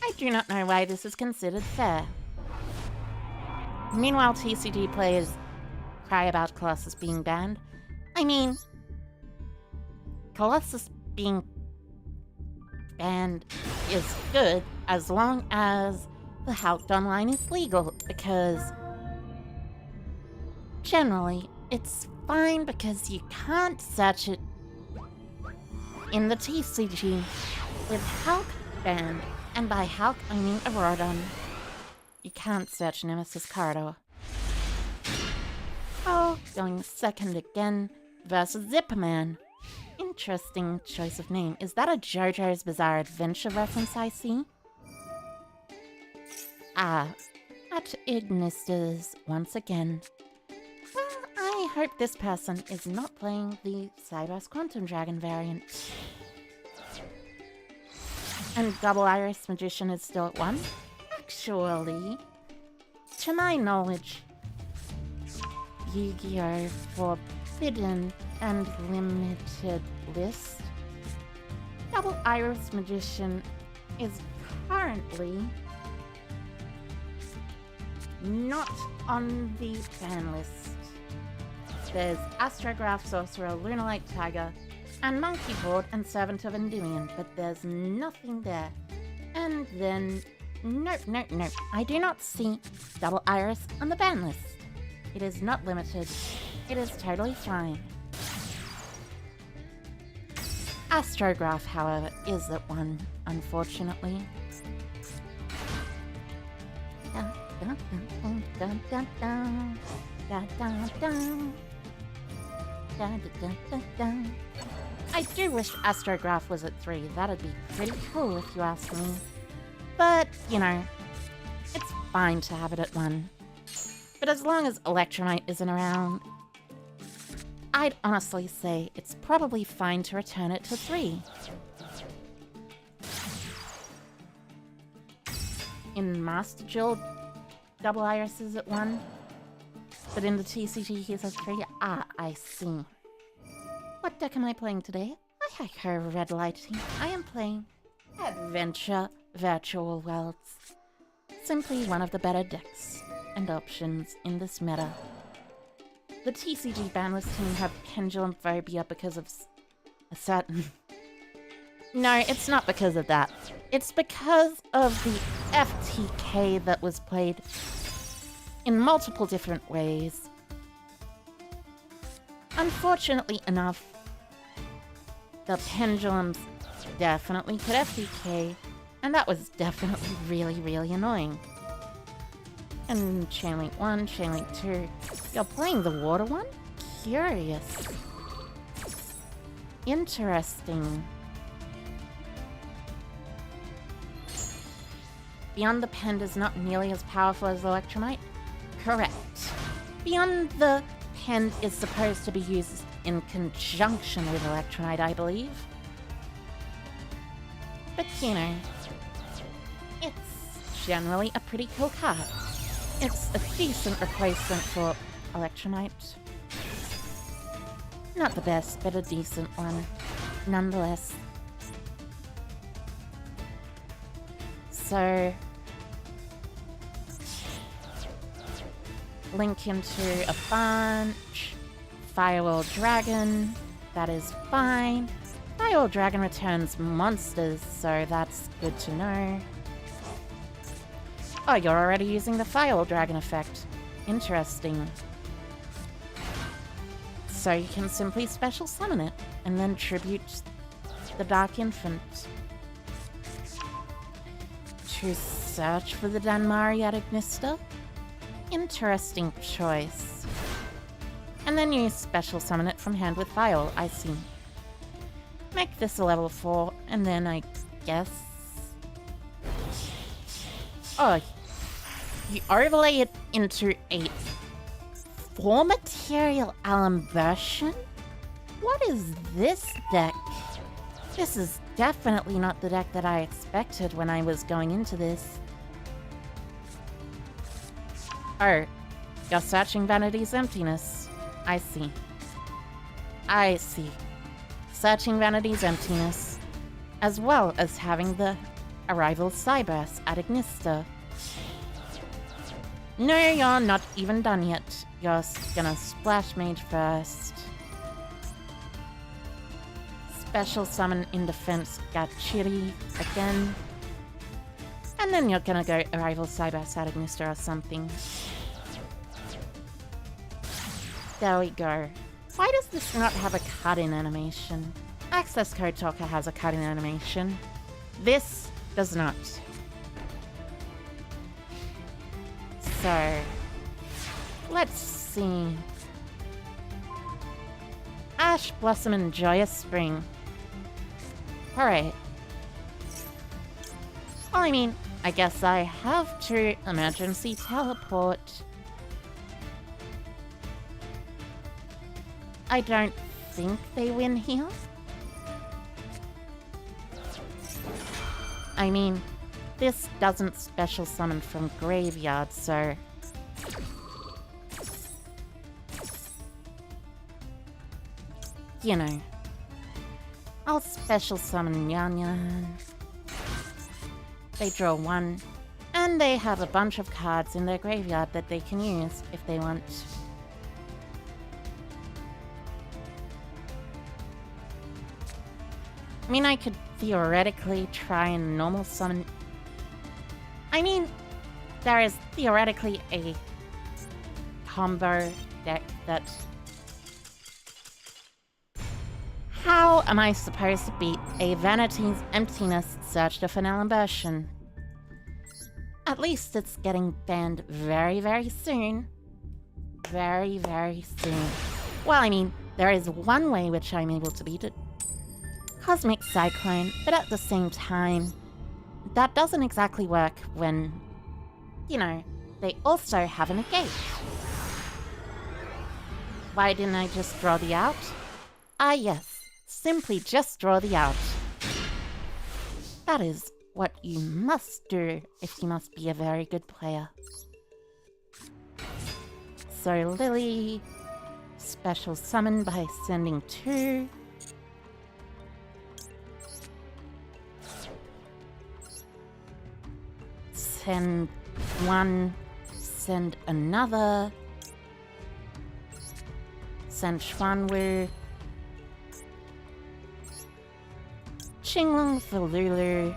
I do not know why this is considered fair. Meanwhile, TCG players cry about Colossus being banned. I mean, Colossus being banned is good as long as the Halked Online is legal, because generally it's fine because you can't search it in the TCG with Halk banned, and by Halk I mean Auroradon. You can't search Nemesis Corridor. Oh, going second again versus Zipperman. Interesting choice of name. Is that a JoJo's Bizarre Adventure reference I see? Ah, at Ignistas once again. Well, I hope this person is not playing the Cybers Quantum Dragon variant. And Double Iris Magician is still at 1? Actually, to my knowledge, Yu-Gi-Oh! Forbidden and Limited list, Double Iris Magician is currently not on the ban list. There's Astrograph, Sorcerer, Lunalight Tiger, and Monkey Board and Servant of Endymion, but there's nothing there. And then, nope. I do not see Double Iris on the ban list. It is not limited. It is totally fine. Astrograph, however, is at 1, unfortunately. I do wish Astrograph was at 3. That'd be pretty cool if you ask me. But, you know, it's fine to have it at 1. But as long as Electromite isn't around, I'd honestly say it's probably fine to return it to 3. In Master Duel, double Iris is at 1. But in the TCG, he's at 3. Ah, I see. What deck am I playing today? I like her red lighting. I am playing Adventure Virtual Worlds. Simply one of the better decks and options in this meta. The TCG banlist team have pendulum phobia because of a certain... No, it's not because of that. It's because of the FTK that was played in multiple different ways. Unfortunately enough, the pendulums definitely could FTK, and that was definitely really, really annoying. And Chainlink 1, Chainlink 2. You're playing the water one? Curious. Interesting. Beyond the Pend is not nearly as powerful as Electromite? Correct. Beyond the Pend is supposed to be used in conjunction with Electromite, I believe. But you know, it's generally a pretty cool card. It's a decent replacement for Electromite. Not the best, but a decent one, nonetheless. So, link into a bunch. Firewall Dragon, that is fine. Firewall Dragon returns monsters, so that's good to know. Oh, you're already using the Firewall Dragon effect. Interesting. So you can simply special summon it, and then tribute the Dark Infant. To search for the Danmari at Ignista? Interesting choice. And then you special summon it from hand with Viol, I see. Make this a level 4, and then I guess... Oh, you overlay it into a 4-material alum version? What is this deck? This is definitely not the deck that I expected when I was going into this. Oh, you're searching Vanity's Emptiness. I see. I see. Searching Vanity's Emptiness, as well as having the Arrival Cyberse at Ignista. No, you're not even done yet. You're gonna Splash Mage first. Special summon in defense Gachiri again. And then you're gonna go Arrival Cyberse at Ignista or something. There we go. Why does this not have a cut-in animation? Access Code Talker has a cut-in animation. This does not. So, let's see. Ash Blossom and Joyous Spring. Alright. Well, I mean, I guess I have to emergency teleport. I don't think they win here. I mean, this doesn't special summon from graveyard, so... You know. I'll special summon Yan Yan. They draw 1, and they have a bunch of cards in their graveyard that they can use if they want. I mean, I could theoretically try and normal summon... I mean, there is theoretically a combo deck that... How am I supposed to beat a Vanity's Emptiness Search to Finale version? At least it's getting banned very, very soon. Very, very soon. Well, I mean, there is one way which I'm able to beat it. Cosmic Cyclone, but at the same time, that doesn't exactly work when, you know, they also have a negate. Why didn't I just draw the out? Ah yes, simply just draw the out. That is what you must do if you must be a very good player. So Lily, special summon by sending 2. Send 1, send another. Send Xuanwu. Qinglong for Lulu.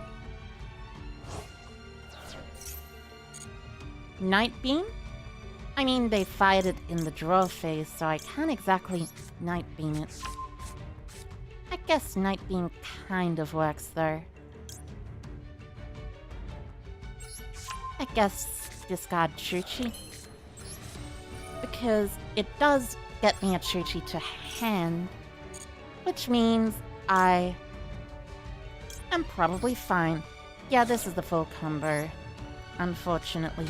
Night Beam? I mean, they fired it in the draw phase, so I can't exactly Night Beam it. I guess Night Beam kind of works, though. I guess discard Chuchi. Because it does get me a Chuchi to hand, which means I am probably fine. Yeah, this is the full combo, unfortunately.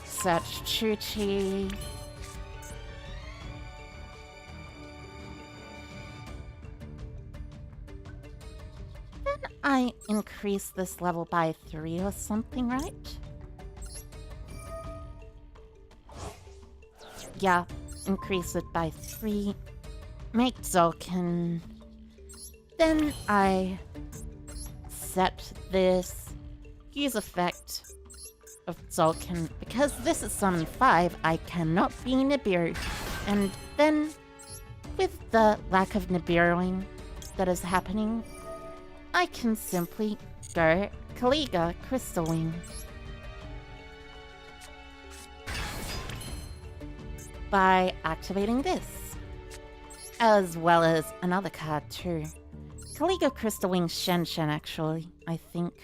Search Chuchi. Then I increase this level by 3 or something, right? Yeah, increase it by 3. Make Zolkin. Then I set this. Use effect of Zolkin. Because this is summon 5, I cannot be Nibiru. And then, with the lack of Nibiruing that is happening, I can simply go Kaliga Crystal Wing. By activating this, as well as another card too. Kaliga Crystal Wing Shen Shen, actually, I think.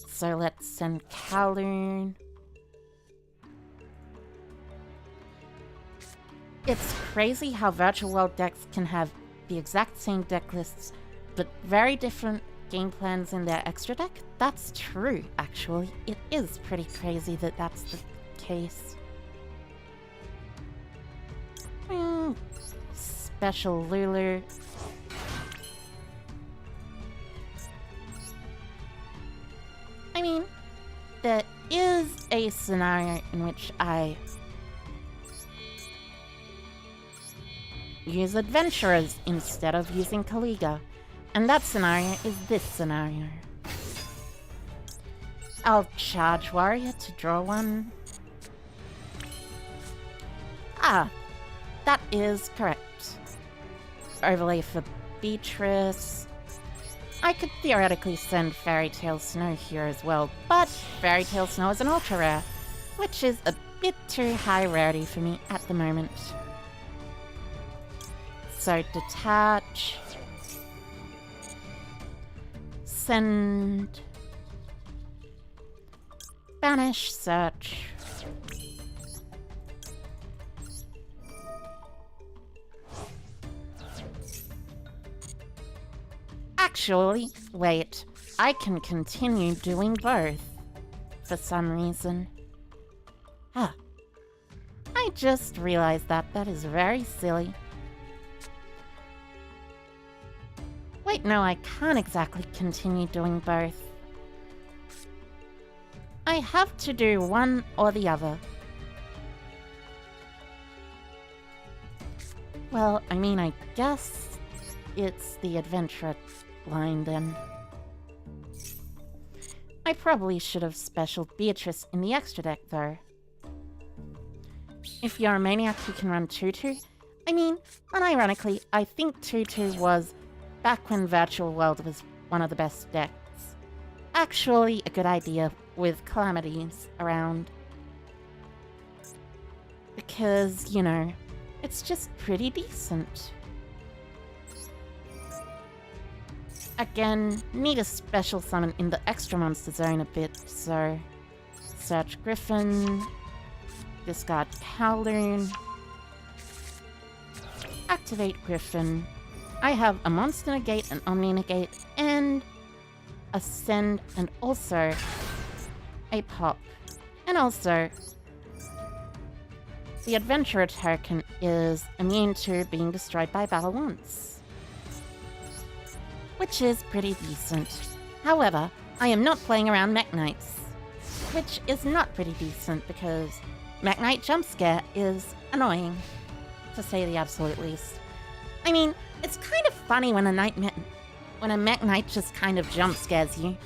So let's send Kowloon. It's crazy how virtual world decks can have the exact same deck lists, but very different game plans in their extra deck. That's true, actually. It is pretty crazy that that's the case. Special Lulu. I mean, there is a scenario in which I use Adventurers instead of using Kaliga. And that scenario is this scenario. I'll charge Warrior to draw 1. Ah, that is correct. Overlay for Beatrice. I could theoretically send Fairy Tail Snow here as well, but Fairy Tail Snow is an ultra rare, which is a bit too high rarity for me at the moment. So detach. Send. Banish, search. Actually, wait. I can continue doing both. For some reason. Ah. I just realized that. That is very silly. Wait, no, I can't exactly continue doing both. I have to do one or the other. Well, I mean, I guess it's the adventure line then. I probably should have special Beatrice in the extra deck though. If you're a maniac, you can run 2-2. I mean, unironically, I think 2-2 was, back when Virtual World was one of the best decks, actually a good idea with calamities around. Because, you know, it's just pretty decent. Again, need a special summon in the extra monster zone a bit, so search Griffin, discard Kowloon, activate Griffin, I have a monster negate, an omni negate, and a send, and also a pop. And also, the adventurer token is immune to being destroyed by battle once, which is pretty decent. However, I am not playing around Mech Knights, which is not pretty decent because Mech Knight jump scare is annoying, to say the absolute least. I mean, it's kind of funny when a Mech Knight just kind of jump scares you,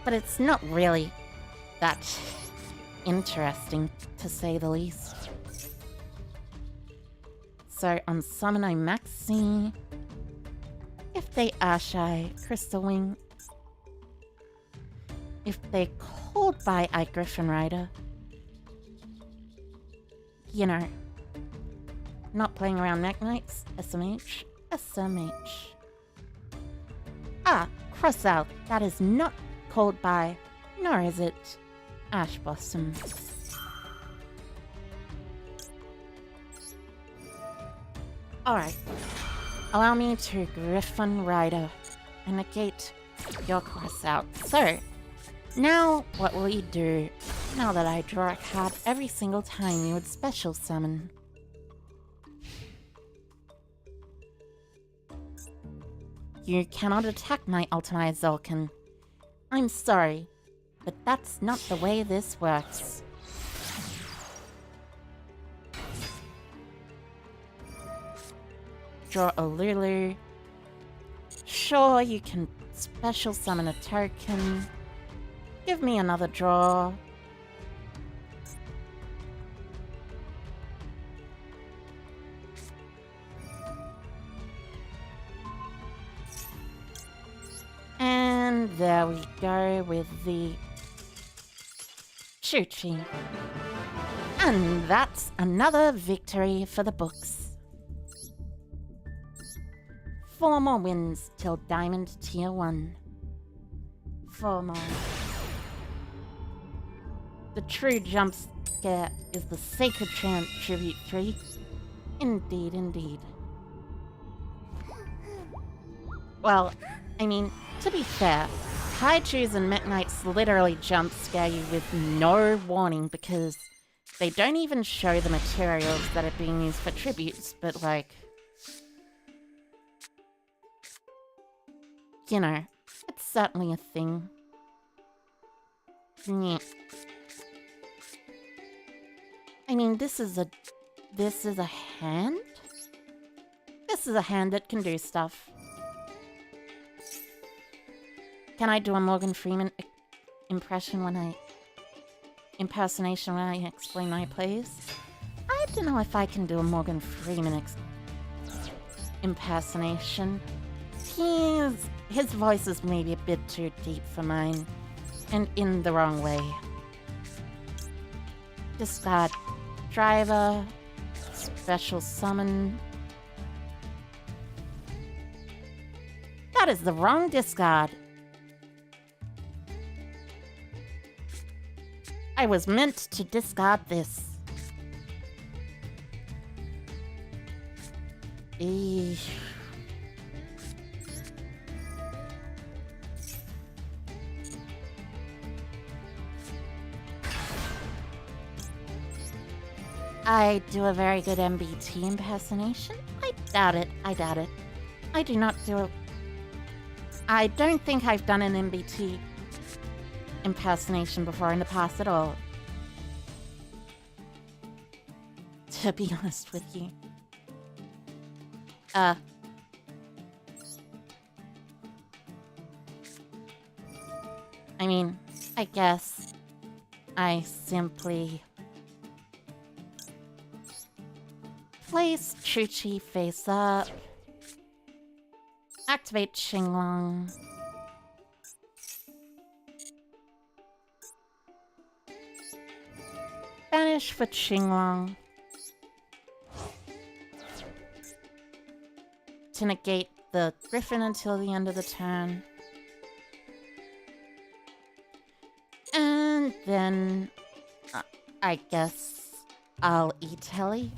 but it's not really that interesting, to say the least. So on summon I maxi. If they are shy, Crystal Wing. If they called by I Griffin Rider. You know, not playing around Mech Knights, SMH, SMH. Ah, cross out, that is not called by, nor is it Ash Blossom. Alright, allow me to Griffin Rider and negate your cross out. So, now what will you do now that I draw a card every single time you would special summon? You cannot attack my Ultimate Zolkin. I'm sorry, but that's not the way this works. Draw a Lulu. Sure, you can special summon a token. Give me another draw. And there we go with the Chuchi. And that's another victory for the books. 4 more wins till Diamond Tier 1. 4 more. The true jump scare is the Sacred Champ Tribute 3. Indeed, indeed. Well, I mean, to be fair, Kaijus and Mech Knights literally jump scare you with no warning because they don't even show the materials that are being used for tributes, but like, you know, it's certainly a thing. Yeah. I mean, this is a hand? This is a hand that can do stuff. Can I do a Morgan Freeman impersonation when I explain my plays? I don't know if I can do a Morgan Freeman impersonation. His voice is maybe a bit too deep for mine, and in the wrong way. Discard driver, special summon. That is the wrong discard. I was meant to discard this. Eesh. I do a very good MBT impersonation? I doubt it. I doubt it. I do not do it. I don't think I've done an MBT impersonation before in the past at all. To be honest with you. I mean, I guess I simply place Chuchi face up, activate Qinglong, banish for Qinglong to negate the Griffin until the end of the turn. And then I guess I'll E-Telly.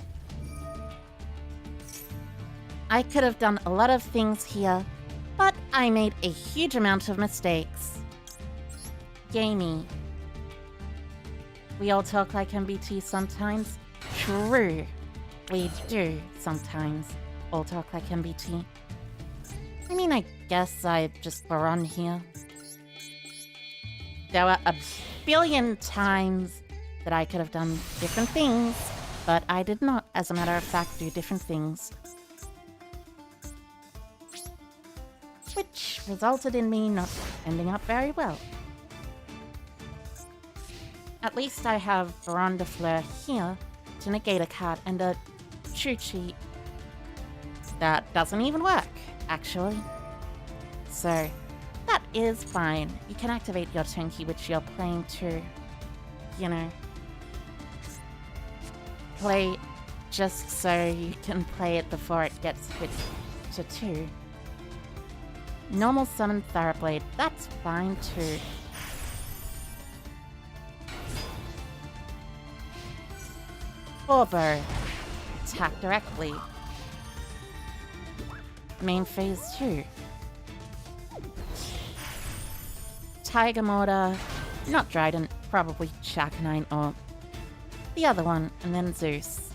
I could have done a lot of things here, but I made a huge amount of mistakes. Yay me. We all talk like MBT sometimes. True. We do sometimes all talk like MBT. I mean, I guess I just were on here. There were a billion times that I could have done different things, but I did not, as a matter of fact, do different things. Which resulted in me not ending up very well. At least I have Baron de Fleur here to negate a card and a Chuchi that doesn't even work, actually. So, that is fine. You can activate your Tenki, which you're playing to, you know, play just so you can play it before it gets switched to 2. Normal summon Therablade, that's fine too. Bobo, attack directly. Main phase 2. Tiger Mortar, not Dryden, probably Chakanine or the other one, and then Zeus.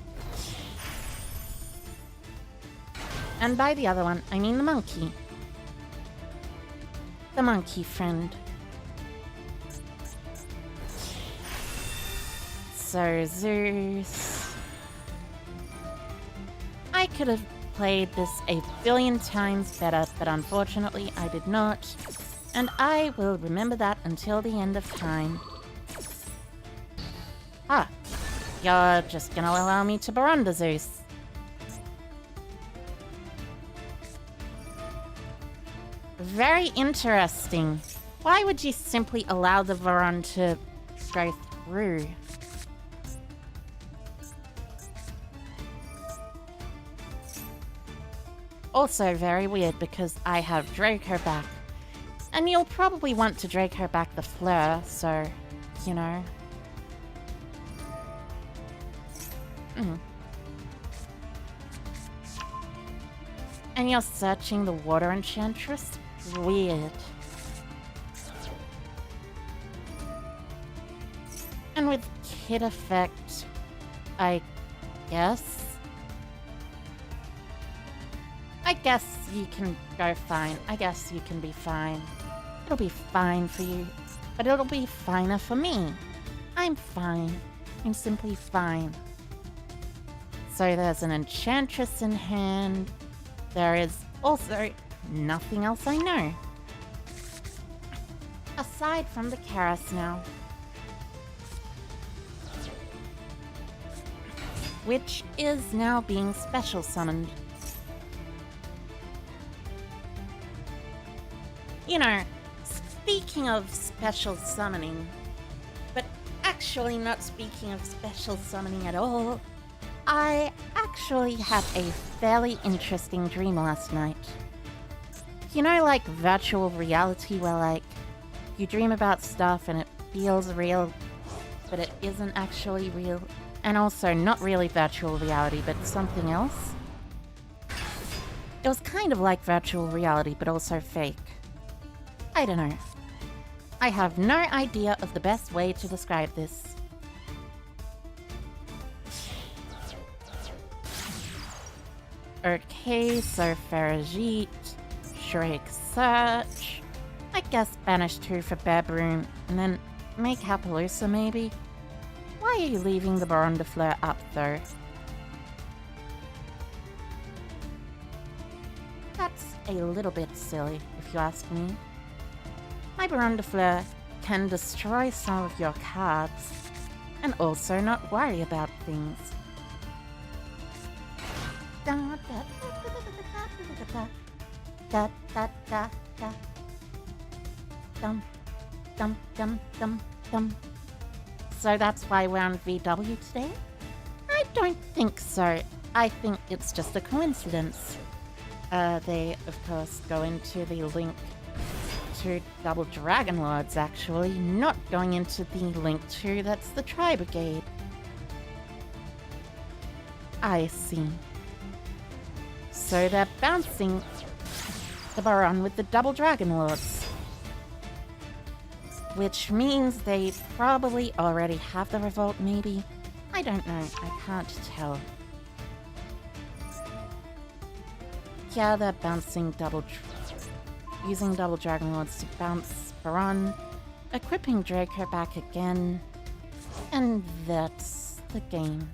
And by the other one, I mean the monkey. The monkey friend. So, Zeus. I could have played this a billion times better, but unfortunately I did not. And I will remember that until the end of time. Ah, you're just gonna allow me to Baron the Zeus. Very interesting. Why would you simply allow the Baron to go through? Also very weird because I have Draco back. And you'll probably want to Draco back the Fleur, so, you know. And you're searching the Water Enchantress? Weird. And with Kid Effect, I guess you can go fine. I guess you can be fine. It'll be fine for you, but it'll be finer for me. I'm fine. I'm simply fine. So there's an Enchantress in hand. There is also nothing else I know. Aside from the Karas now. Which is now being special summoned. You know, speaking of special summoning, but actually not speaking of special summoning at all, I actually had a fairly interesting dream last night. You know, like virtual reality where, like, you dream about stuff and it feels real, but it isn't actually real, and also not really virtual reality, but something else? It was kind of like virtual reality, but also fake. I don't know. I have no idea of the best way to describe this. Okay, so Farajit, Shrek Search, I guess Banish 2 for Babroon, and then make Happaloosa maybe? Why are you leaving the Baron de Fleur up though? That's a little bit silly, if you ask me. My Baron de Fleur can destroy some of your cards, and also not worry about things. So that's why we're on VW today? I don't think so. I think it's just a coincidence. They, of course, go into the link to Double Dragon Lords, actually, not going into the link to that's the Tri-Brigade. I see. So they're bouncing the Baron with the double Dragon Lords. Which means they probably already have the revolt, maybe? I don't know, I can't tell. Yeah, they're bouncing using double Dragon Lords to bounce Baron, equipping Draco back again, and that's the game.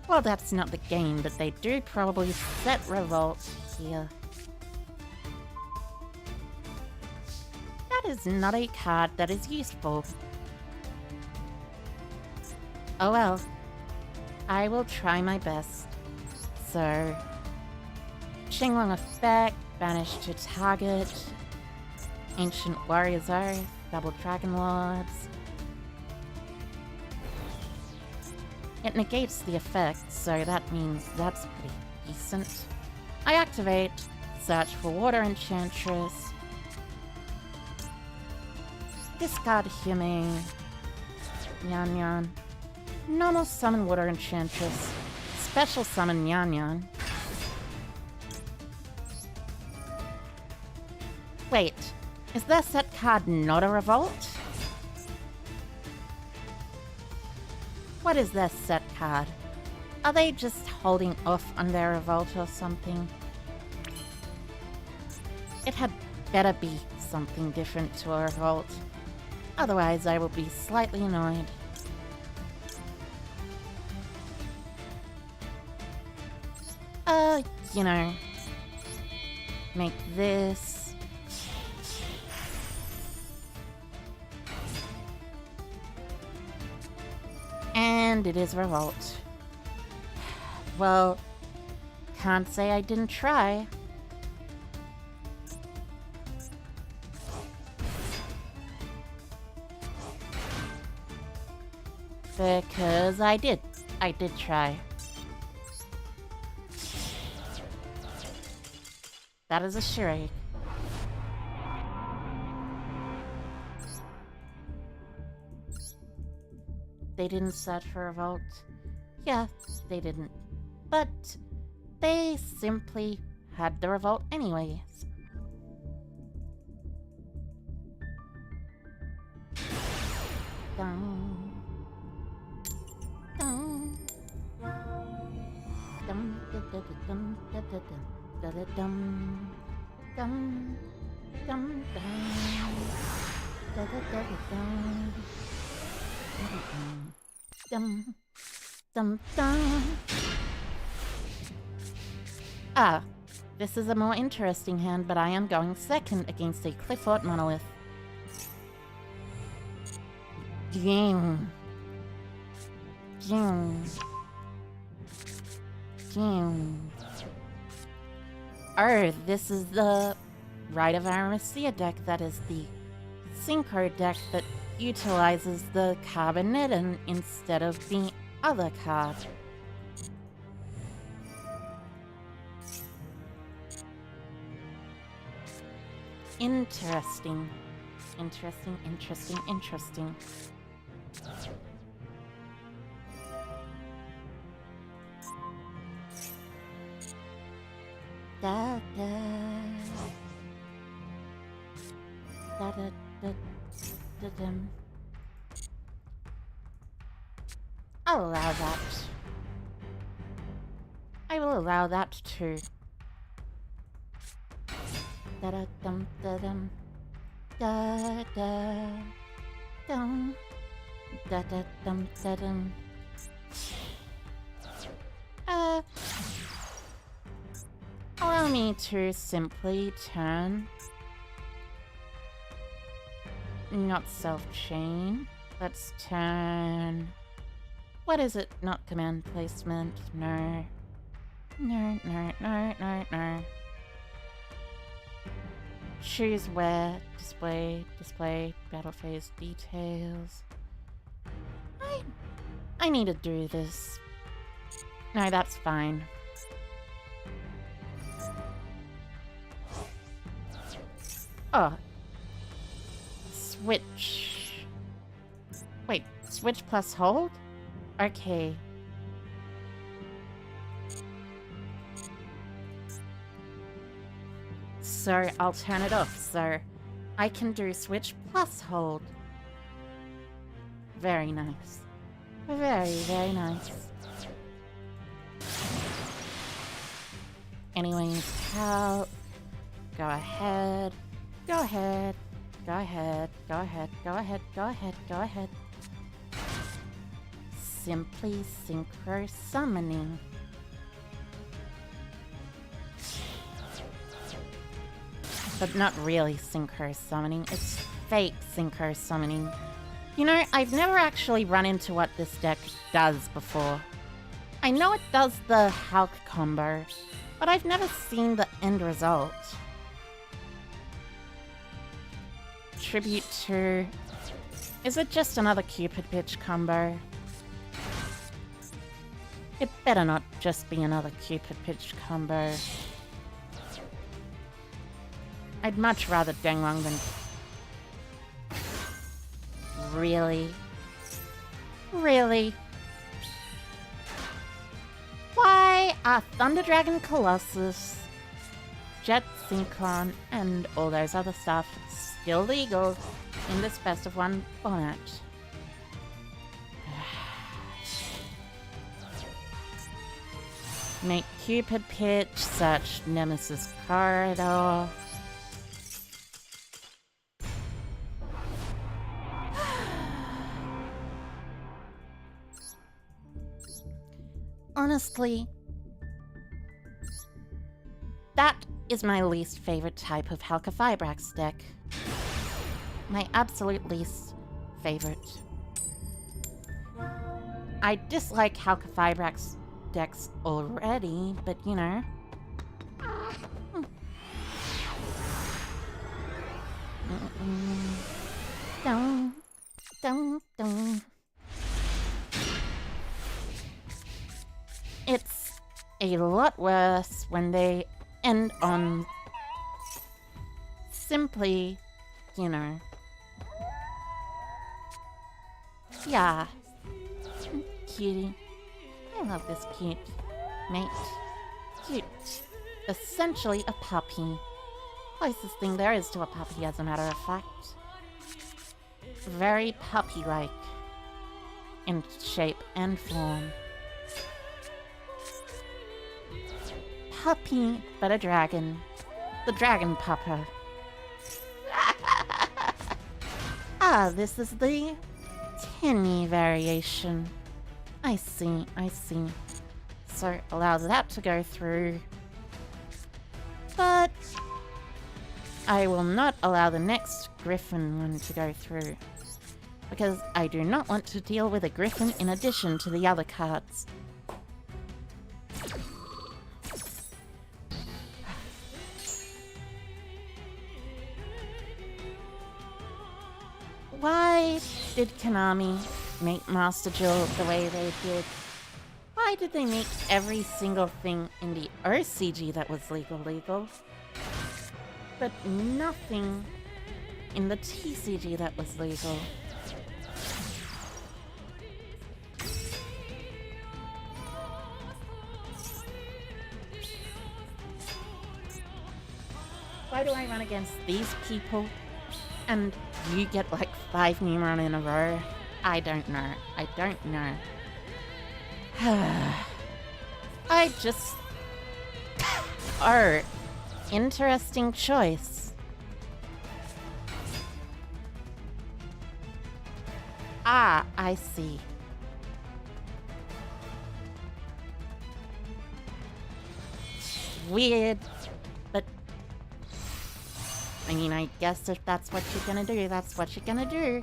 Well, that's not the game, but they do probably set revolt here. That is not a card that is useful. Oh well. I will try my best. So, Xinglong effect, banish to target, Ancient Warrior's Oath, double Dragon Lords. It negates the effect, so that means that's pretty decent. I activate, search for Water Enchantress, discard Hyume, Nyan Nyan, normal summon Water Enchantress, special summon Nyan Nyan. Wait, is their set card not a revolt? What is their set card? Are they just holding off on their revolt or something? It had better be something different to a revolt. Otherwise, I will be slightly annoyed. You know, make this. And it is revolt. Well, can't say I didn't try. Because I did try. That is a charade. They didn't search for revolt. Yeah, they didn't. But they simply had the revolt anyways. Dum. Dum. Dum da da da dum da da da da dum dum dum dum da da da dum dum dum dum. Ah, this is a more interesting hand, but I am going second against a Clifford Monolith. Ging. Ging. Ging. Oh, this is the Rite of Aramecia deck. That is the Synchro deck that utilizes the Carbonetin instead of the other card. Interesting. Interesting, interesting, interesting. Da da da da da da dum. I'll allow that. I will allow that too. Da da dum da dum. Da da dum. Da da dum da dum. Allow me to simply turn. Not self-chain. Let's turn. What is it? Not command placement. No. No, no, no, no, no. Choose where. Display. Display. Battle phase details. I need to do this. No, that's fine. Oh. Switch. Wait, switch plus hold? Okay. So I'll turn it off, so I can do switch plus hold. Very nice. Very, very nice. Anyways, Cal, go ahead, go ahead, go ahead, go ahead, go ahead, go ahead, go ahead. Simply synchro summoning. But not really synchro summoning, it's fake synchro summoning. You know, I've never actually run into what this deck does before. I know it does the Hulk combo, but I've never seen the end result. Tribute to... Is it just another Cupid pitch combo? It better not just be another Cupid pitch combo. I'd much rather Denglong than... Really? Really? Why are Thunder Dragon Colossus, Jet Synchron, and all those other stuff still legal in this best of one format? Make Cupid pitch, search Nemesis corridor. Honestly, that is my least favorite type of Halka-Fibrax deck. My absolute least favorite. I dislike Halka-Fibrax decks already, but you know. Don't. It's a lot worse when they end on simply, you know. Yeah. Cutie. I love this cute mate. Cute. Essentially a puppy. Closest thing there is to a puppy, as a matter of fact. Very puppy-like in shape and form. Puppy, but a dragon. The dragon pupper. Ah, this is the tinny variation. I see. So allow that to go through. But I will not allow the next Griffin one to go through. Because I do not want to deal with a Griffin in addition to the other cards. Why did Konami make Master Duel the way they did? Why did they make every single thing in the OCG that was legal, but nothing in the TCG that was legal? Why do I run against these people and you get like 5 Nemeron in a row? I don't know. I just... Oh, interesting choice. Ah, I see. Weird, but... I mean, I guess if that's what you're gonna do, that's what you're gonna do.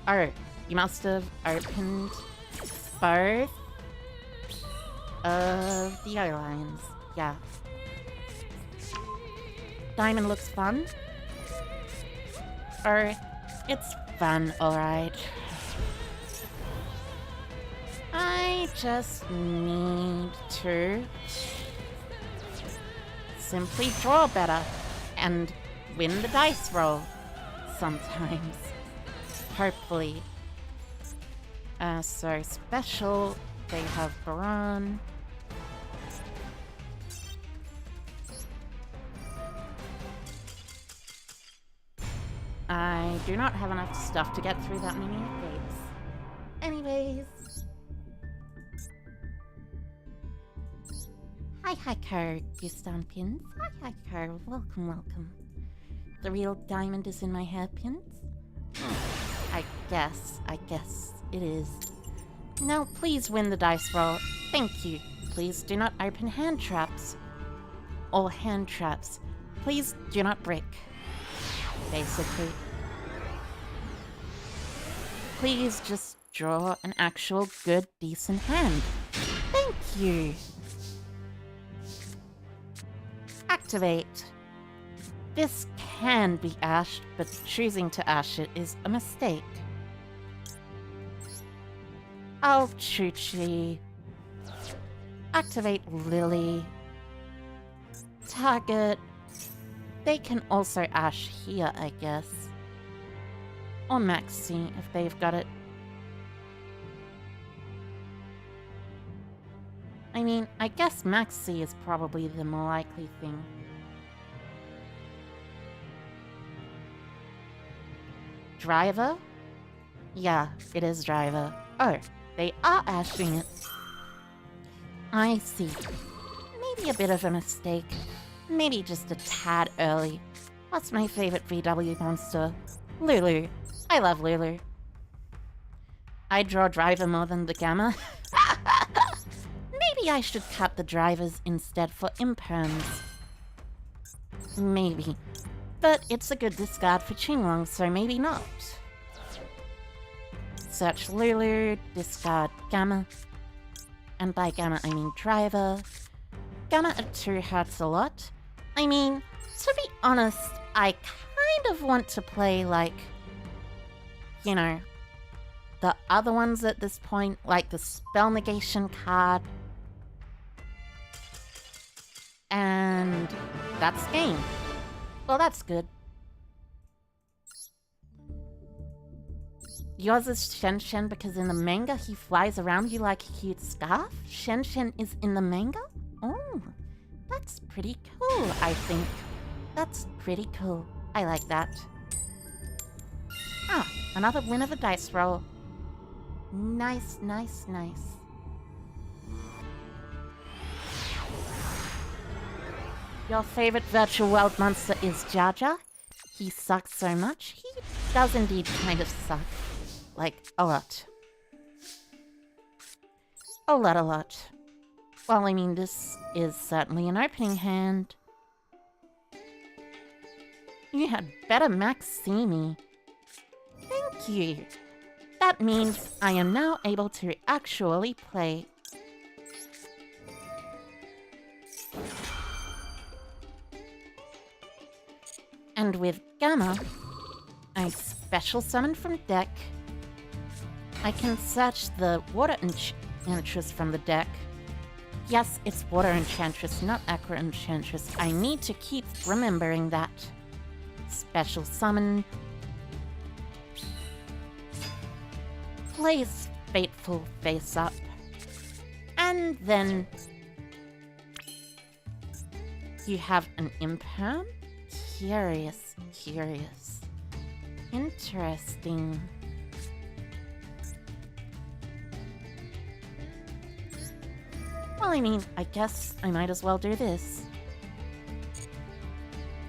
Oh, you must have opened both of the O-lines. Yeah. Diamond looks fun. Oh, it's fun, alright. I just need to simply draw better and win the dice roll sometimes. Hopefully. So special, they have Baron. I do not have enough stuff to get through that many gates. Anyways. Hi, Hiker, Gustan Pins. Hi, Hiker. Welcome, welcome. The real diamond is in my hairpins? I guess it is. Now, please win the dice roll. Thank you. Please do not open hand traps. Or hand traps. Please do not brick. Basically. Please just draw an actual good, decent hand. Thank you. Activate. This can be ashed, but choosing to ash it is a mistake. Oh, Chuchi. Activate Lily. Target. They can also ash here, I guess. Or Maxi, if they've got it. I mean, I guess Maxi is probably the more likely thing. Driver? Yeah, it is Driver. Oh, they are ashing it. I see. Maybe a bit of a mistake. Maybe just a tad early. What's my favorite VW monster? Lulu. I love Lulu. I draw Driver more than the Gamma. Maybe I should cut the drivers instead for imperms. Maybe. But it's a good discard for Qinglong, so maybe not. Search Lulu, discard Gamma. And by Gamma I mean Driver. Gamma at 2 hurts a lot. I mean, to be honest, I kind of want to play like, you know, the other ones at this point, like the spell negation card. And that's game. Well, that's good. Yours is Shen Shen because in the manga he flies around you like a cute scarf? Shen Shen is in the manga? Oh, that's pretty cool, I think. That's pretty cool. I like that. Ah, another win of a dice roll. Nice, nice, nice. Your favorite virtual world monster is Jar Jar? He sucks so much. He does indeed kind of suck. Like, a lot. A lot. Well, I mean, this is certainly an opening hand. You had better Max see me. Thank you. That means I am now able to actually play. And with Gamma, I special summon from deck. I can search the Water Enchantress from the deck. Yes, it's Water Enchantress, not Aqua Enchantress. I need to keep remembering that. Special summon. Plays Fateful face up. And then you have an Imperm? Curious. Interesting. Well, I mean, I guess I might as well do this.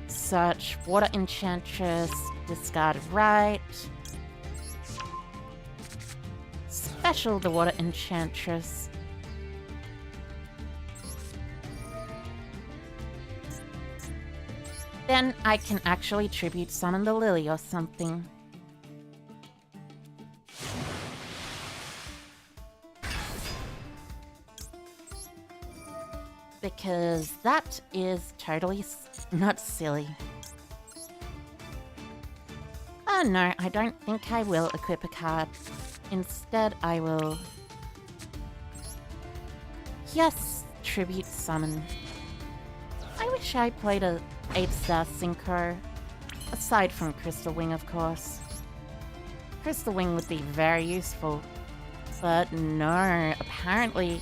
Search Water Enchantress, discard right. Special the Water Enchantress. Then I can actually tribute summon the Lily or something. Because that is totally not silly. Oh no, I don't think I will equip a card. Instead, I will... Yes, tribute summon. I wish I played a 8-star Synchro. Aside from Crystal Wing, of course. Crystal Wing would be very useful. But no, apparently...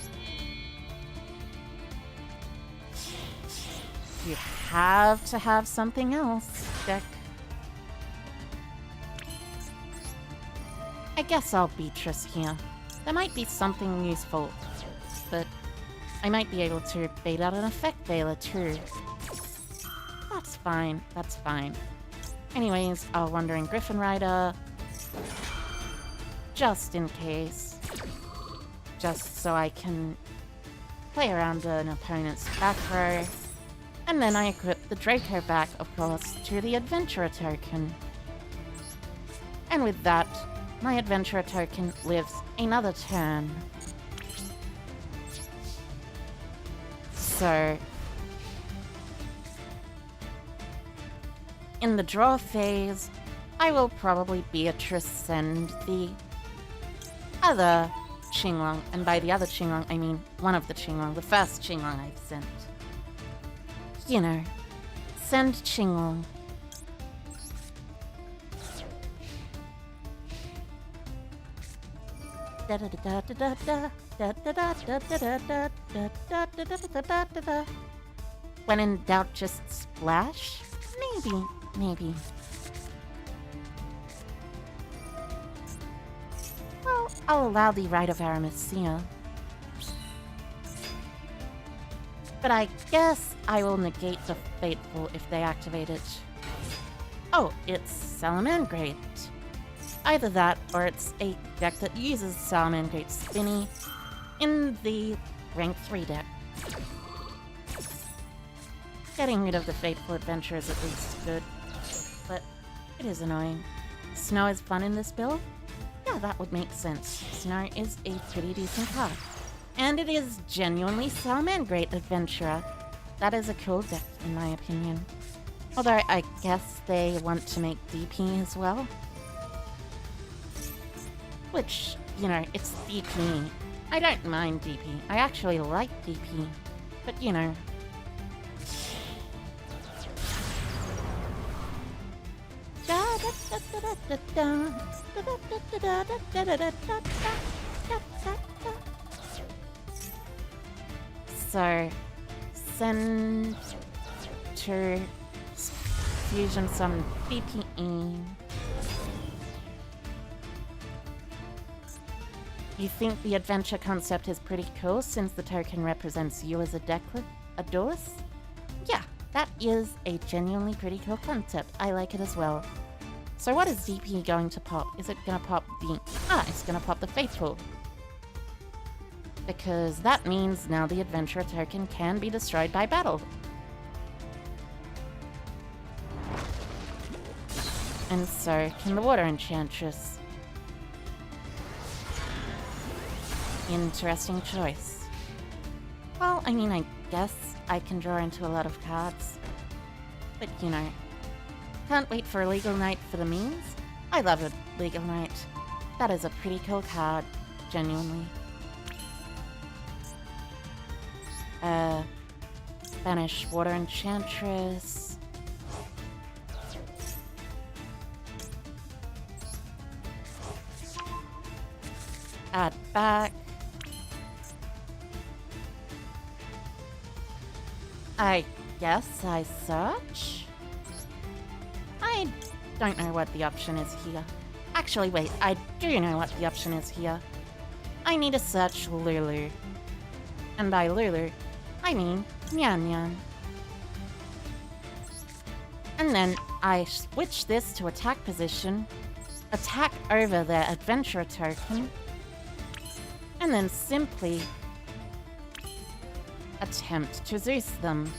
You have to have something else, deck. I guess I'll Beatrice here. There might be something useful, but I might be able to bait out an effect veiler too. That's fine, that's fine. Anyways, I'll Wandering Griffin Rider. Just in case. Just so I can play around an opponent's back row. And then I equip the Draco back, of course, to the Adventurer token. And with that, my Adventurer token lives another turn. So, in the draw phase, I will probably Beatrice send the other Qinglong, and by the other Qinglong, I mean one of the Qinglong, the first Qinglong I've sent. You know, send Qinglong. When in doubt, just splash? Maybe. Well, I'll allow the Rite of Aramesia. But I guess I will negate the Fateful if they activate it. Oh, it's Salamangreat. Either that, or it's a deck that uses Salamangreat Spinny in the rank 3 deck. Getting rid of the Fateful Adventure is at least good, but it is annoying. Snow is fun in this build? Yeah, that would make sense. Snow is a pretty decent card. And it is genuinely Salamangreat Adventurer. That is a cool deck, in my opinion. Although, I guess they want to make DP as well. Which, you know, it's DP. I don't mind DP. I actually like DP. But, you know. So, send to fusion some BPE. You think the adventure concept is pretty cool since the token represents you as a duelist? Yeah, that is a genuinely pretty cool concept. I like it as well. So what is DP going to pop? Is it going to pop the... it's going to pop the Faithful. Because that means now the Adventurer token can be destroyed by battle. And so can the Water Enchantress. Interesting choice. Well, I mean, I guess I can draw into a lot of cards. But, you know, can't wait for a Legal Knight for the memes. I love a Legal Knight. That is a pretty cool card, genuinely. Banish Water Enchantress. Add back. I guess I search? I don't know what the option is here. Actually, wait, I do know what the option is here. I need to search Lulu. And by Lulu, I mean Nyan Nyan. And then I switch this to attack position, attack over their Adventurer token, and then simply attempt to Zeus them.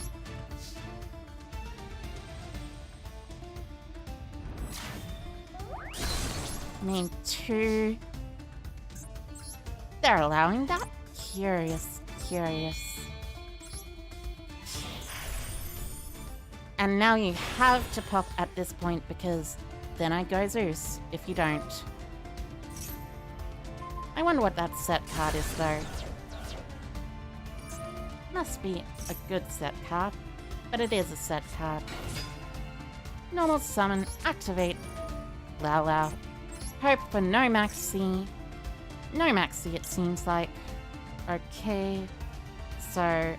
Main 2. They're allowing that? Curious. And now you have to pop at this point because then I go Zeus if you don't. I wonder what that set card is though. Must be a good set card, but it is a set card. Normal summon, activate, Lao Lao. Hope for no Maxi. No Maxi it seems like. Okay, so...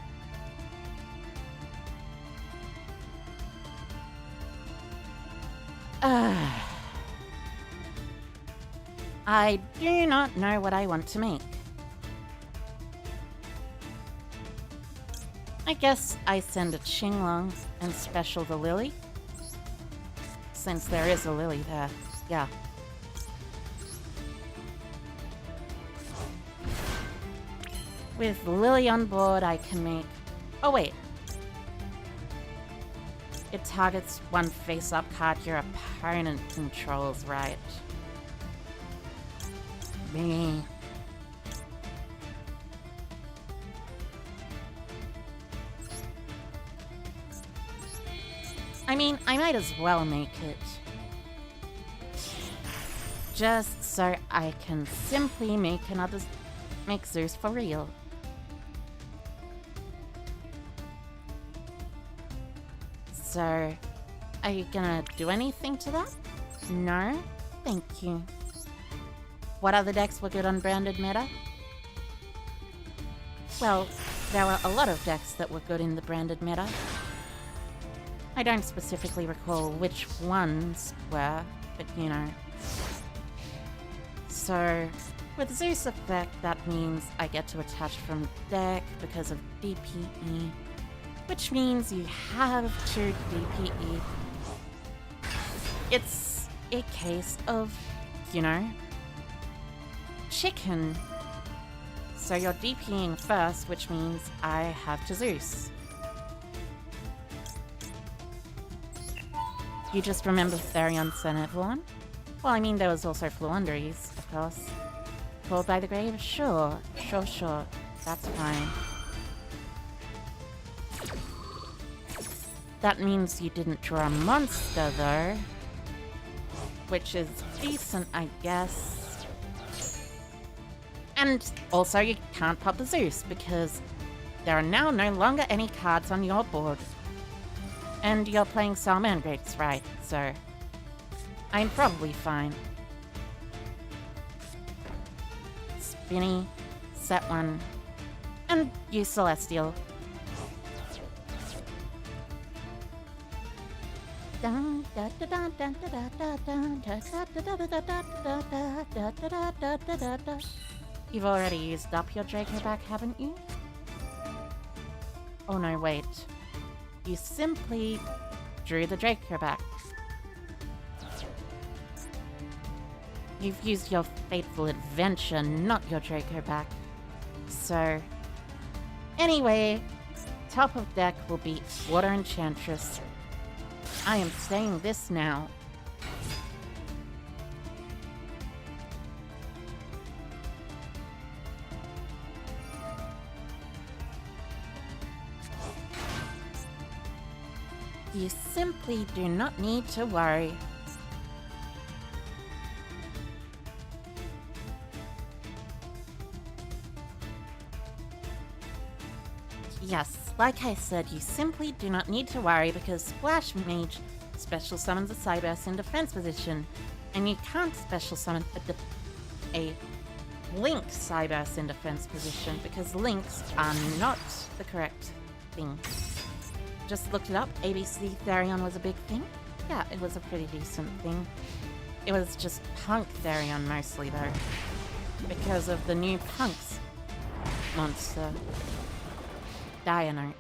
I do not know what I want to make. I guess I send a Qinglong and special the Lily. Since there is a Lily there, yeah. With Lily on board, I can make... Oh, wait. It targets one face-up card your opponent controls, right? Me. I mean, I might as well make it. Just so I can simply make Zeus for real. So, are you gonna do anything to that? No? Thank you. What other decks were good on branded meta? Well, there were a lot of decks that were good in the branded meta. I don't specifically recall which ones were, but you know. So, with Zeus effect, that means I get to attach from deck because of DPE, which means you have to DPE. It's a case of, you know, chicken. So you're DPing first, which means I have to Zeus. You just remember Therion Senevlon? Well, I mean, there was also Fluundries, of course. Called by the Grave? Sure. That's fine. That means you didn't draw a monster, though. Which is decent, I guess. And also, you can't pop the Zeus, because there are now no longer any cards on your board. And you're playing Salamangreats, right? So, I'm probably fine. Spinny, set one, and use Celestial. You've already used up your Draco back, haven't you? Oh no, wait. You simply drew the Draco back. You've used your Fateful Adventure, not your Draco back. So, anyway, top of deck will be Water Enchantress. I am saying this now. You simply do not need to worry. Yes, like I said, you simply do not need to worry because Splash Mage special summons a Cyberse in defense position, and you can't special summon a Link Cyberse in defense position because links are not the correct thing. Just looked it up. ABC Therion was a big thing. Yeah, it was a pretty decent thing. It was just Punk Therion mostly, though. Because of the new Punks monster. Dianote.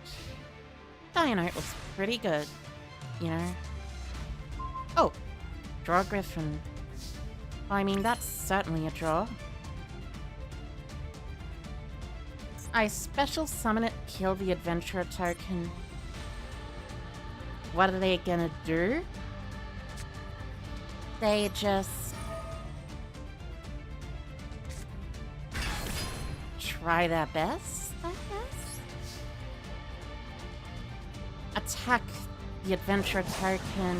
Dianote was pretty good, you know. Oh! Draw Griffin. Well, I mean, that's certainly a draw. I special summon it, kill the Adventurer token. What are they gonna do? They just... try their best, I guess? Attack the Adventurer token.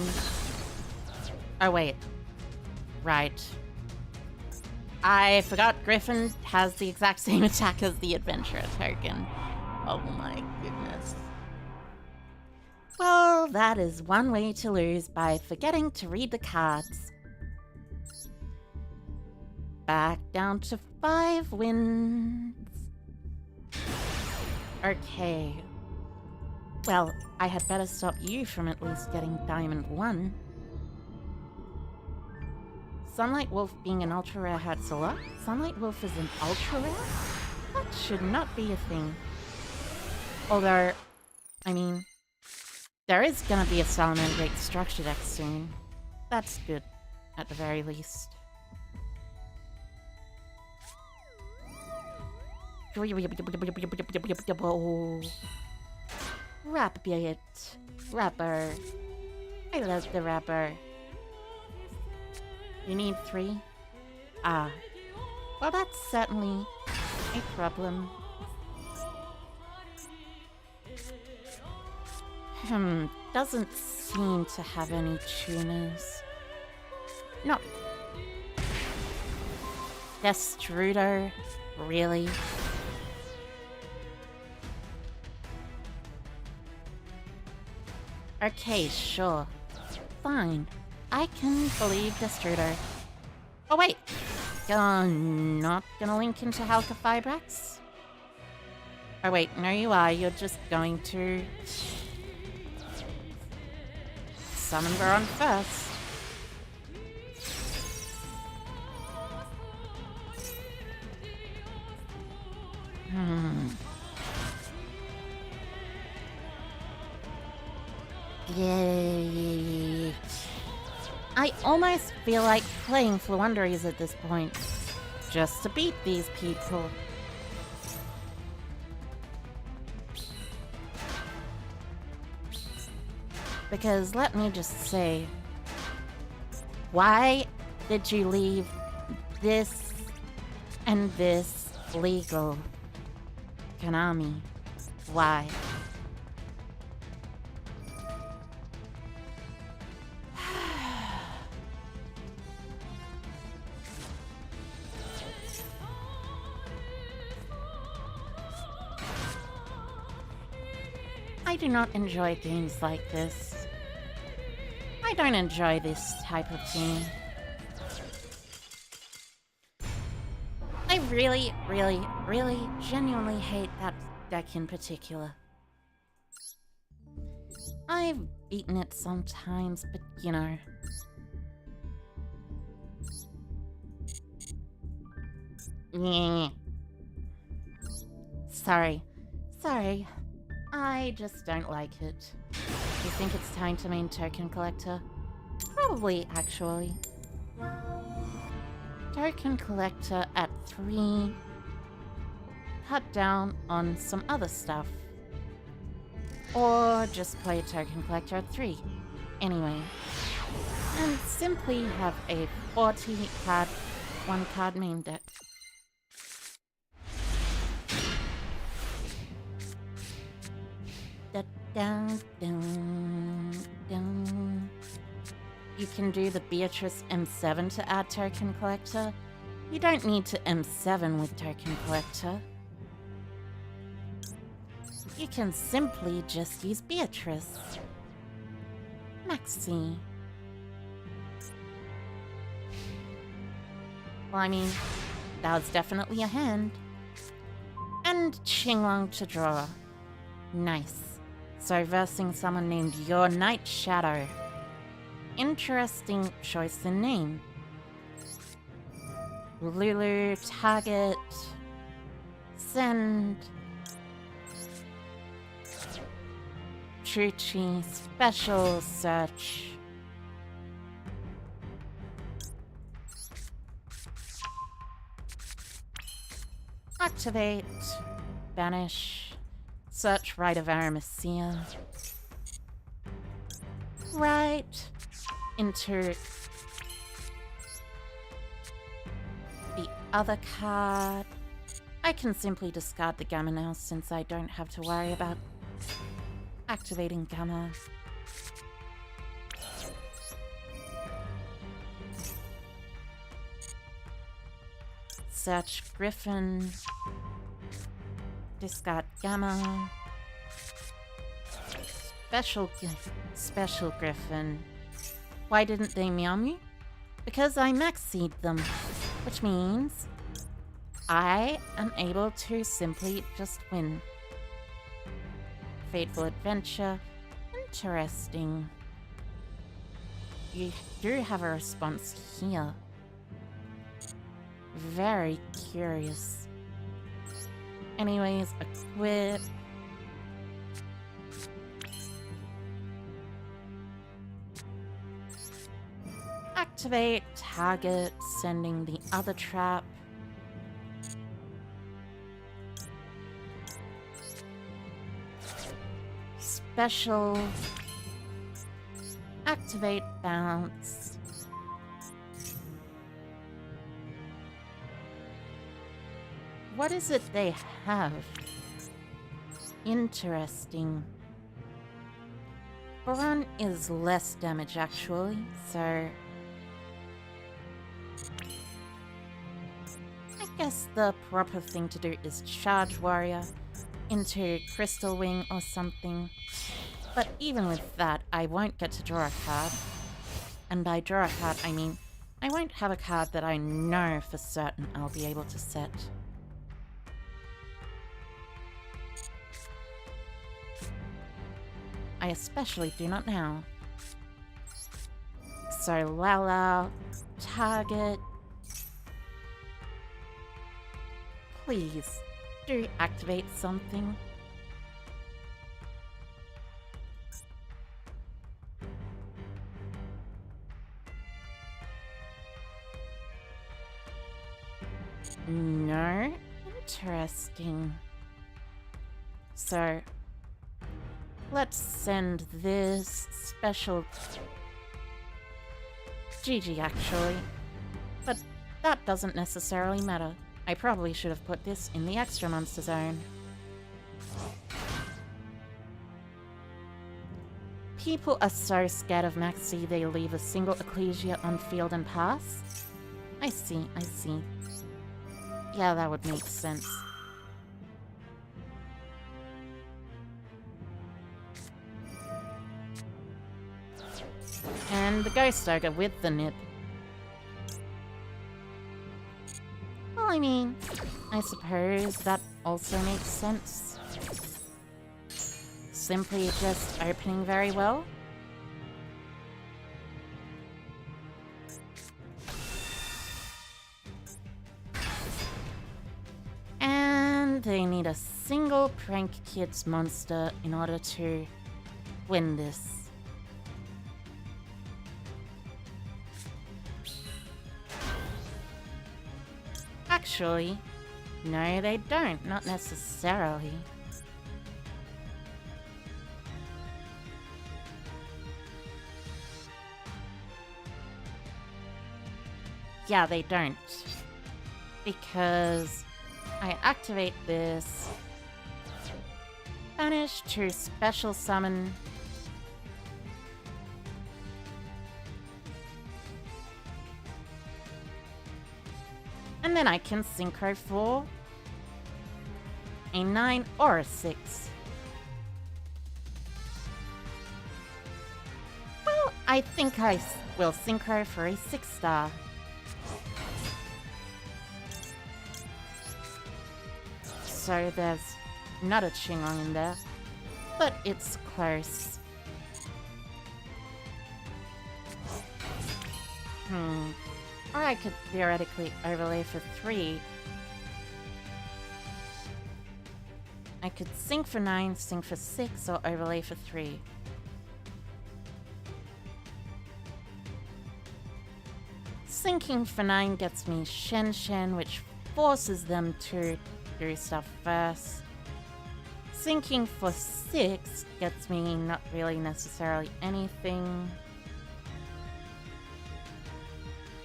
Oh, wait. Right. I forgot Griffin has the exact same attack as the Adventurer token. Oh my goodness. Well, that is one way to lose by forgetting to read the cards. Back down to 5 wins. Okay. Well, I had better stop you from at least getting Diamond 1. Sunlight Wolf being an ultra rare hurts a lot. Sunlight Wolf is an ultra rare? That should not be a thing. Although, I mean, there is gonna be a Salamandreat structure deck soon. That's good, at the very least. Rabbit. Rapper. I love the rapper. You need 3? Ah. Well, that's certainly a problem. Doesn't seem to have any tuners. No. Destruder? Really? Okay, sure. Fine. I can believe Destruder. Oh wait! Not gonna link into Halka Fibrax? Oh wait, no you are. You're just going to... summon Baron first. Yay. I almost feel like playing Fluunderies at this point, just to beat these people. Because let me just say, why did you leave this and this legal? Konami, why? I do not enjoy games like this. I don't enjoy this type of game. I really, genuinely hate that deck in particular. I've beaten it sometimes, but you know. Yeah. Sorry. I just don't like it. You think it's time to main Token Collector? Probably, actually. Token Collector at 3. Cut down on some other stuff. Or just play Token Collector at 3. Anyway. And simply have a 40 card, 1 card main deck. Dun, dun, dun. You can do the Beatrice M7 to add Token Collector. You don't need to M7 with Token Collector. You can simply just use Beatrice. Maxi. Well, I mean, that was definitely a hand. And Qinglong to draw. Nice. So versing someone named Your Night Shadow. Interesting choice in name. Lulu, target, send. Chuchi, special search. Activate, banish. Search Rite of Aramesia. Right into the other card. I can simply discard the Gamma now since I don't have to worry about activating Gamma. Search Griffin. Discard Gamma. Special Griffin. Why didn't they meow me? Because I maxied them, which means I am able to simply just win. Fateful Adventure. Interesting. You do have a response here. Very curious. Anyways, equip. Activate target, sending the other trap. Special. Activate bounce. What is it they have? Interesting. Boron is less damage actually, so I guess the proper thing to do is charge warrior into Crystal Wing or something. But even with that, I won't get to draw a card. And by draw a card, I mean I won't have a card that I know for certain I'll be able to set. I especially do not now. So Lala, target. Please, do activate something. No? Interesting. So, let's send this special... GG, actually. But that doesn't necessarily matter. I probably should have put this in the extra monster zone. People are so scared of Maxi they leave a single Ecclesia on field and pass? I see, I see. Yeah, that would make sense. And the Ghost Ogre with the nip. Well, I mean, I suppose that also makes sense. Simply just opening very well. And they need a single Prank Kids monster in order to win this. Actually, no they don't, not necessarily. Yeah, they don't. Because I activate this, banish to special summon, and then I can synchro for a 9 or a 6. Well, I think I will synchro for a 6-star. So there's not a Qinglong in there, but it's close. Or I could theoretically overlay for 3. I could sync for 9, sync for 6, or overlay for 3. Syncing for 9 gets me Shen Shen, which forces them to do stuff first. Syncing for 6 gets me not really necessarily anything.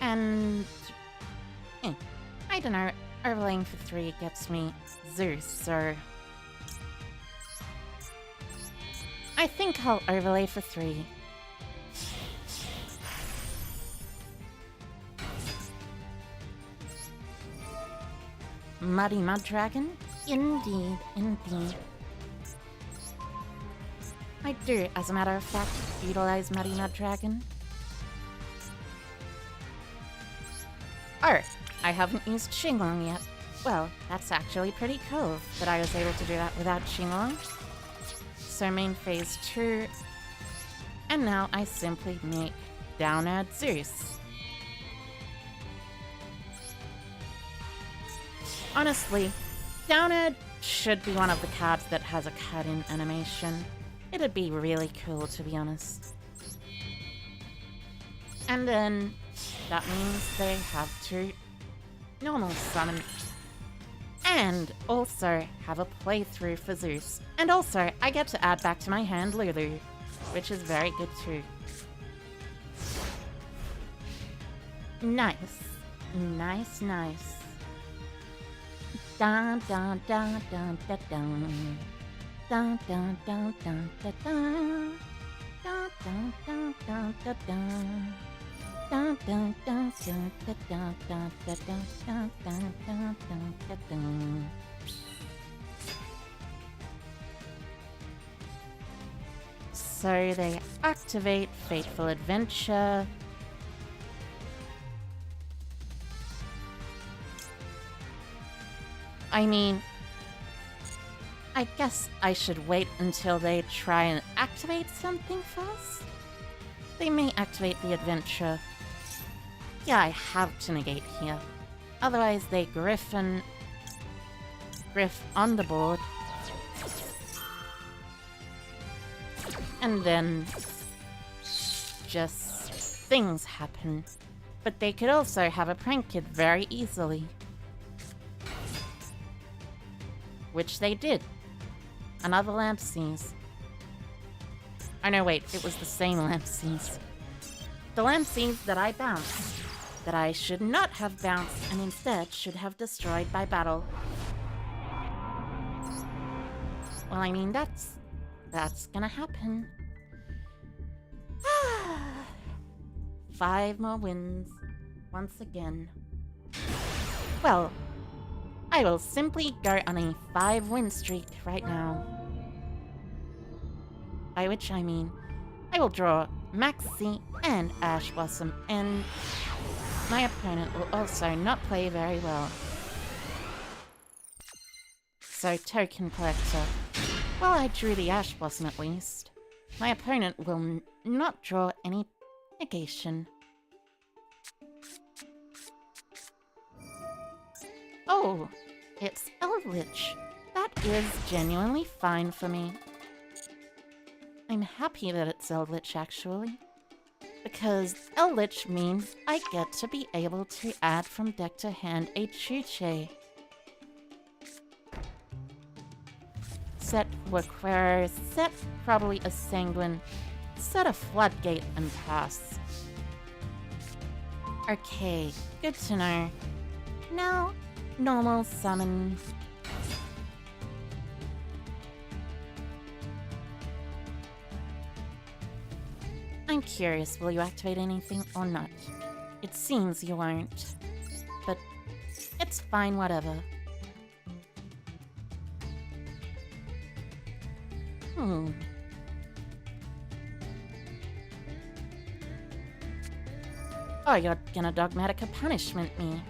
And I don't know, overlaying for 3 gets me Zeus, so I think I'll overlay for 3. Muddy Mud Dragon? Indeed, indeed. I do, as a matter of fact, utilize Muddy Mud Dragon. Oh, I haven't used Qinglong yet. Well, that's actually pretty cool that I was able to do that without Qinglong. So main phase 2, and now I simply make Downerd Zeus. Honestly, Downer should be one of the cards that has a cut-in animation. It'd be really cool, to be honest. And then that means they have to normal summon. And also have a playthrough for Zeus. And also, I get to add back to my hand Lulu, which is very good too. Nice. Nice, nice. Dun dun dun dun dun dun. Dun dun dun dun dun dun. Dun dun dun dun dun dun. Dun dun dun dun dun dun dun dun dun dun dun dun dun. So they activate Fateful Adventure. I mean, I guess I should wait until they try and activate something first. They may activate the adventure. Yeah, I have to negate here. Otherwise, they griff on the board. And then just things happen. But they could also have a prank kid very easily. Which they did. Another Lampsies. Oh no, wait, it was the same Lampsies. The Lampsies that I bounced. That I should not have bounced and instead should have destroyed by battle. Well, I mean, that's gonna happen. 5 more wins. Once again. Well, I will simply go on a 5-win streak right now. By which I mean, I will draw Maxie and Ash Blossom, and my opponent will also not play very well. So, Token Collector. Well, I drew the Ash Blossom at least. My opponent will not draw any negation. Oh, it's Eldritch. That is genuinely fine for me. I'm happy that it's Eldritch, actually. Because Eldritch means I get to be able to add from deck to hand a Chuche. Set Wakweru, set probably a Sanguine, set a Floodgate and pass. Okay, good to know. Now, normal summon. I'm curious, will you activate anything or not? It seems you won't. But it's fine, whatever. Oh, you're gonna Dogmatica punishment me.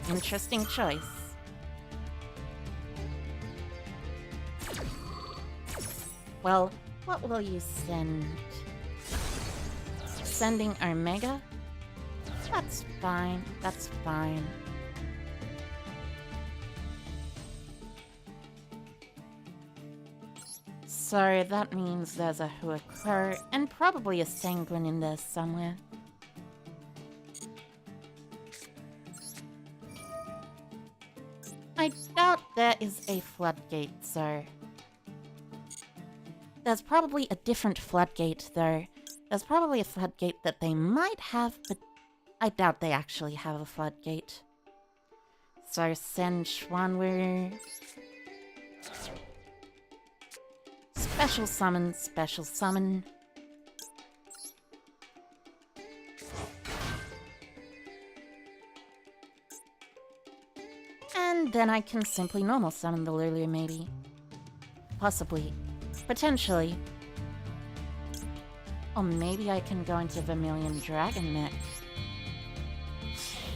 Interesting choice. Well, what will you send? Sending Omega? That's fine, that's fine. So that means there's a Huaquo and probably a Sanguine in there somewhere. I doubt there is a Floodgate, so... There's probably a different Floodgate, though. There's probably a Floodgate that they might have, but I doubt they actually have a Floodgate. So send Xuanwu. Special summon, special summon. And then I can simply normal summon the Lulu, maybe. Possibly. Potentially. Or maybe I can go into Vermilion Dragon Neck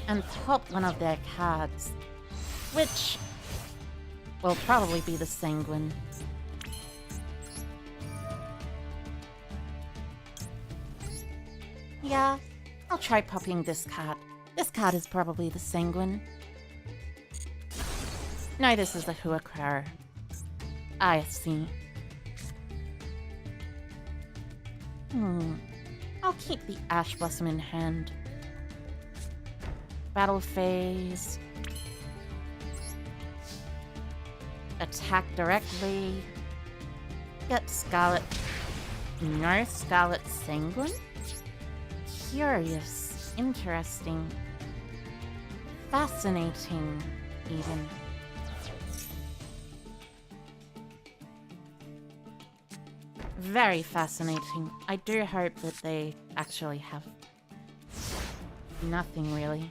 and pop one of their cards, which will probably be the Sanguine. Yeah, I'll try popping this card. This card is probably the Sanguine. No, this is the Huaquar. I see. I'll keep the Ash Blossom in hand. Battle phase. Attack directly. Get Scarlet. No Scarlet Sanguine? Curious. Interesting. Fascinating, even. Very fascinating. I do hope that they actually have nothing, really.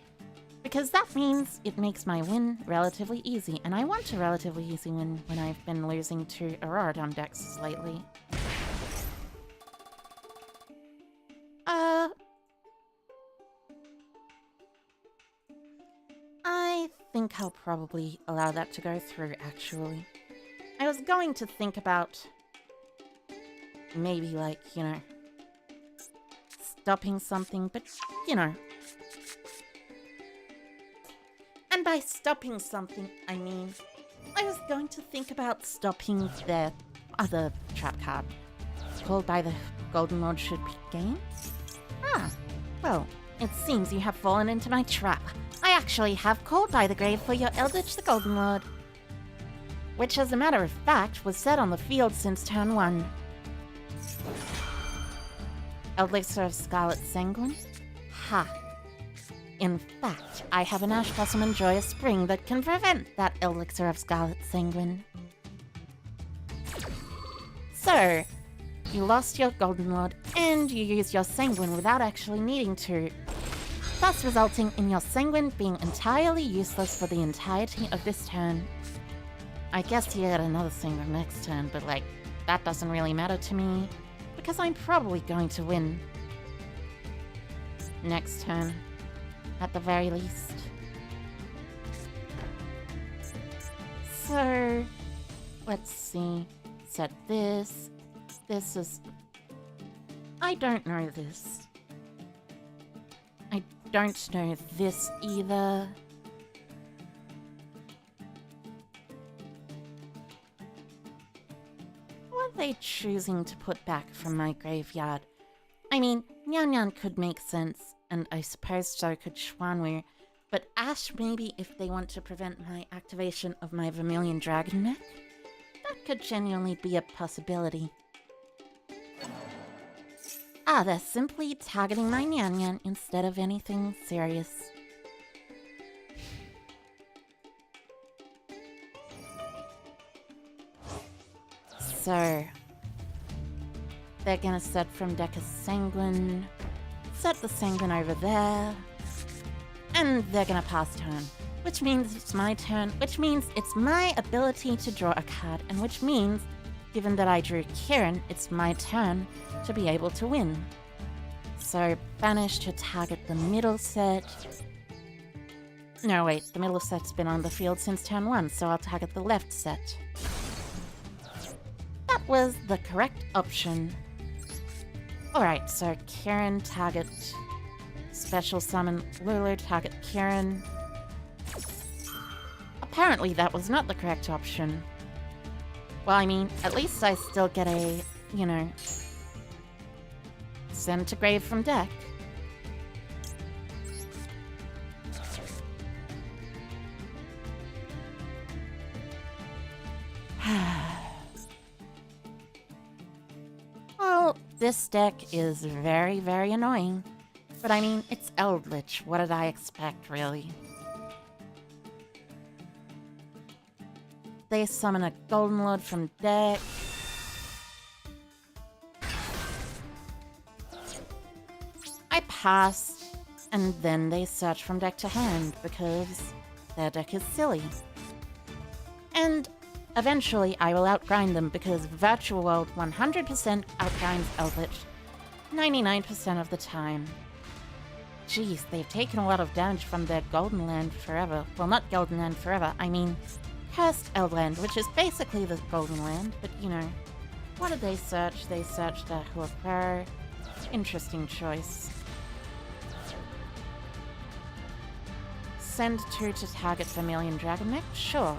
Because that means it makes my win relatively easy, and I want a relatively easy win when I've been losing to Auroradon decks lately. I think I'll probably allow that to go through, actually. I was going to think about maybe, like, you know, stopping something, but, you know. And by stopping something, I mean, I was going to think about stopping their other trap card. Called by the Golden Lord should be gained? Ah, well, it seems you have fallen into my trap. I actually have Called by the Grave for your Eldritch the Golden Lord. Which, as a matter of fact, was set on the field since turn 1. Elixir of Scarlet Sanguine? Ha! In fact, I have an Ash Blossom and Joyous Spring that can prevent that Elixir of Scarlet Sanguine. So, you lost your Golden Lord, and you used your Sanguine without actually needing to, thus resulting in your Sanguine being entirely useless for the entirety of this turn. I guess you get another Sanguine next turn, but like, that doesn't really matter to me, because I'm probably going to win. Next turn, at the very least. So, let's see. Set this. This is... I don't know this. I don't know this either. What are they choosing to put back from my graveyard? I mean, Nyan Nyan could make sense, and I suppose so could Xuanwu, but Ash maybe if they want to prevent my activation of my Vermilion Dragon mech? That could genuinely be a possibility. Ah, they're simply targeting my Nyan Nyan instead of anything serious. So, they're gonna set from deck a Sanguine, set the Sanguine over there, and they're gonna pass turn. Which means it's my turn, which means it's my ability to draw a card, and which means, given that I drew Kieran, it's my turn to be able to win. So, banish to target the middle set. No, wait, the middle set's been on the field since turn 1, so I'll target the left set. That was the correct option. Alright, so Kieran, target special summon Lulu, target Kieran. Apparently that was not the correct option. Well, I mean, at least I still get a, you know, send to grave from deck. Well, this deck is very, very annoying. But I mean, it's Eldritch. What did I expect, really? They summon a Golden Lord from deck. I pass, and then they search from deck to hand because their deck is silly. And eventually I will outgrind them because Virtual World 100% outgrinds Eldritch 99% of the time. Jeez, they've taken a lot of damage from their Golden Land forever. Well, not Golden Land forever, I mean Cursed Eldland, which is basically the Golden Land, but you know. What did they search? They searched a Huaquar. Interesting choice. Send 2 to target Vermilion Dragon mech? Sure.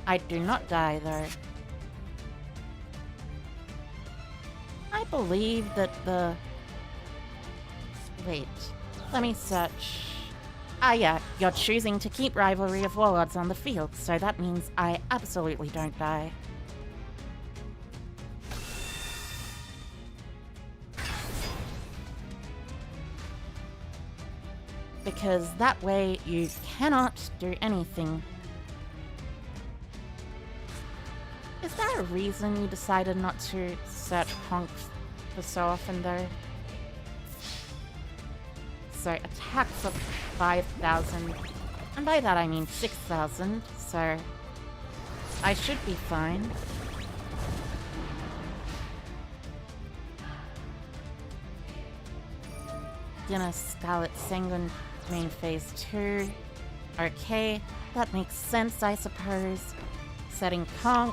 I do not die, though. I believe that the... Wait, let me search. Ah yeah, you're choosing to keep Rivalry of Warlords on the field, so that means I absolutely don't die. Because that way you cannot do anything. Is there a reason you decided not to search Honk for so often, though? So attacks of 5,000, and by that I mean 6,000, so I should be fine. Dinner Scarlet Sanguine main phase 2. Okay, that makes sense, I suppose. Setting Conk.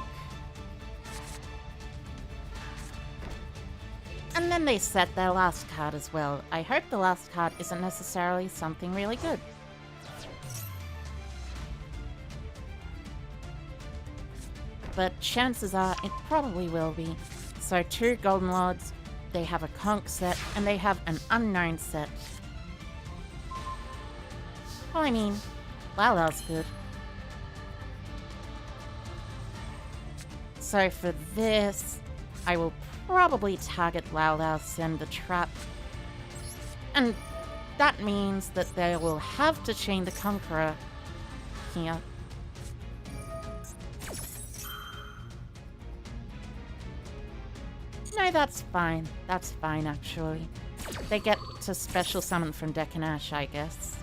And then they set their last card as well. I hope the last card isn't necessarily something really good. But chances are it probably will be. So 2 Golden Lords, they have a Conk set, and they have an Unknown set. Well, I mean, Lau's good. So for this, I will probably target Lao, send the trap. And that means that they will have to chain the Conqueror here. No, that's fine. That's fine, actually. They get to special summon from Deck and Ash, I guess.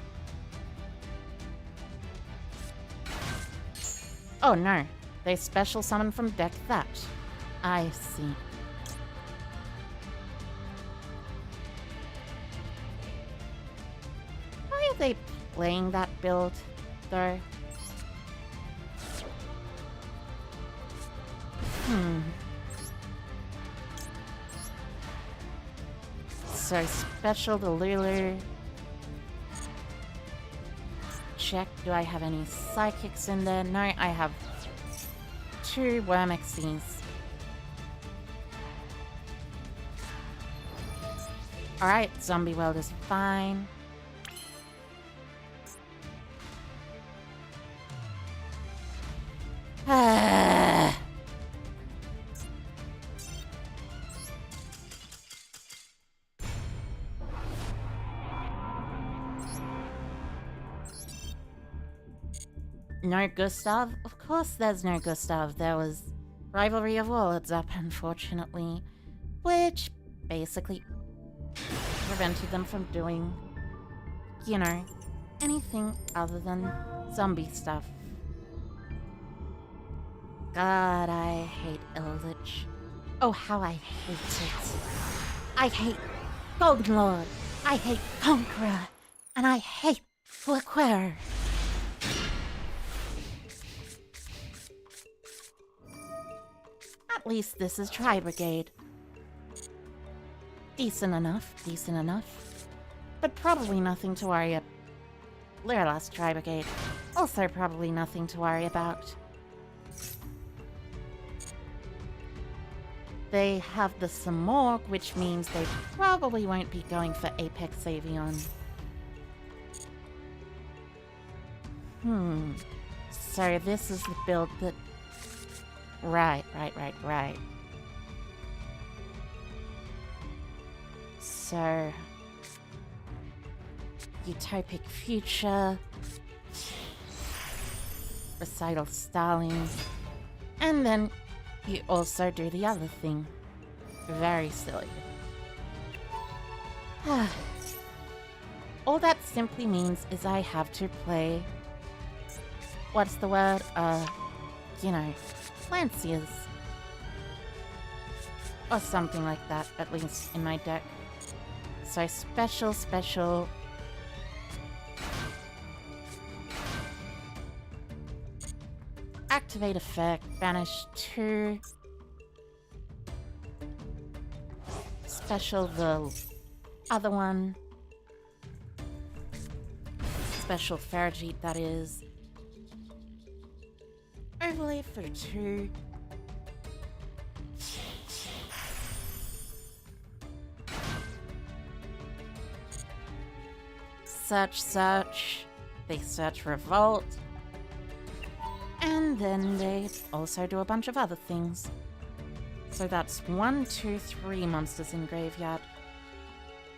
Oh no, they special summon from Deck that. I see. Why are they playing that build, though? So special the Lulu. Check, do I have any Psychics in there? No, I have 2 Wormexies. Alright, Zombie World is fine. No Gustav? Of course there's no Gustav. There was Rivalry of Warlords up, unfortunately. Which basically prevented them from doing, you know, anything other than zombie stuff. God, I hate Eldritch. Oh, how I hate it. I hate Golden Lord. I hate Conqueror. And I hate Flaqueur. At least this is Tri-Brigade. Decent enough, decent enough. But probably nothing to worry about. Lyrlas Tri-Brigade. Also probably nothing to worry about. They have the Samorg, which means they probably won't be going for Apex Avion. So this is the build that... Right. So... Utopic Future... Recital Starling... And then you also do the other thing. Very silly. All that simply means is I have to play... What's the word? You know, Lanciers. Or something like that, at least in my deck. So special... Activate effect, banish 2. Special the other one. Special Farrageet, that is. Oh, lively for 2. Search. They search revolt. And then they also do a bunch of other things. So that's 1, 2, 3 monsters in graveyard.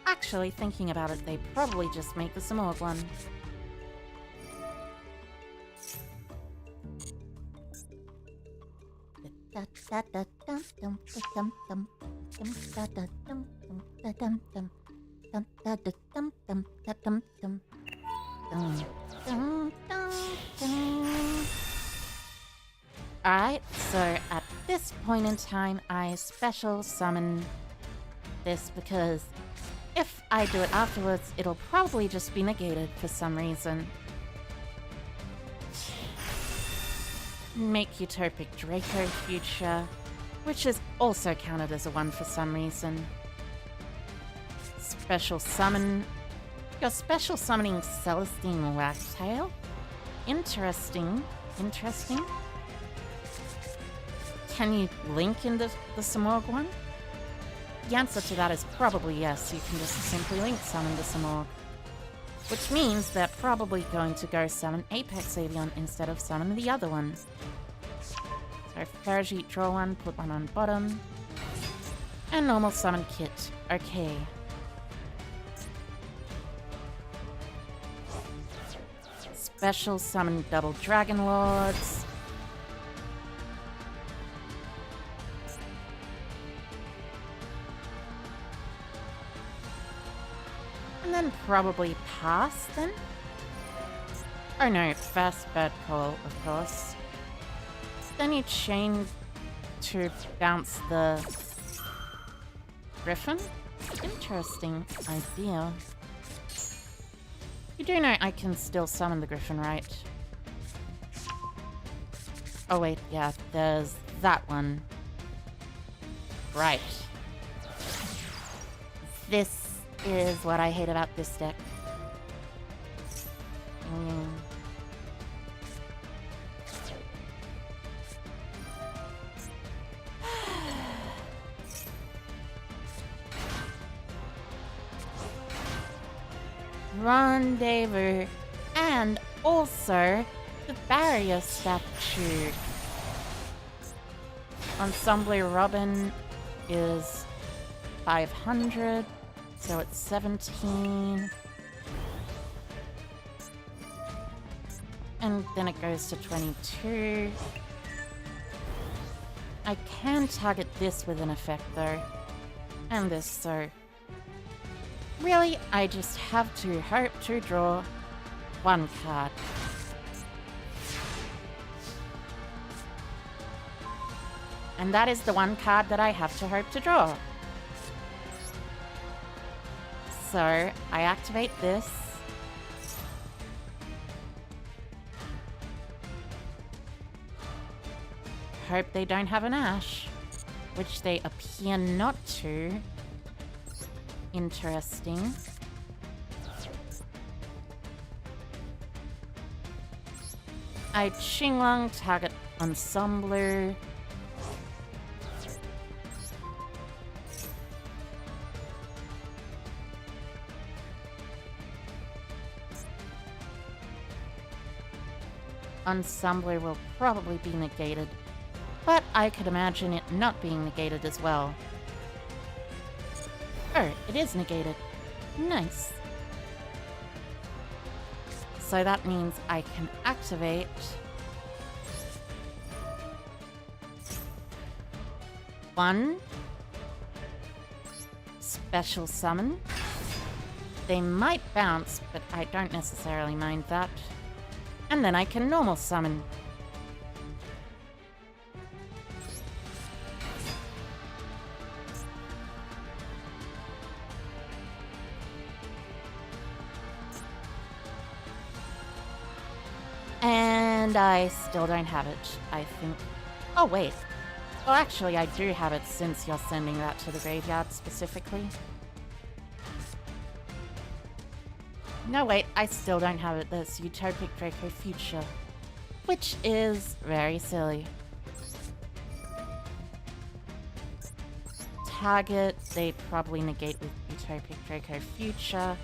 Actually, thinking about it, they probably just make the Samorg one. Alright, so at this point in time, I special summon this because if I do it afterwards, it'll probably just be negated for some reason. Make Utopic Draco Future, which is also counted as a 1 for some reason. Special summon. You're special summoning Celestine Wagtail? Interesting. Can you link in the Samorg one? The answer to that is probably yes. You can just simply link summon the Samorg. Which means they're probably going to go summon Apex Avion instead of summon the other one. So Ferrigite, draw 1, put 1 on bottom. And normal summon kit. Okay. Special summon double Dragon Lords. And then probably pass then? Oh no, first bird call, of course. Then you chain to bounce the Griffin? Interesting idea. You do know I can still summon the Griffin, right? Oh wait, yeah, there's that one. Right. This is what I hate about this deck. Rendezvous, and also the barrier statue. Ensemble Robin is 500, so it's 17. And then it goes to 22. I can target this with an effect though, and this, so really, I just have to hope to draw 1 card. And that is the 1 card that I have to hope to draw. So, I activate this. Hope they don't have an Ash, which they appear not to. Interesting. I Qinglong, target Ensemble. Ensemble will probably be negated, but I could imagine it not being negated as well. Oh, it is negated. Nice. So that means I can activate one special summon. They might bounce, but I don't necessarily mind that. And then I can normal summon. And I still don't have it, I think. Oh, wait. Well, actually, I do have it since you're sending that to the graveyard specifically. No, wait, I still don't have it. There's Utopic Draco Future. which is very silly. Target, they probably negate with Utopic Draco Future.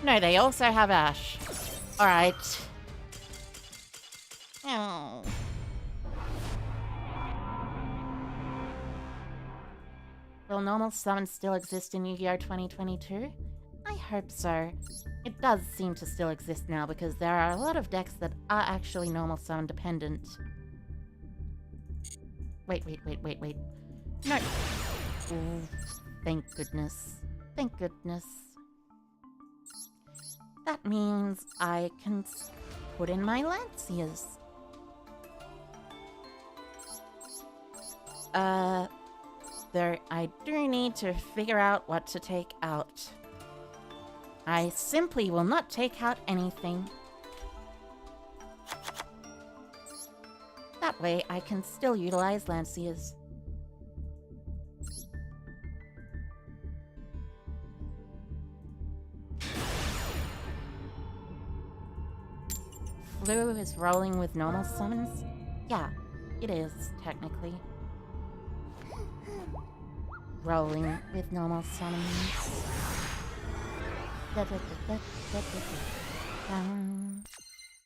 No, they also have Ash. Alright. Oh. Will normal summons still exist in Yu-Gi-Oh! 2022? I hope so. It does seem to still exist now because there are a lot of decks that are actually normal summon dependent. Wait. No. Ooh, thank goodness. Thank goodness. That means I can put in my Lanciers. Though I do need to figure out what to take out. I simply will not take out anything. That way I can still utilize Lanciers. Flu is rolling with normal summons? Yeah, it is, technically. Rolling with normal summons. Dun, dun, dun,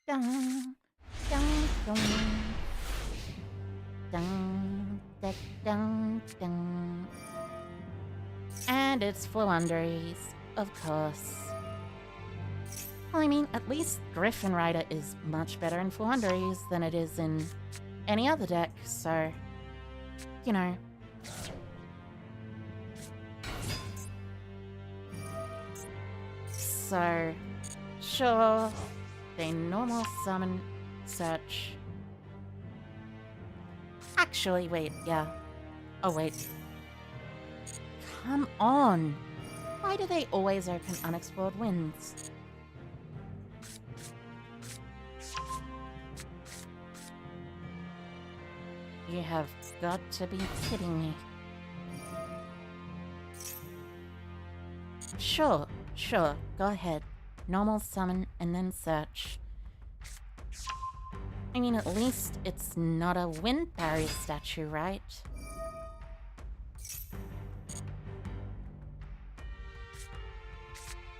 dun, dun, dun, dun. And it's Floowandereeze, of course. Well, I mean, at least Griffin Rider is much better in Floowandereeze than it is in any other deck, so, you know. So, sure, they normal summon search. Actually, wait, yeah. Oh, wait. Come on! Why do they always open Unexplored Winds? You have got to be kidding me. Sure, go ahead. Normal summon and then search. I mean, at least it's not a wind barrier statue, right?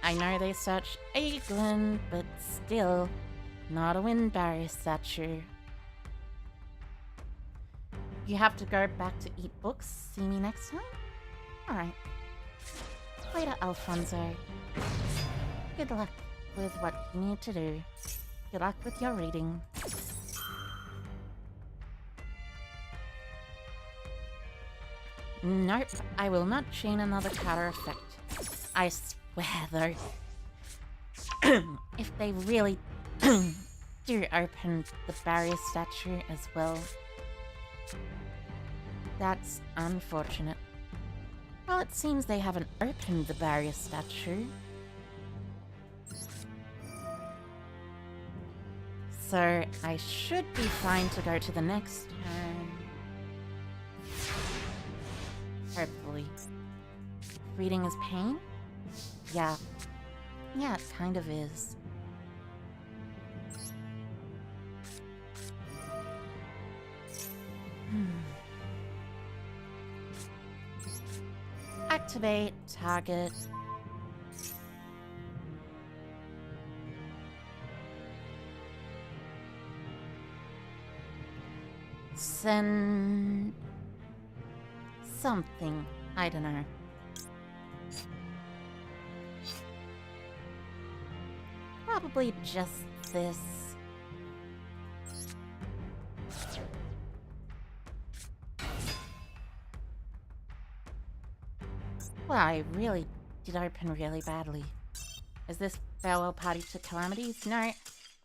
I know they search Aeglin, but still, not a wind barrier statue. You have to go back to eat books. See me next time? Alright. Later, Alfonso. Good luck with what you need to do. Good luck with your reading. Nope, I will not chain another counter effect. I swear, though. If they really do open the barrier statue as well, that's unfortunate. Well, it seems they haven't opened the barrier statue. So I should be fine to go to the next turn. Hopefully. Reading is pain? Yeah. Yeah, it kind of is. Activate target. Send something. I don't know. Probably just this. Well, I really did open really badly. Is this farewell party to Calamities? No,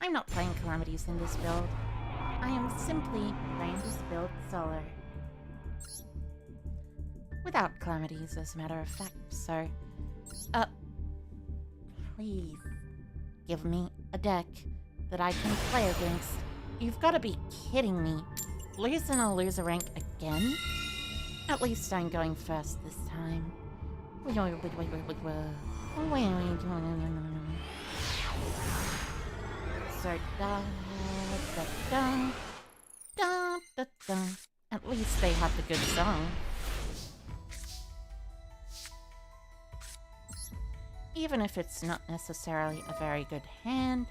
I'm not playing Calamities in this build. I am simply playing this build solo. Without Calamities, as a matter of fact, so... please, give me a deck that I can play against. You've got to be kidding me. Losing a loser rank again? At least I'm going first this time. So, Da-da-da. Da-da-da. At least they have the good song. Even if it's not necessarily a very good hand,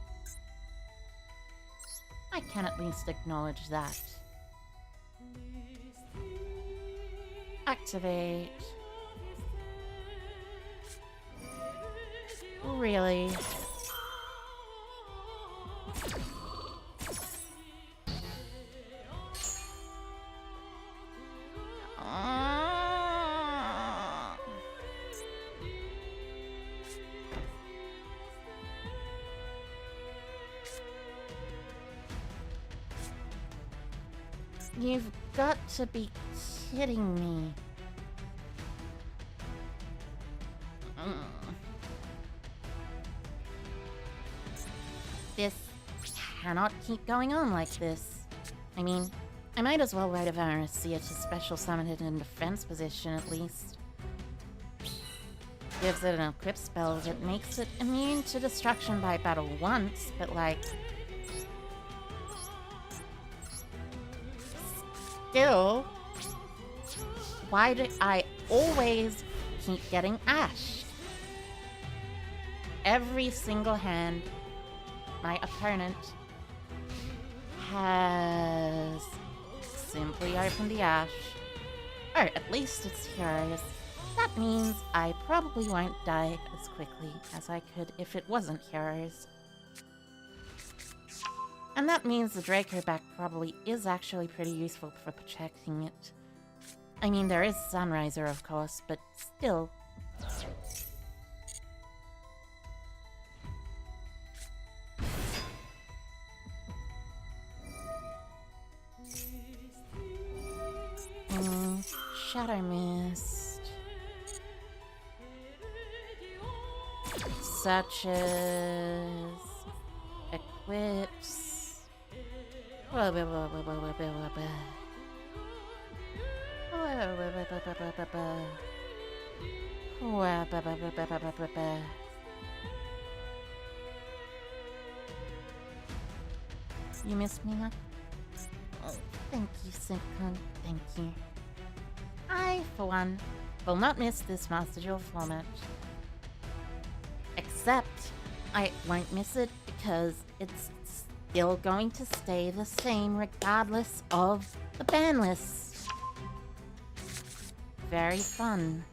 I can at least acknowledge that. Activate. Really? You've got to be kidding me. This cannot keep going on like this. I mean, I might as well write a Vtuber to special summon it in defense position at least. Gives it an equip spell that makes it immune to destruction by battle once, but like... Still, why do I always keep getting ashed? Every single hand my opponent has simply opened the ash. Oh, at least it's heroes. That means I probably won't die as quickly as I could if it wasn't heroes. And that means the Draco back probably is actually pretty useful for protecting it. I mean, there is Sunriser, of course, but still. Shadow Mist. Searches. Equips. You missed me, huh? Oh, thank you, Simcon. Thank you. I, for one, will not miss this Master Duel format. Except, I won't miss it because it's still going to stay the same regardless of the ban list. Very fun.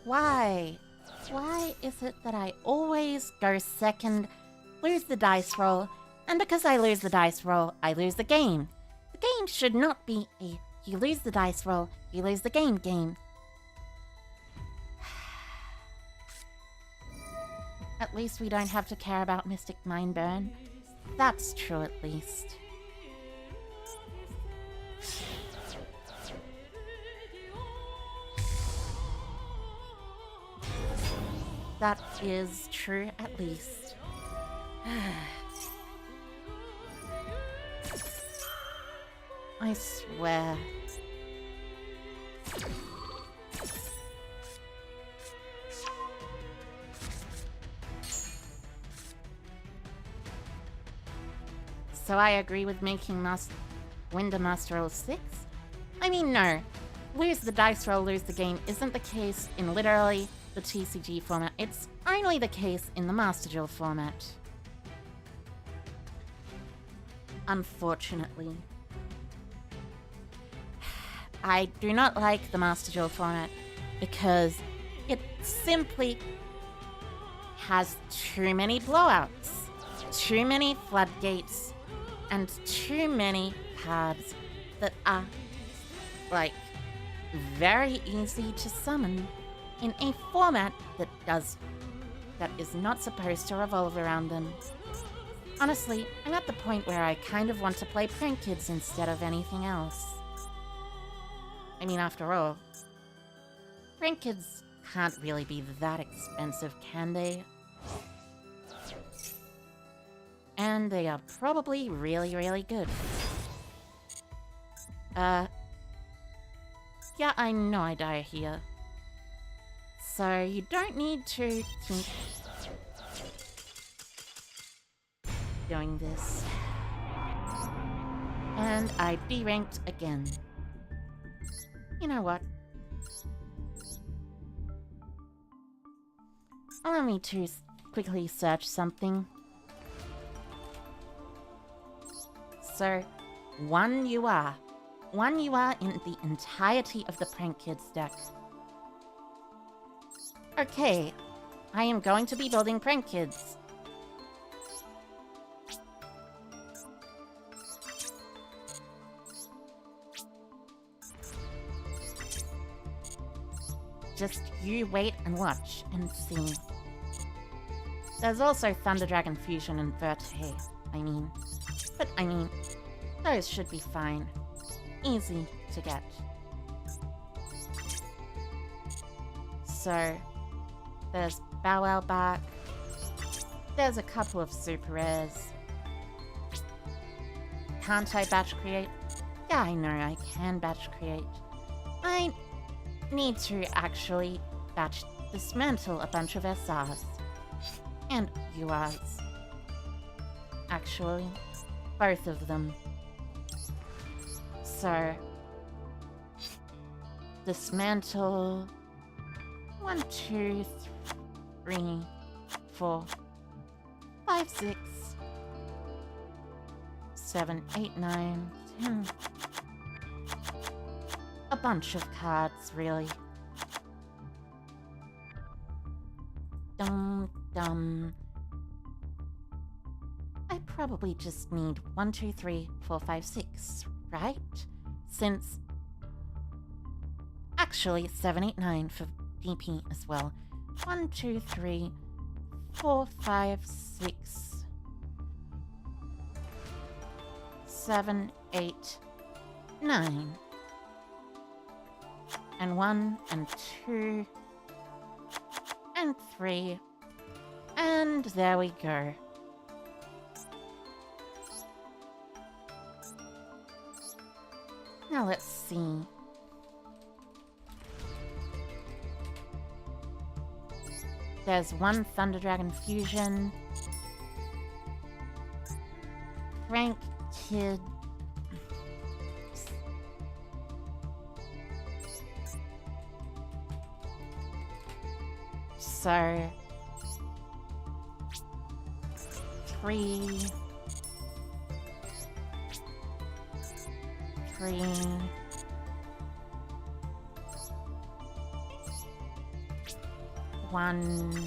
Why? Why is it that I always go second, lose the dice roll, and because I lose the dice roll, I lose the game? The game should not be a you lose the dice roll, you lose the game. At least we don't have to care about Mystic Mindburn. That's true at least. That is true, at least. I swear. So I agree with making Winder Master Roll 6? I mean, no. Lose the dice roll, lose the game isn't the case in literally the TCG format. It's only the case in the Master Duel format. Unfortunately. I do not like the Master Duel format because it simply has too many blowouts, too many floodgates, and too many cards that are, like, very easy to summon in a format that does that is not supposed to revolve around them. Honestly, I'm at the point where I kind of want to play Prank Kids instead of anything else. I mean, after all, Prank Kids can't really be that expensive, can they? And they are probably really, really good. Yeah, I know I die here. So you don't need to keep doing this. And I deranked again. You know what? Allow me to quickly search something. So, one you are. One you are in the entirety of the Prank Kids deck. Okay, I am going to be building Prank Kids. Just you wait and watch and see. There's also Thunder Dragon Fusion and Verte, But those should be fine. Easy to get. So, there's Bow Wow Bark. There's a couple of super rares. Can't I batch create? Yeah, I know I can batch create. I need to actually batch dismantle a bunch of SRs. And URs. Actually, both of them. So, dismantle 1, 2, 3, 4, 5, 6, 7, 8, 9, 10. A bunch of cards, really. Dum. I probably just need 1, 2, 3, 4, 5, 6, right? Since... Actually, 7, 8, 9 for DP as well. 1, 2, 3, 4, 5, 6, 7, 8, 9. And 1, and 2, and 3, and there we go. Now let's see. There's 1 Thunder Dragon Fusion. Prank Kid. So... 3... 1,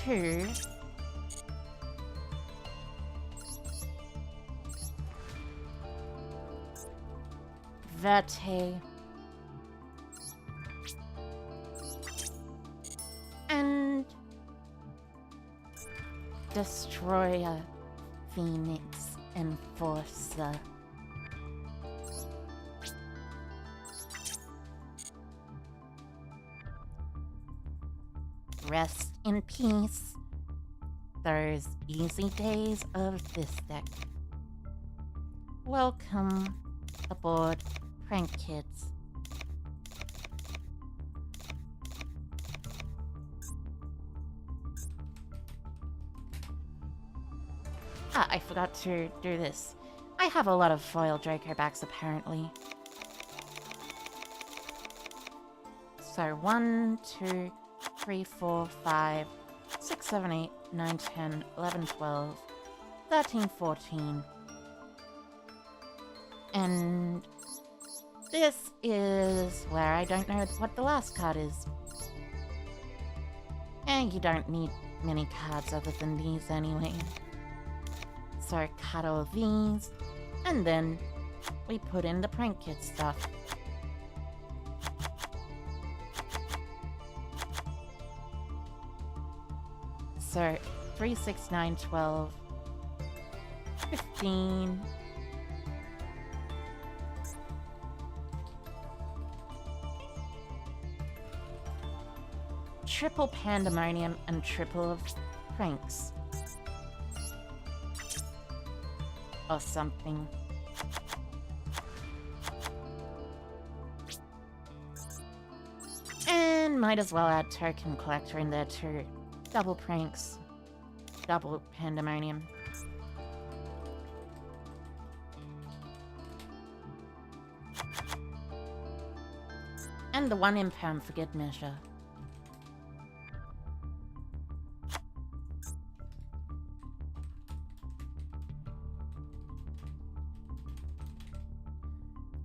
2, Verte, and Destroyer, Phoenix, Enforcer. Rest in peace, those easy days of this deck. Welcome aboard, Prank Kids. Ah, I forgot to do this. I have a lot of foil Draco backs apparently. So 1, 2, 3, 4, 5, 6, 7, 8, 9, 10, 11, 12, 13, 14. And this is where I don't know what the last card is. And you don't need many cards other than these anyway. So cut all these, and then we put in the Prank Kid stuff. So 3, 6, 9, 12, 15. Triple pandemonium and triple of pranks. Or something. And might as well add token collector in there too. Double pranks. Double pandemonium. And the 1 imperm for good measure.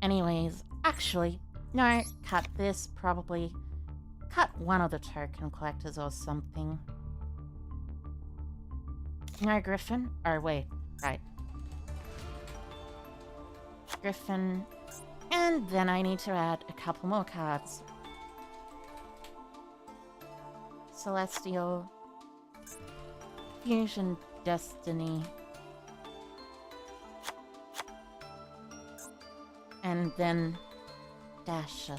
Anyways, actually, no, cut this, probably. Cut one of the token collectors or something. No Griffin? Oh, wait, right. Griffin. And then I need to add a couple more cards. Celestial. Fusion Destiny. And then Dasher.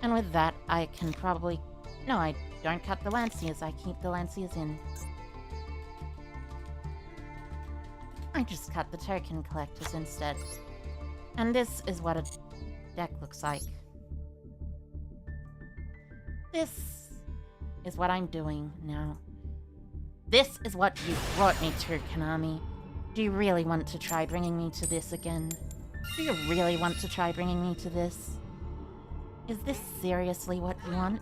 And with that, I can probably... No, I don't cut the Lanciers. I keep the Lanciers in. I just cut the token collectors instead. And this is what a deck looks like. This is what I'm doing now. This is what you brought me to, Konami. Do you really want to try bringing me to this again? Do you really want to try bringing me to this? Is this seriously what you want?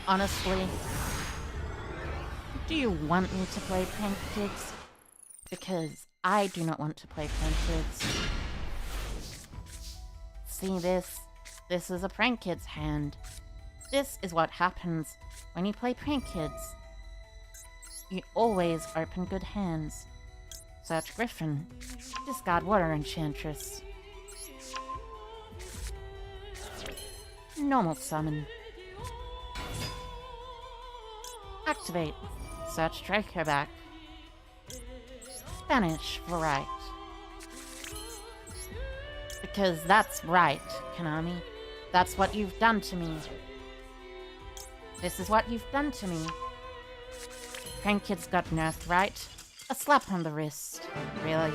Honestly, do you want me to play Prank Kids? Because I do not want to play Prank Kids. See this? This is a Prank Kids hand. This is what happens when you play Prank Kids. You always open good hands. Search Griffin. Discard Water Enchantress. Normal summon. Activate. Search Draco back. Spanish for right. Because that's right, Konami. That's what you've done to me. This is what you've done to me. Prank Kids got nerfed, right? A slap on the wrist. Really?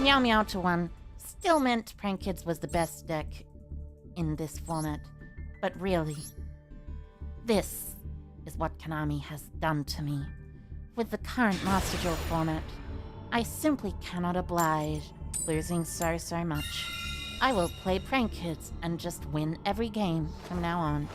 Meow Meow to 1 still meant Prank Kids was the best deck in this format. But really, this is what Konami has done to me. With the current Master Duel format, I simply cannot oblige losing so much. I will play Prank Kids and just win every game from now on.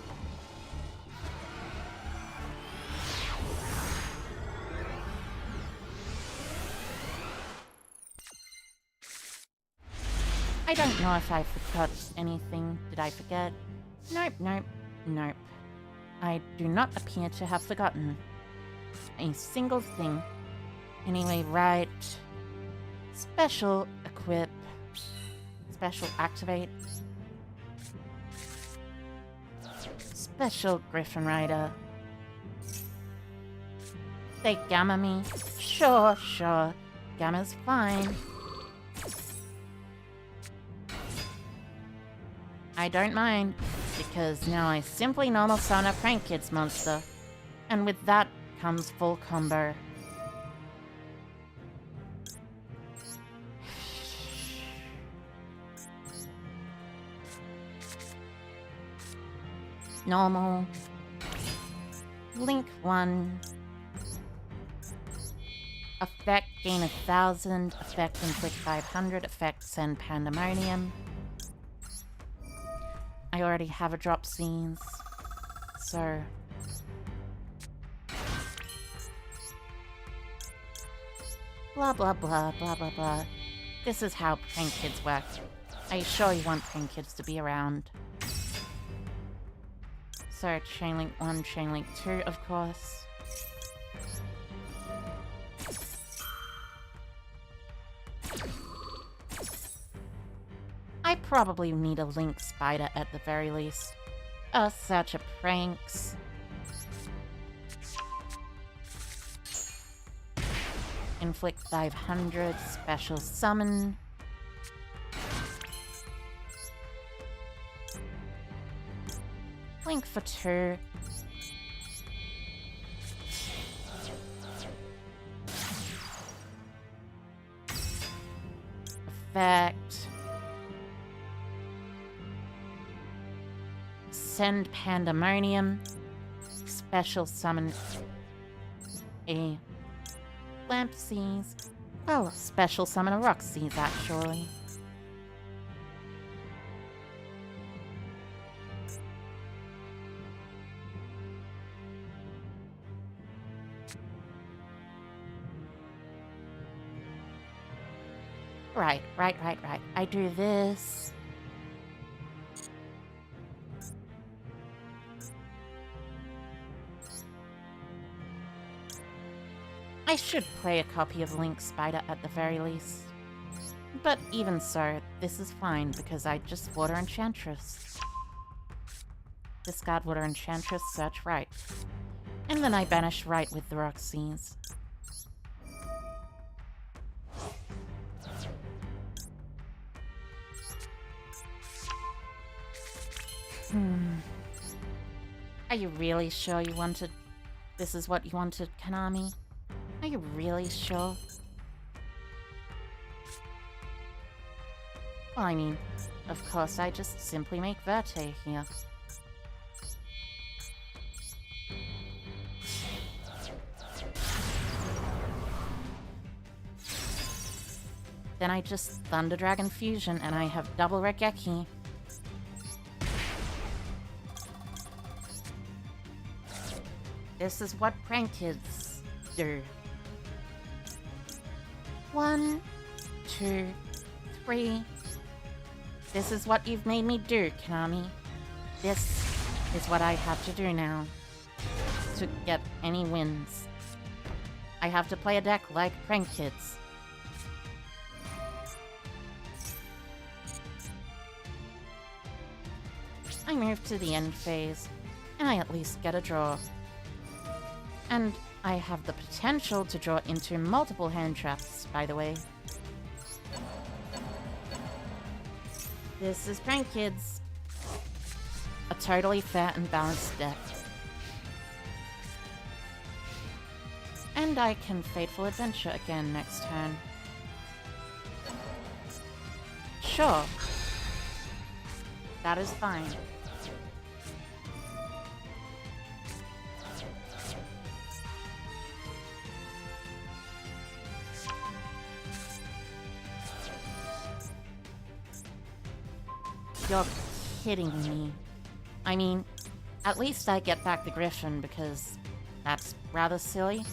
I don't know if I forgot anything. Did I forget? Nope, nope, nope. I do not appear to have forgotten a single thing. Anyway, right. Special equip. Special activate. Special Griffin Rider. They gamma me. Sure, sure. Gamma's fine. I don't mind, because now I simply normal summon a Prank Kids monster. And with that comes full combo. Normal. Link 1. Effect gain 1000. Effect inflict 500. Effect send pandemonium. I already have a drop scenes, so... Blah blah blah blah blah blah. This is how Prank Kids work. I surely want Prank Kids to be around. So, Chainlink 1, Chainlink 2, of course. I probably need a Link Spider at the very least. A search of pranks. Inflict 500, special summon. Blink for 2. Effect. Send Pandemonium. Special summon a Lamp Seas. Oh, special summon a Rock Seas, actually. Right. I do this. I should play a copy of Link Spider at the very least. But even so, this is fine because I just Water Enchantress. Discard Water Enchantress, search right. And then I banish right with the Rock Seas. Are you really sure you wanted... This is what you wanted, Konami? Are you really sure? Well, I mean, of course I just simply make Verte here. Then I just Thunder Dragon Fusion and I have double Regeki. This is what prank kids do. 1, 2, 3. This is what you've made me do, Konami. This is what I have to do now to get any wins. I have to play a deck like Prank Kids. I move to the end phase, and I at least get a draw. And I have the potential to draw into multiple hand traps, by the way. This is Prank Kids. A totally fair and balanced deck. And I can Fateful Adventure again next turn. Sure. That is fine. You're kidding me. I mean, at least I get back the Griffin because that's rather silly,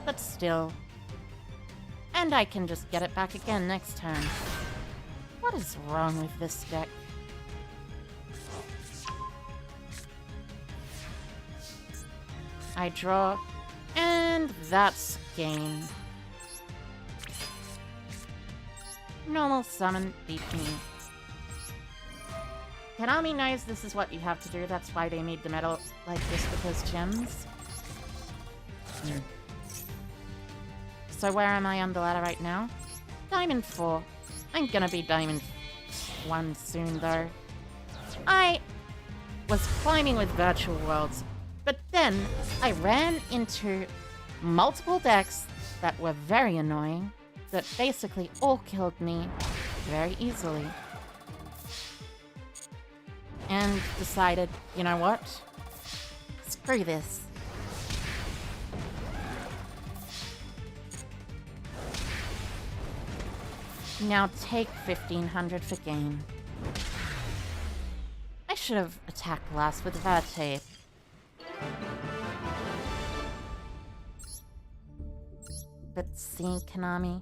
but still. And I can just get it back again next turn. What is wrong with this deck? I draw, and that's game. Normal summon, beat me. Konami knows this is what you have to do, that's why they made the medal like this with those gems. So where am I on the ladder right now? Diamond 4. I'm gonna be Diamond 1 soon though. I was climbing with Virtual Worlds, but then I ran into multiple decks that were very annoying, that basically all killed me very easily. And decided, you know what? Screw this. Now take 1500 for game. I should have attacked last with Verte. But see, Konami?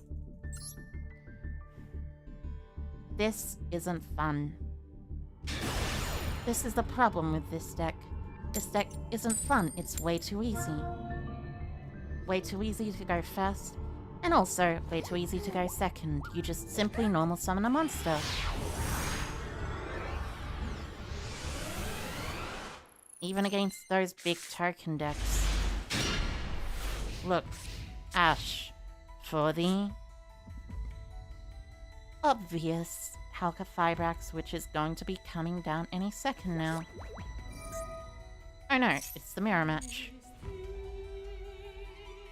This isn't fun. This is the problem with this deck. This deck isn't fun, it's way too easy. Way too easy to go first, and also way too easy to go second. You just simply normal summon a monster. Even against those big token decks. Look, Ash, for the obvious Halka Fibrax, which is going to be coming down any second now. Oh no, it's the mirror match.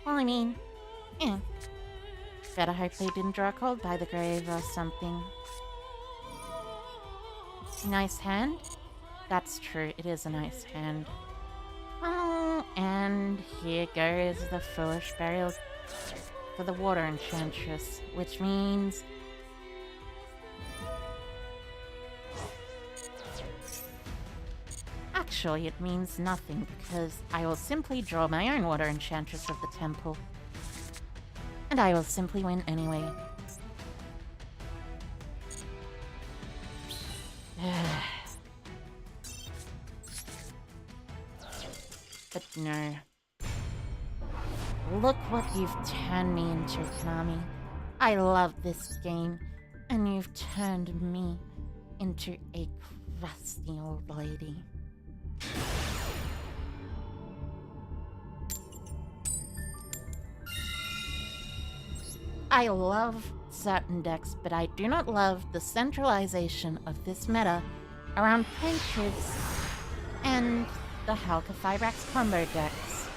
Well, I mean, yeah. Better hope they didn't draw a cold by the grave or something. Nice hand? That's true, it is a nice hand. Oh, and here goes the foolish burial for the water enchantress, which means... Actually, it means nothing, because I will simply draw my own water enchantress of the temple. And I will simply win anyway. But no. Look what you've turned me into, Konami. I love this game, and you've turned me into a crusty old lady. I love certain decks, but I do not love the centralization of this meta around prank kids and the Halka Fibrax combo decks.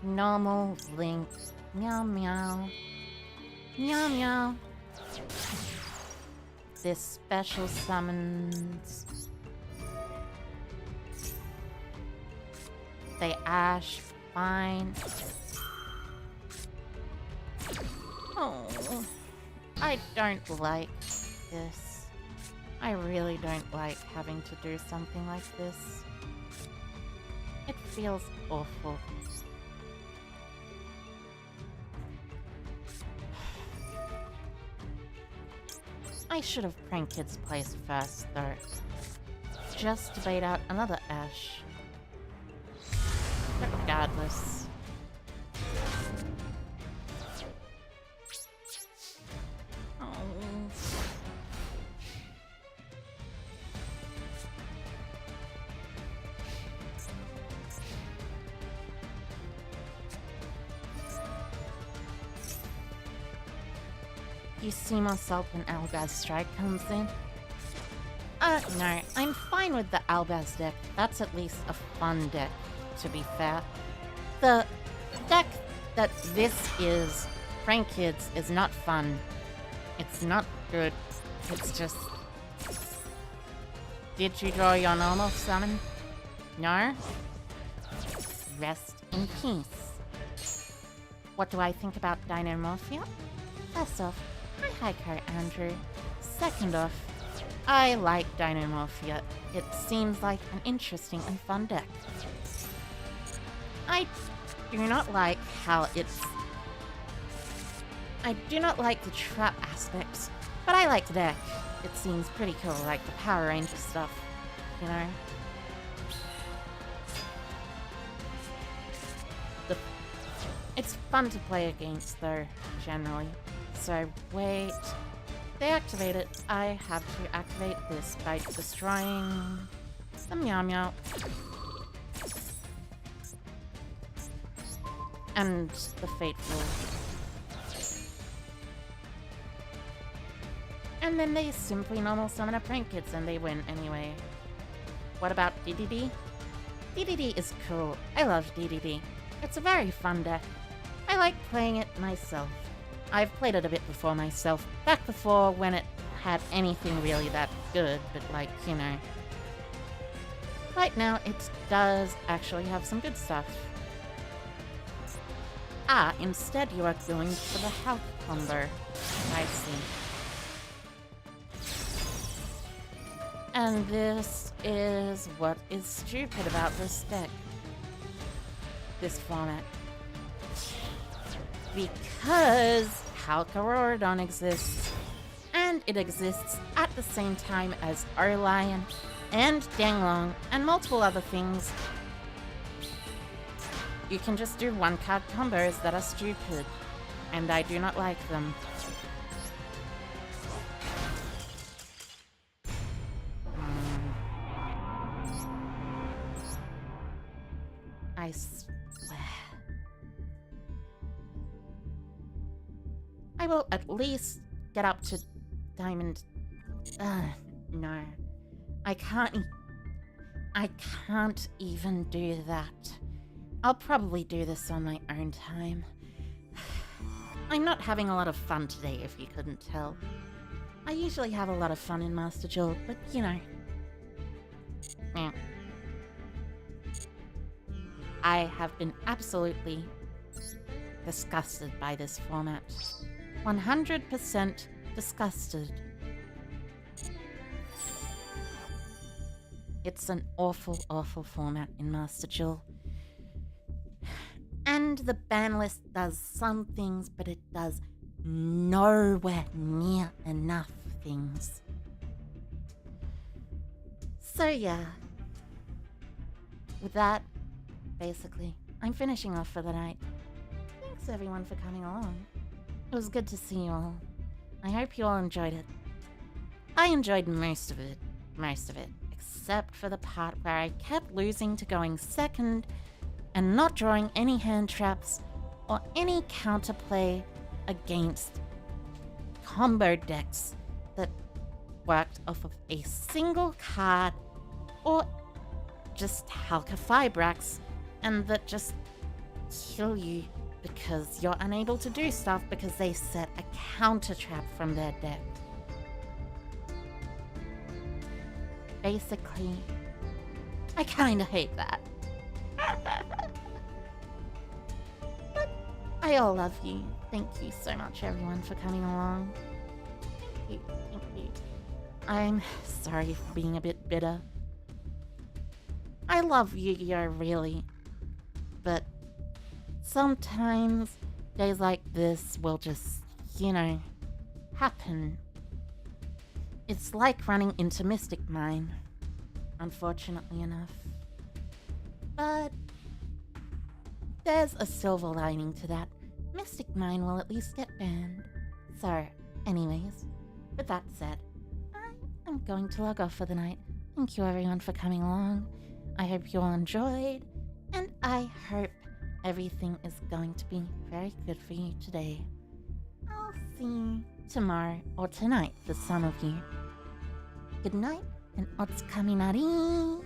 Normal Link. Meow meow. Meow meow. This special summons. They Ash. Fine. Oh, I don't like this. I really don't like having to do something like this. It feels awful. I should have pranked Kid's place first, though. Just to bait out another Ash. Regardless. Oh. You see myself when Albaz Strike comes in? No, I'm fine with the Albaz deck. That's at least a fun deck, to be fair. The deck that this is, Prank Kids, is not fun. It's not good. It's just... Did you draw your normal summon? No? Rest in peace. What do I think about Dinomorphia? First off, hi Heiko Andrew. Second off, I like Dinomorphia. It seems like an interesting and fun deck. I do not like how it's... I do not like the trap aspects, but I like the deck. It seems pretty cool, like the Power Ranger stuff, you know? It's fun to play against, though, generally. So, wait. They activate it. I have to activate this by destroying the Meow Meow. And the Fateful. And then they simply normal summon a Prank Kids and they win anyway. What about DDD? DDD is cool. I love DDD. It's a very fun deck. I like playing it myself. I've played it a bit before myself, back before when it had anything really that good, but like, you know. Right now, it does actually have some good stuff. Ah, instead you are going for the health combo. I see. And this is what is stupid about this deck. This format. Because Halka exists, and it exists at the same time as Lion and Danglong and multiple other things. You can just do one-card combos that are stupid, and I do not like them. I swear. I will at least get up to Diamond. No. I can't even do that. I'll probably do this on my own time. I'm not having a lot of fun today, if you couldn't tell. I usually have a lot of fun in Master Duel, but you know. I have been absolutely disgusted by this format. 100% disgusted. It's an awful, awful format in Master Duel. And the ban list does some things, but it does nowhere near enough things. So yeah. With that, basically, I'm finishing off for the night. Thanks everyone for coming along. It was good to see you all. I hope you all enjoyed it. I enjoyed most of it, except for the part where I kept losing to going second and not drawing any hand traps or any counterplay against combo decks that worked off of a single card or just Halka Fibrax and that just kill you because you're unable to do stuff because they set a counter trap from their deck. Basically, I kinda hate that. But I all love you. Thank you so much everyone for coming along. Thank you. I'm sorry for being a bit bitter. I love Yu-Gi-Oh! Really, but sometimes days like this will just, you know, happen. It's like running into Mystic Mine, unfortunately enough. But there's a silver lining to that. Mystic Mine will at least get banned. So, anyways, with that said, I'm going to log off for the night. Thank you everyone for coming along. I hope you all enjoyed, and I hope everything is going to be very good for you today. I'll see you tomorrow or tonight for some of you. Good night, and otsukaminari!